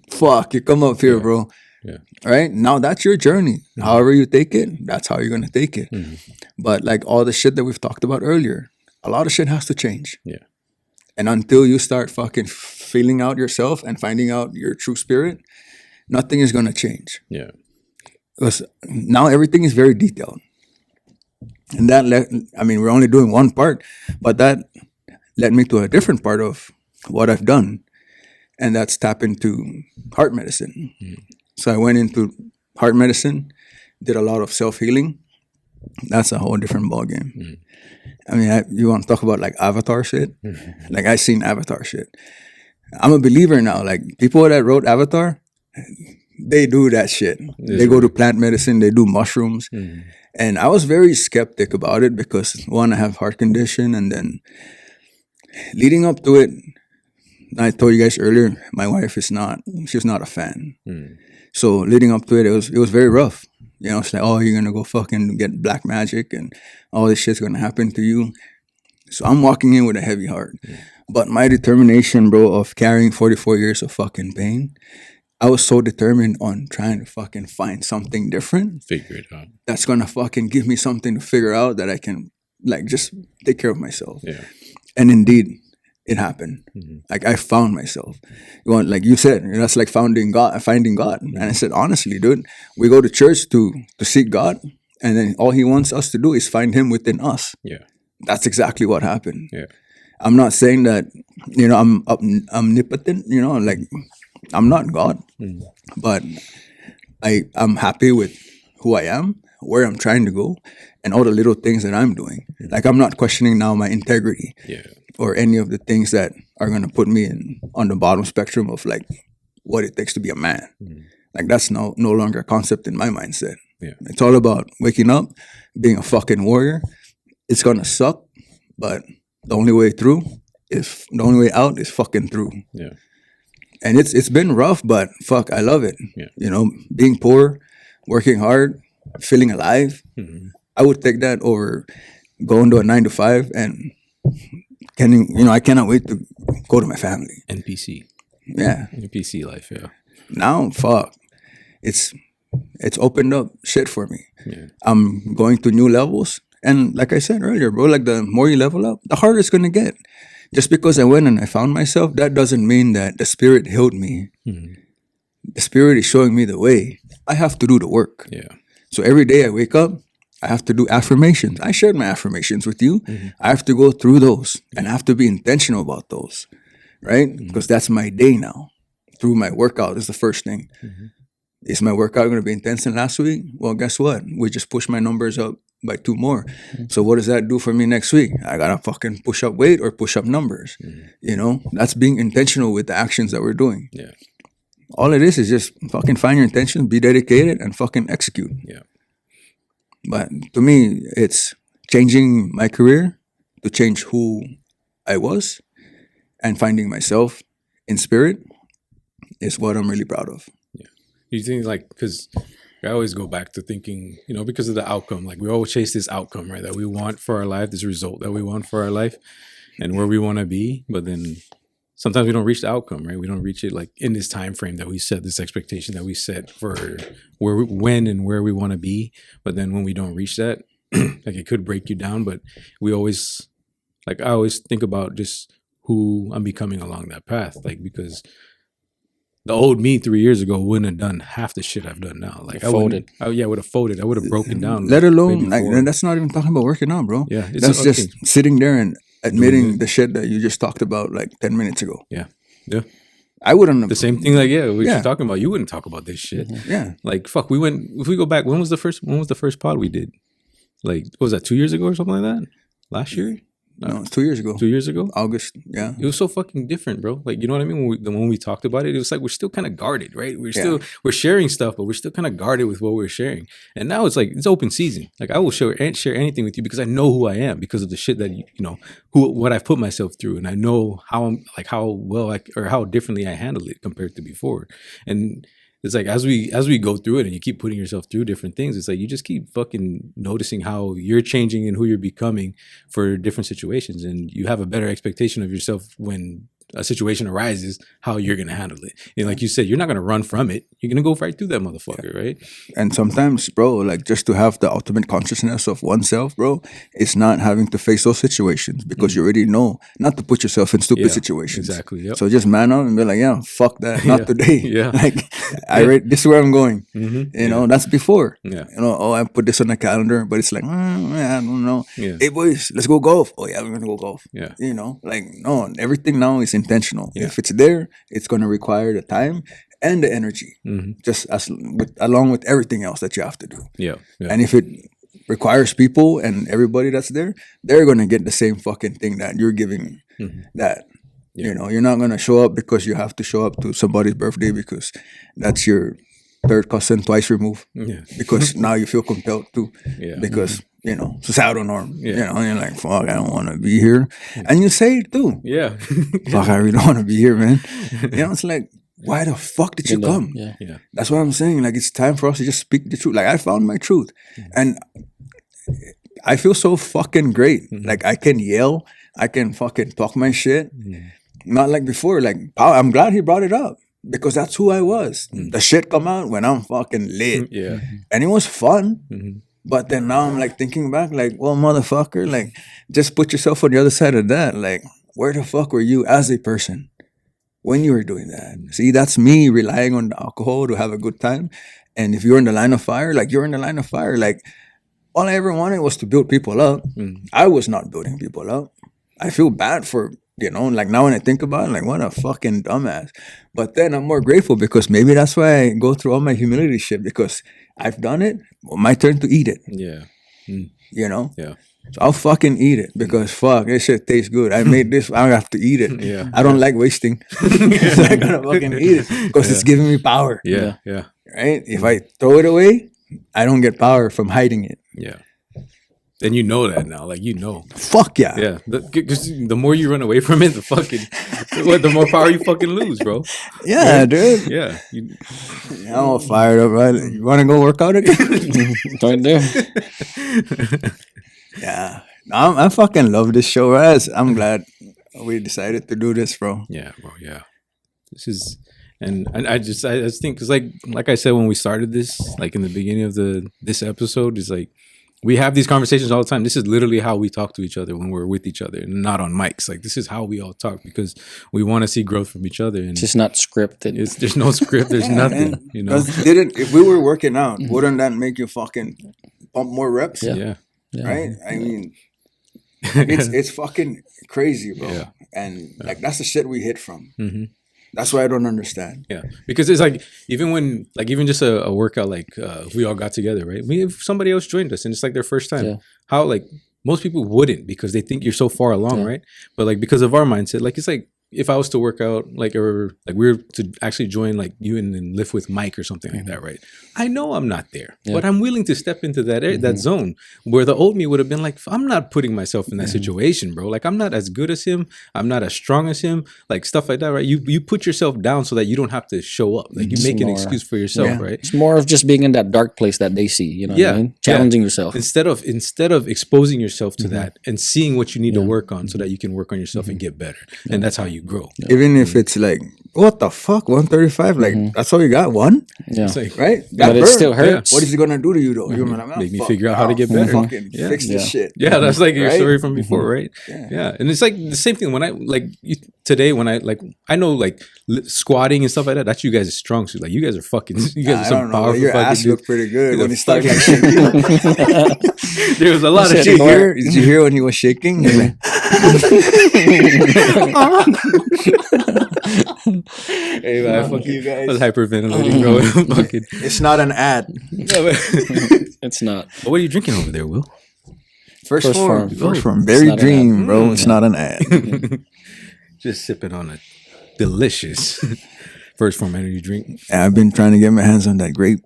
fuck, you come up here, bro. Right? Now that's your journey. However you take it, that's how you're going to take it. But like all the shit that we've talked about earlier, a lot of shit has to change. And until you start fucking feeling out yourself and finding out your true spirit, nothing is going to change. Because now everything is very detailed. And that, we're only doing one part, but that led me to a different part of what I've done, and that's tap into heart medicine. So I went into heart medicine, did a lot of self-healing. That's a whole different ballgame. I mean, you want to talk about like Avatar shit? Like, I seen Avatar shit. I'm a believer now. Like, people that wrote Avatar, they do that shit. They go to plant medicine, they do mushrooms. And I was very skeptic about it because, one, I have heart condition, and then leading up to it, I told you guys earlier, my wife she's not a fan. So leading up to it, it was very rough. You know, it's like, oh, you're gonna go fucking get black magic and all this shit's gonna happen to you. So I'm walking in with a heavy heart. But my determination, bro, of carrying 44 years of fucking pain, I was so determined on trying to fucking find something different. Figure it out. That's gonna fucking give me something to figure out that I can, like, just take care of myself. Yeah. And indeed, it happened. Like, I found myself. Like you said, that's like finding God. And I said, honestly, dude, we go to church to seek God, and then all He wants us to do is find Him within us. Yeah. That's exactly what happened. Yeah. I'm not saying that, I'm omnipotent, like, I'm not God, but I'm happy with who I am, where I'm trying to go, and all the little things that I'm doing. Like, I'm not questioning now my integrity. Yeah. Or any of the things that are going to put me on the bottom spectrum of, like, what it takes to be a man. Like, that's no longer a concept in my mindset. Yeah. It's all about waking up, being a fucking warrior. It's going to suck, but the only way out is fucking through. Yeah. And it's been rough, but fuck, I love it. Yeah. Being poor, working hard, feeling alive. I would take that over going to a 9 to 5 and I cannot wait to go to my family. NPC. Yeah. NPC life, yeah. Now, fuck. It's opened up shit for me. Yeah. I'm going to new levels. And like I said earlier, bro, like, the more you level up, the harder it's going to get. Just because I went and I found myself, that doesn't mean that the Spirit healed me. The Spirit is showing me the way. I have to do the work. Yeah. So every day I wake up, I have to do affirmations. I shared my affirmations with you. I have to go through those, and I have to be intentional about those, right? Because that's my day now. Through my workout is the first thing. Is my workout going to be intense than last week? Well, guess what? We just pushed my numbers up by 2 more. So what does that do for me next week? I got to fucking push up weight or push up numbers. That's being intentional with the actions that we're doing. Yeah. All it is just fucking find your intention, be dedicated, and fucking execute. Yeah. But to me, it's changing my career to change who I was, and finding myself in spirit is what I'm really proud of. Yeah. You think, like, because I always go back to thinking, because of the outcome, like, we always chase this outcome, right, that we want for our life, this result that we want for our life and where we want to be. But then sometimes we don't reach the outcome, right? We don't reach it, like, in this time frame that we set, this expectation that we set for when and where we want to be. But then when we don't reach that, like, it could break you down. But I always think about just who I'm becoming along that path, like, because the old me 3 years ago wouldn't have done half the shit I've done now. Like, I would have folded. I would have broken down. Let alone, like, that's not even talking about working out, bro. Yeah, that's just sitting there and admitting the shit that you just talked about like 10 minutes ago. Yeah. Yeah. I wouldn't have. The same thing, like, we were talking about. You wouldn't talk about this shit. Yeah. Like, fuck, if we go back, when was the first pod we did? Like, what was that, 2 years ago or something like that? Last year? No, it's 2 years ago. 2 years ago? August, yeah. It was so fucking different, bro. Like, you know what I mean? When we talked about it, it was like we're still kind of guarded, right? We're sharing stuff, but we're still kind of guarded with what we're sharing. And now it's like, it's open season. Like, I will share anything with you because I know who I am, because of the shit that, what I've put myself through. And I know how how differently I handle it compared to before. And it's like, as we go through it and you keep putting yourself through different things, it's like you just keep fucking noticing how you're changing and who you're becoming for different situations. And you have a better expectation of yourself when a situation arises, how you're gonna handle it. And like you said, you're not gonna run from it. You're gonna go right through that motherfucker, right? And sometimes, bro, like just to have the ultimate consciousness of oneself, bro, it's not having to face those situations because you already know not to put yourself in stupid Yeah, situations. exactly, yep. So just man up and be like, yeah, fuck that, not Yeah, today. yeah. Like this is where I'm going. You know, that's before. Yeah. You know, I put this on the calendar, but it's like, I don't know. Yeah. Hey boys, let's go golf. Oh yeah, we're gonna go golf. Yeah. You know, like no, everything now is intentional. Yeah. If it's there, it's gonna require the time and the energy, just along with everything else that you have to do. Yeah. Yeah. And if it requires people and everybody that's there, they're gonna get the same fucking thing that you're giving. That you know, you're not gonna show up because you have to show up to somebody's birthday because that's your third cousin twice removed. Yeah. Because now you feel compelled to. Yeah. Because you know societal norm. Yeah. You know, and you're like, fuck, I don't want to be here, and you say it too. Yeah. Fuck, I really don't want to be here, man. You know, it's like, why the fuck did you come? Yeah. Yeah. That's what I'm saying. Like, it's time for us to just speak the truth. Like, I found my truth. And I feel so fucking great. Like, I can yell. I can fucking talk my shit. Not like before. Like, I'm glad he brought it up. Because that's who I was. The shit come out when I'm fucking lit. Yeah. And it was fun. But then now I'm like thinking back, like, well, motherfucker, like, just put yourself on the other side of that. Like, where the fuck were you as a person when you were doing that? See, that's me relying on the alcohol to have a good time. And if you're in the line of fire, like, you're in the line of fire. Like, all I ever wanted was to build people up. I was not building people up. I feel bad for, you know, like now when I think about it, like, what a fucking dumbass. But then I'm more grateful because maybe that's why I go through all my humility shit, because I've done it. Well, my turn to eat it. Yeah. You know? Yeah. So I'll fucking eat it because fuck, this shit tastes good. I made this, I have to eat it. Yeah. I don't like wasting. So I gotta fucking eat it because it's giving me power. Yeah. Yeah. Right? If I throw it away, I don't get power from hiding it. Yeah. And you know that now, like, you know. Fuck yeah. Yeah, because the more you run away from it, the more power you fucking lose, bro. Yeah, Right? dude. Yeah, I'm all fired up, right? You want to go work out again? Right there. Yeah. I fucking love this show, guys. I'm glad we decided to do this, bro. yeah, bro. Yeah, this is, and I just think because like I said when we started this, like in the beginning of this episode, is like, we have these conversations all the time. This is literally how we talk to each other when we're with each other, and not on mics. Like, this is how we all talk because we want to see growth from each other. And It's just not scripted. there's no script. There's nothing. You know. If we were working out, wouldn't that make you fucking pump more reps? Yeah. Right? I mean, it's fucking crazy, bro. Yeah. And like, that's the shit we hit from. That's what I don't understand. Yeah, because it's like even just a workout, like we all got together, right? If somebody else joined us and it's like their first time, how, like, most people wouldn't because they think you're so far along, right? But like, because of our mindset, like, it's like if I was to work out, like, or like we were to actually join like you and lift with Mike or something like that, right? I know I'm not there, but I'm willing to step into that zone where the old me would have been like, I'm not putting myself in that situation, bro. Like, I'm not as good as him. I'm not as strong as him. Like, stuff like that, right? You put yourself down so that you don't have to show up. Like, you make an excuse for yourself, right? It's more of just being in that dark place that they see, you know what I mean? Challenging yourself. Instead of exposing yourself to that and seeing what you need to work on so that you can work on yourself and get better. And that's how you grow. Even if it's like, what the fuck, 135? Like, that's all you got? One? Yeah. It's like, Right? But it still hurts. What is it gonna do to you though? You're gonna Make me figure out how to get better. Fucking Yeah. fix this shit. yeah, that's like your Right? story from before, right? Yeah. And it's like the same thing when I today when I know like squatting and stuff like that. That's you guys' strong suit. Like, you guys are fucking. You guys are I some don't know. powerful Your fucking ass dudes. looked pretty good when The he started like fucking- shaking. There was a lot of Did shit. you hear when he was shaking? He was like, Hey, man, you guys. I was hyperventilating, bro. Fucking. It's not an ad. It's not. What are you drinking over there, Will? First form. form. First form. Very not an dream, bro. It's not an ad. Just sipping on a delicious first form energy drink. I've been trying to get my hands on that grape.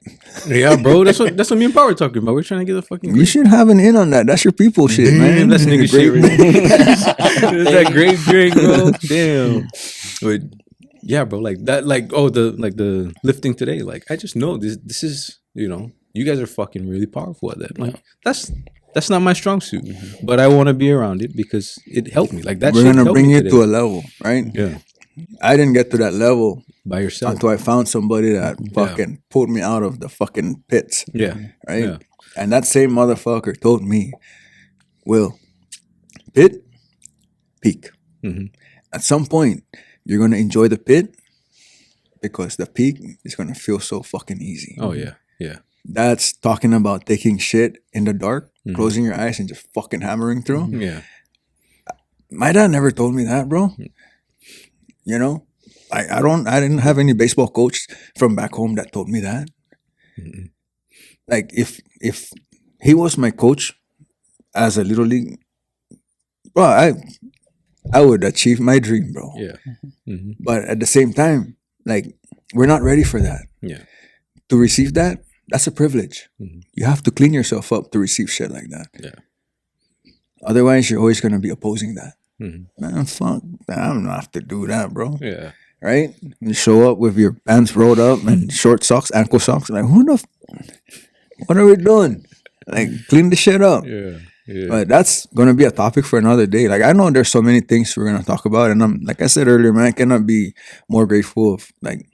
Yeah, bro. That's what me and Power are talking about. We're trying to get a fucking. You should have an in on that. That's your people shit, man. That's nigga shit. Grape- It's that grape drink, bro. Damn. But yeah, bro. Like that. Like the lifting today. Like, I just know this is, you know, you guys are fucking really powerful at that. Like, that's not my strong suit, but I want to be around it because it helped me. Like, that. We're shit gonna helped bring me you today. to a level, right? Yeah. I didn't get to that level by yourself. until I found somebody that fucking pulled me out of the fucking pits. Yeah. Right? Yeah. And that same motherfucker told me, Will, pit, peak. At some point, you're going to enjoy the pit because the peak is going to feel so fucking easy. Oh, yeah. Yeah. That's talking about taking shit in the dark, closing your eyes and just fucking hammering through. Yeah. My dad never told me that, bro. You know, I didn't have any baseball coach from back home that told me that. Like if he was my coach as a little league, well, I would achieve my dream, bro. Yeah. But at the same time, like we're not ready for that. Yeah. To receive that, that's a privilege. You have to clean yourself up to receive shit like that. Yeah. Otherwise, you're always gonna be opposing that. Man, fuck, I don't have to do that, bro. Yeah. Right? You show up with your pants rolled up and short socks, ankle socks. Like, what are we doing? Like, clean the shit up. Yeah. Yeah. But that's gonna be a topic for another day. Like, I know there's so many things we're gonna talk about, and I'm like I said earlier, man, I cannot be more grateful of like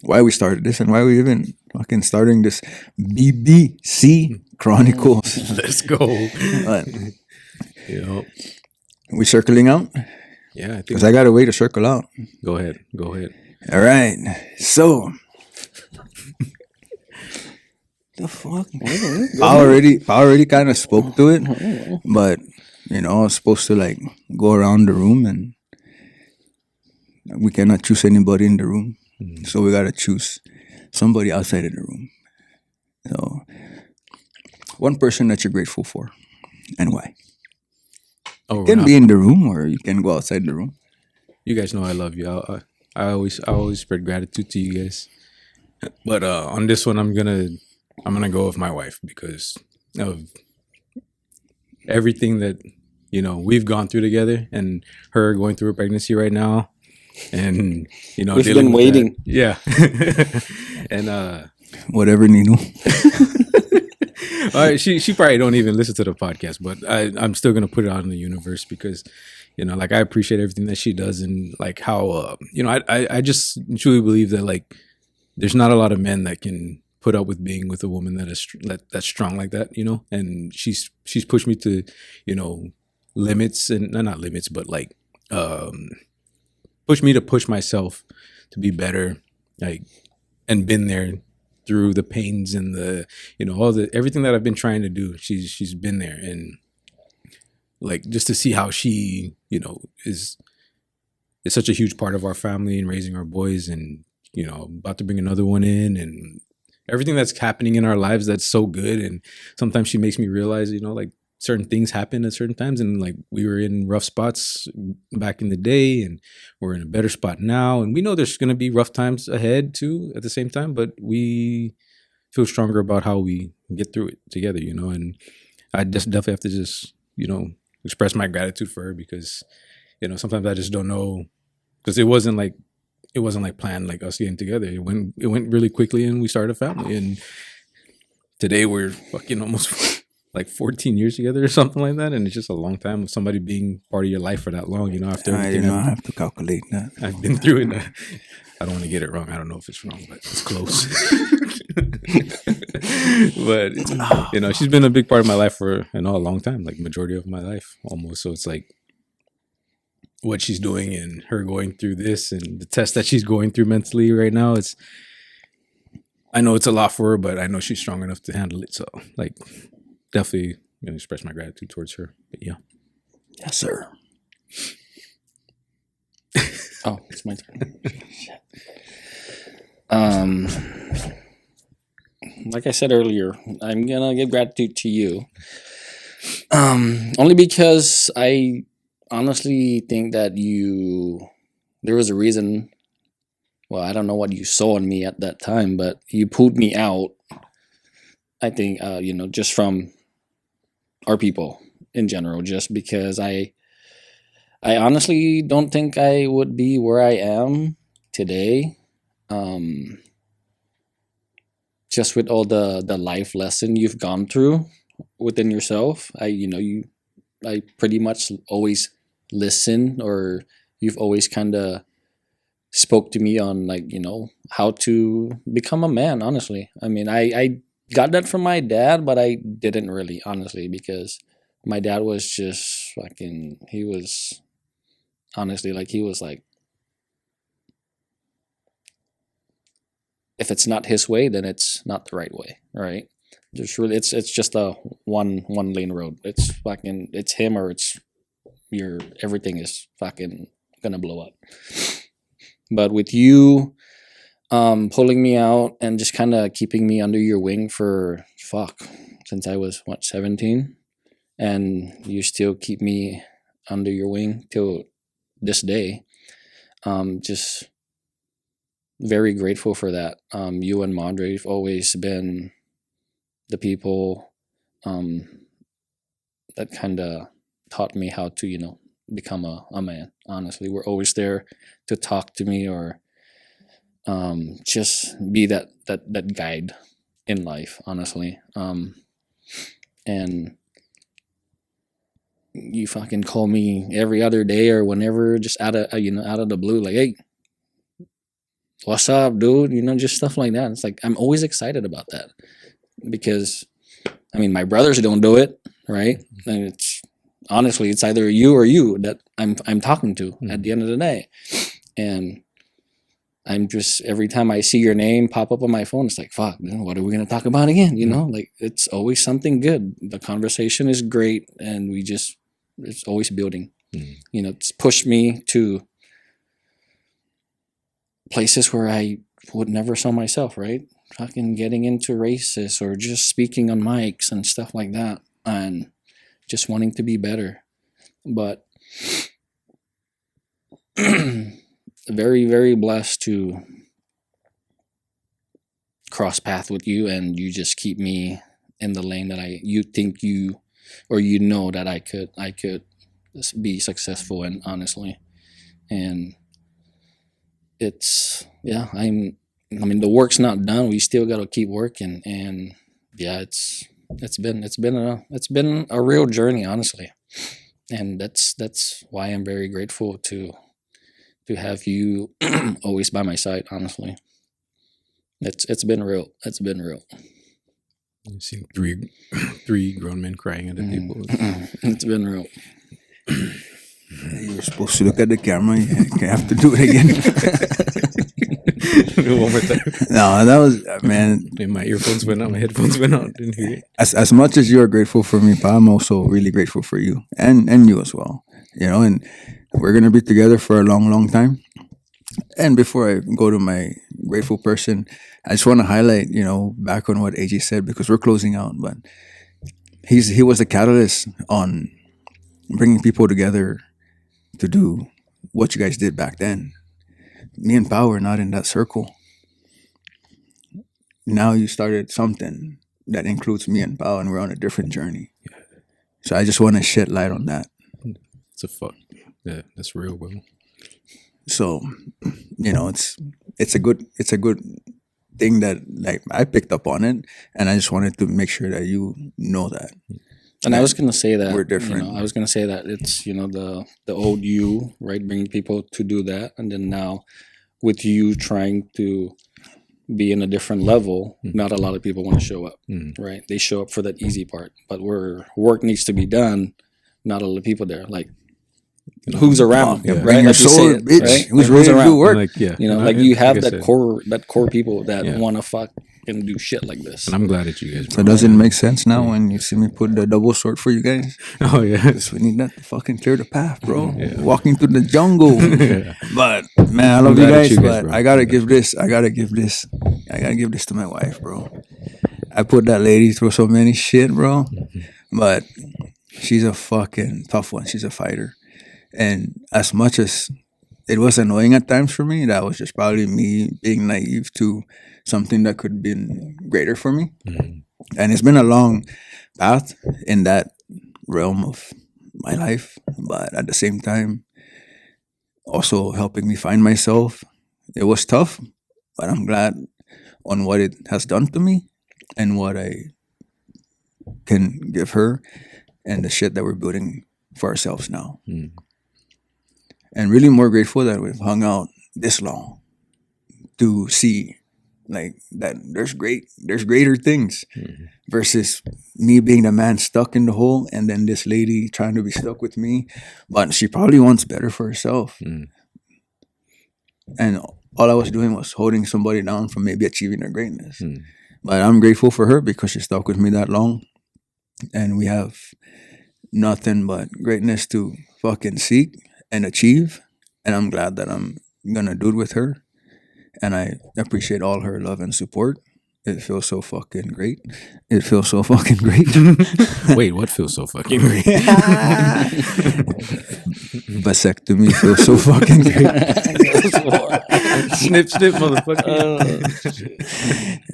why we started this and why we even fucking starting this BBC Chronicles. Let's go. But Yeah. we circling out Yeah. I think. because I got a way to circle out. Go ahead. Go ahead. All right, so the fuck. I already kind of spoke to it, but you know, I was supposed to like go around the room, and we cannot choose anybody in the room, so we gotta choose somebody outside of the room. So, one person that you're grateful for, and why? Oh, You can be in the room, or you can go outside the room. you guys know I love you. I always spread gratitude to you guys. But on this one, I'm gonna go with my wife because of everything that we've gone through together, and her going through a pregnancy right now, and We've dealing been with waiting. that. Yeah, and Whatever, Nino. she probably don't even listen to the podcast, but I'm still gonna put it out in the universe because like I appreciate everything that she does, and like how I just truly believe that like there's not a lot of men that can put up with being with a woman that's strong like that, and she's pushed me to limits, and not limits, but like push me to push myself to be better, like, and been there through the pains and the everything that I've been trying to do. She's been there, and like just to see how she is such a huge part of our family and raising our boys, and about to bring another one in, and everything that's happening in our lives that's so good. And sometimes she makes me realize like certain things happen at certain times, and like we were in rough spots back in the day, and we're in a better spot now, and we know there's going to be rough times ahead too at the same time, but we feel stronger about how we get through it together, and I just definitely have to just express my gratitude for her, because sometimes I just don't know, because it wasn't like planned, like us getting together. It went really quickly, and we started a family, and today we're fucking almost like 14 years together or something like that, and it's just a long time of somebody being part of your life for that long, after everything I have to calculate that. I've been through it. I don't want to get it wrong. I don't know if it's wrong, but it's close. But she's been a big part of my life for a long time, like majority of my life almost. So it's like what she's doing and her going through this and the test that she's going through mentally right now, I know it's a lot for her, but I know she's strong enough to handle it. So like definitely gonna express my gratitude towards her. But yeah. Yes, sir. Oh, it's my turn. Like I said earlier, I'm gonna give gratitude to you. Only because I honestly think that there was a reason. Well, I don't know what you saw in me at that time, but you pulled me out. I think, just from our people in general, just because I honestly don't think I would be where I am today. Just with all the life lesson you've gone through within yourself. I pretty much always listen, or you've always kind of spoke to me on like, how to become a man, honestly. I mean, I got that from my dad, but I didn't really, honestly, because my dad was just fucking, he was like, if it's not his way, then it's not the right way, right? Just really, it's just a one lane road. It's fucking, it's him or it's everything is fucking gonna blow up. But with you pulling me out and just kind of keeping me under your wing for since I was 17, and you still keep me under your wing till this day. Just very grateful for that. You and Madre have always been the people that kind of taught me how to, become a man. Honestly, we're always there to talk to me or just be that guide in life, honestly. And you fucking call me every other day or whenever, just out of the blue, like, hey, what's up, dude? Just stuff like that. It's like, I'm always excited about that because, I mean, my brothers don't do it, right? And it's honestly, it's either you or you that I'm talking to at the end of the day. And I'm just, every time I see your name pop up on my phone, it's like, fuck, what are we going to talk about again? Like, it's always something good. The conversation is great. And it's always building. It's pushed me to places where I would never saw myself, right? Fucking getting into races or just speaking on mics and stuff like that. And just wanting to be better. But very, very blessed to cross path with you, and you just keep me in the lane that you think that I could be successful in, honestly. And it's, yeah, I mean, the work's not done. We still got to keep working, and yeah, it's been a real journey, honestly. And that's why I'm very grateful to have you always by my side, honestly. It's been real. It's been real. You see three grown men crying at the table. It's been real. You're supposed to look at the camera. You have to do it again. One more time. No, that was, man. My earphones went out. My headphones went out. Didn't hear it. As much as you are grateful for me, Pa, I'm also really grateful for you and you as well. And we're gonna be together for a long, long time. And before I go to my grateful person, I just want to highlight, back on what AJ said, because we're closing out. But he was the catalyst on bringing people together to do what you guys did back then. Me and Pa were not in that circle. Now you started something that includes me and Pa, and we're on a different journey. So I just want to shed light on that. It's a fuck. Yeah, that's real, bro. So, it's a good thing that, like, I picked up on it, and I just wanted to make sure that you know that. And I was gonna say that we're different. I was gonna say that it's the old you, right, bringing people to do that, and then now with you trying to be in a different level, not a lot of people want to show up, right? They show up for that easy part, but where work needs to be done, not a lot of people there. Like, who's around, Yeah, right? like Soul, bitch. Right? Who's Like, ready to do work? Like, yeah, like you have like I that said. core people that Yeah. want to fuck and do shit like this. And I'm glad that you guys. So does it make sense now when you see me put the double sword for you guys? Oh yeah. Because we need that to fucking clear the path, bro. Walking through the jungle. But man, I love you guys. But bro. I gotta give this to my wife, bro. I put that lady through so many shit, bro. But she's a fucking tough one. She's a fighter. And as much as it was annoying at times for me, that was just probably me being naive to something that could be greater for me. And it's been a long path in that realm of my life, but at the same time, also helping me find myself. It was tough, but I'm glad on what it has done to me and what I can give her and the shit that we're building for ourselves now. And really more grateful that we've hung out this long to see like that there's greater things versus me being the man stuck in the hole and then this lady trying to be stuck with me, but she probably wants better for herself. And all I was doing was holding somebody down from maybe achieving their greatness. But I'm grateful for her because she stuck with me that long, and we have nothing but greatness to fucking seek and achieve. And I'm glad that I'm gonna do it with her. And I appreciate all her love and support. It feels so fucking great. It feels so fucking great. Wait, what feels so fucking great? Vasectomy feels so fucking great. Snip, snip, motherfucker.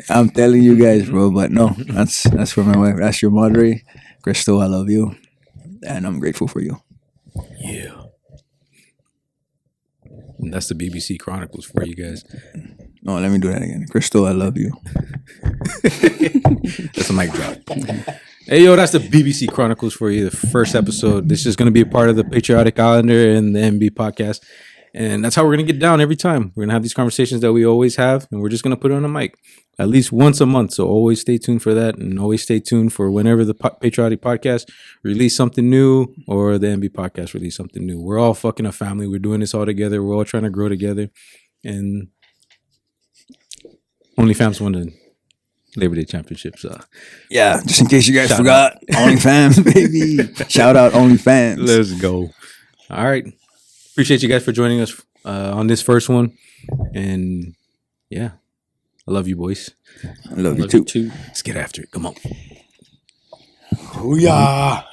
I'm telling you guys, bro. But no, that's for my wife. That's your madre, Crystal. I love you, and I'm grateful for you. Yeah. And that's the BBC Chronicles for you guys. No, let me do that again. Crystal, I love you. That's a mic drop. Hey, yo, that's the BBC Chronicles for you. The first episode. This is going to be a part of the Patriotic Islander and the MB podcast. And that's how we're going to get down every time. We're going to have these conversations that we always have, and we're just going to put it on a mic at least once a month. So always stay tuned for that, and always stay tuned for whenever the Patriotic podcast release something new or the MB podcast release something new. We're all fucking a family. We're doing this all together. We're all trying to grow together. And OnlyFans won the Labor Day Championship. So yeah, just in case you guys forgot, OnlyFans, baby. Shout out OnlyFans. Let's go. All right. Appreciate you guys for joining us on this first one. And yeah, I love you, boys. I love you too. Let's get after it. Come on. Hoo-yah.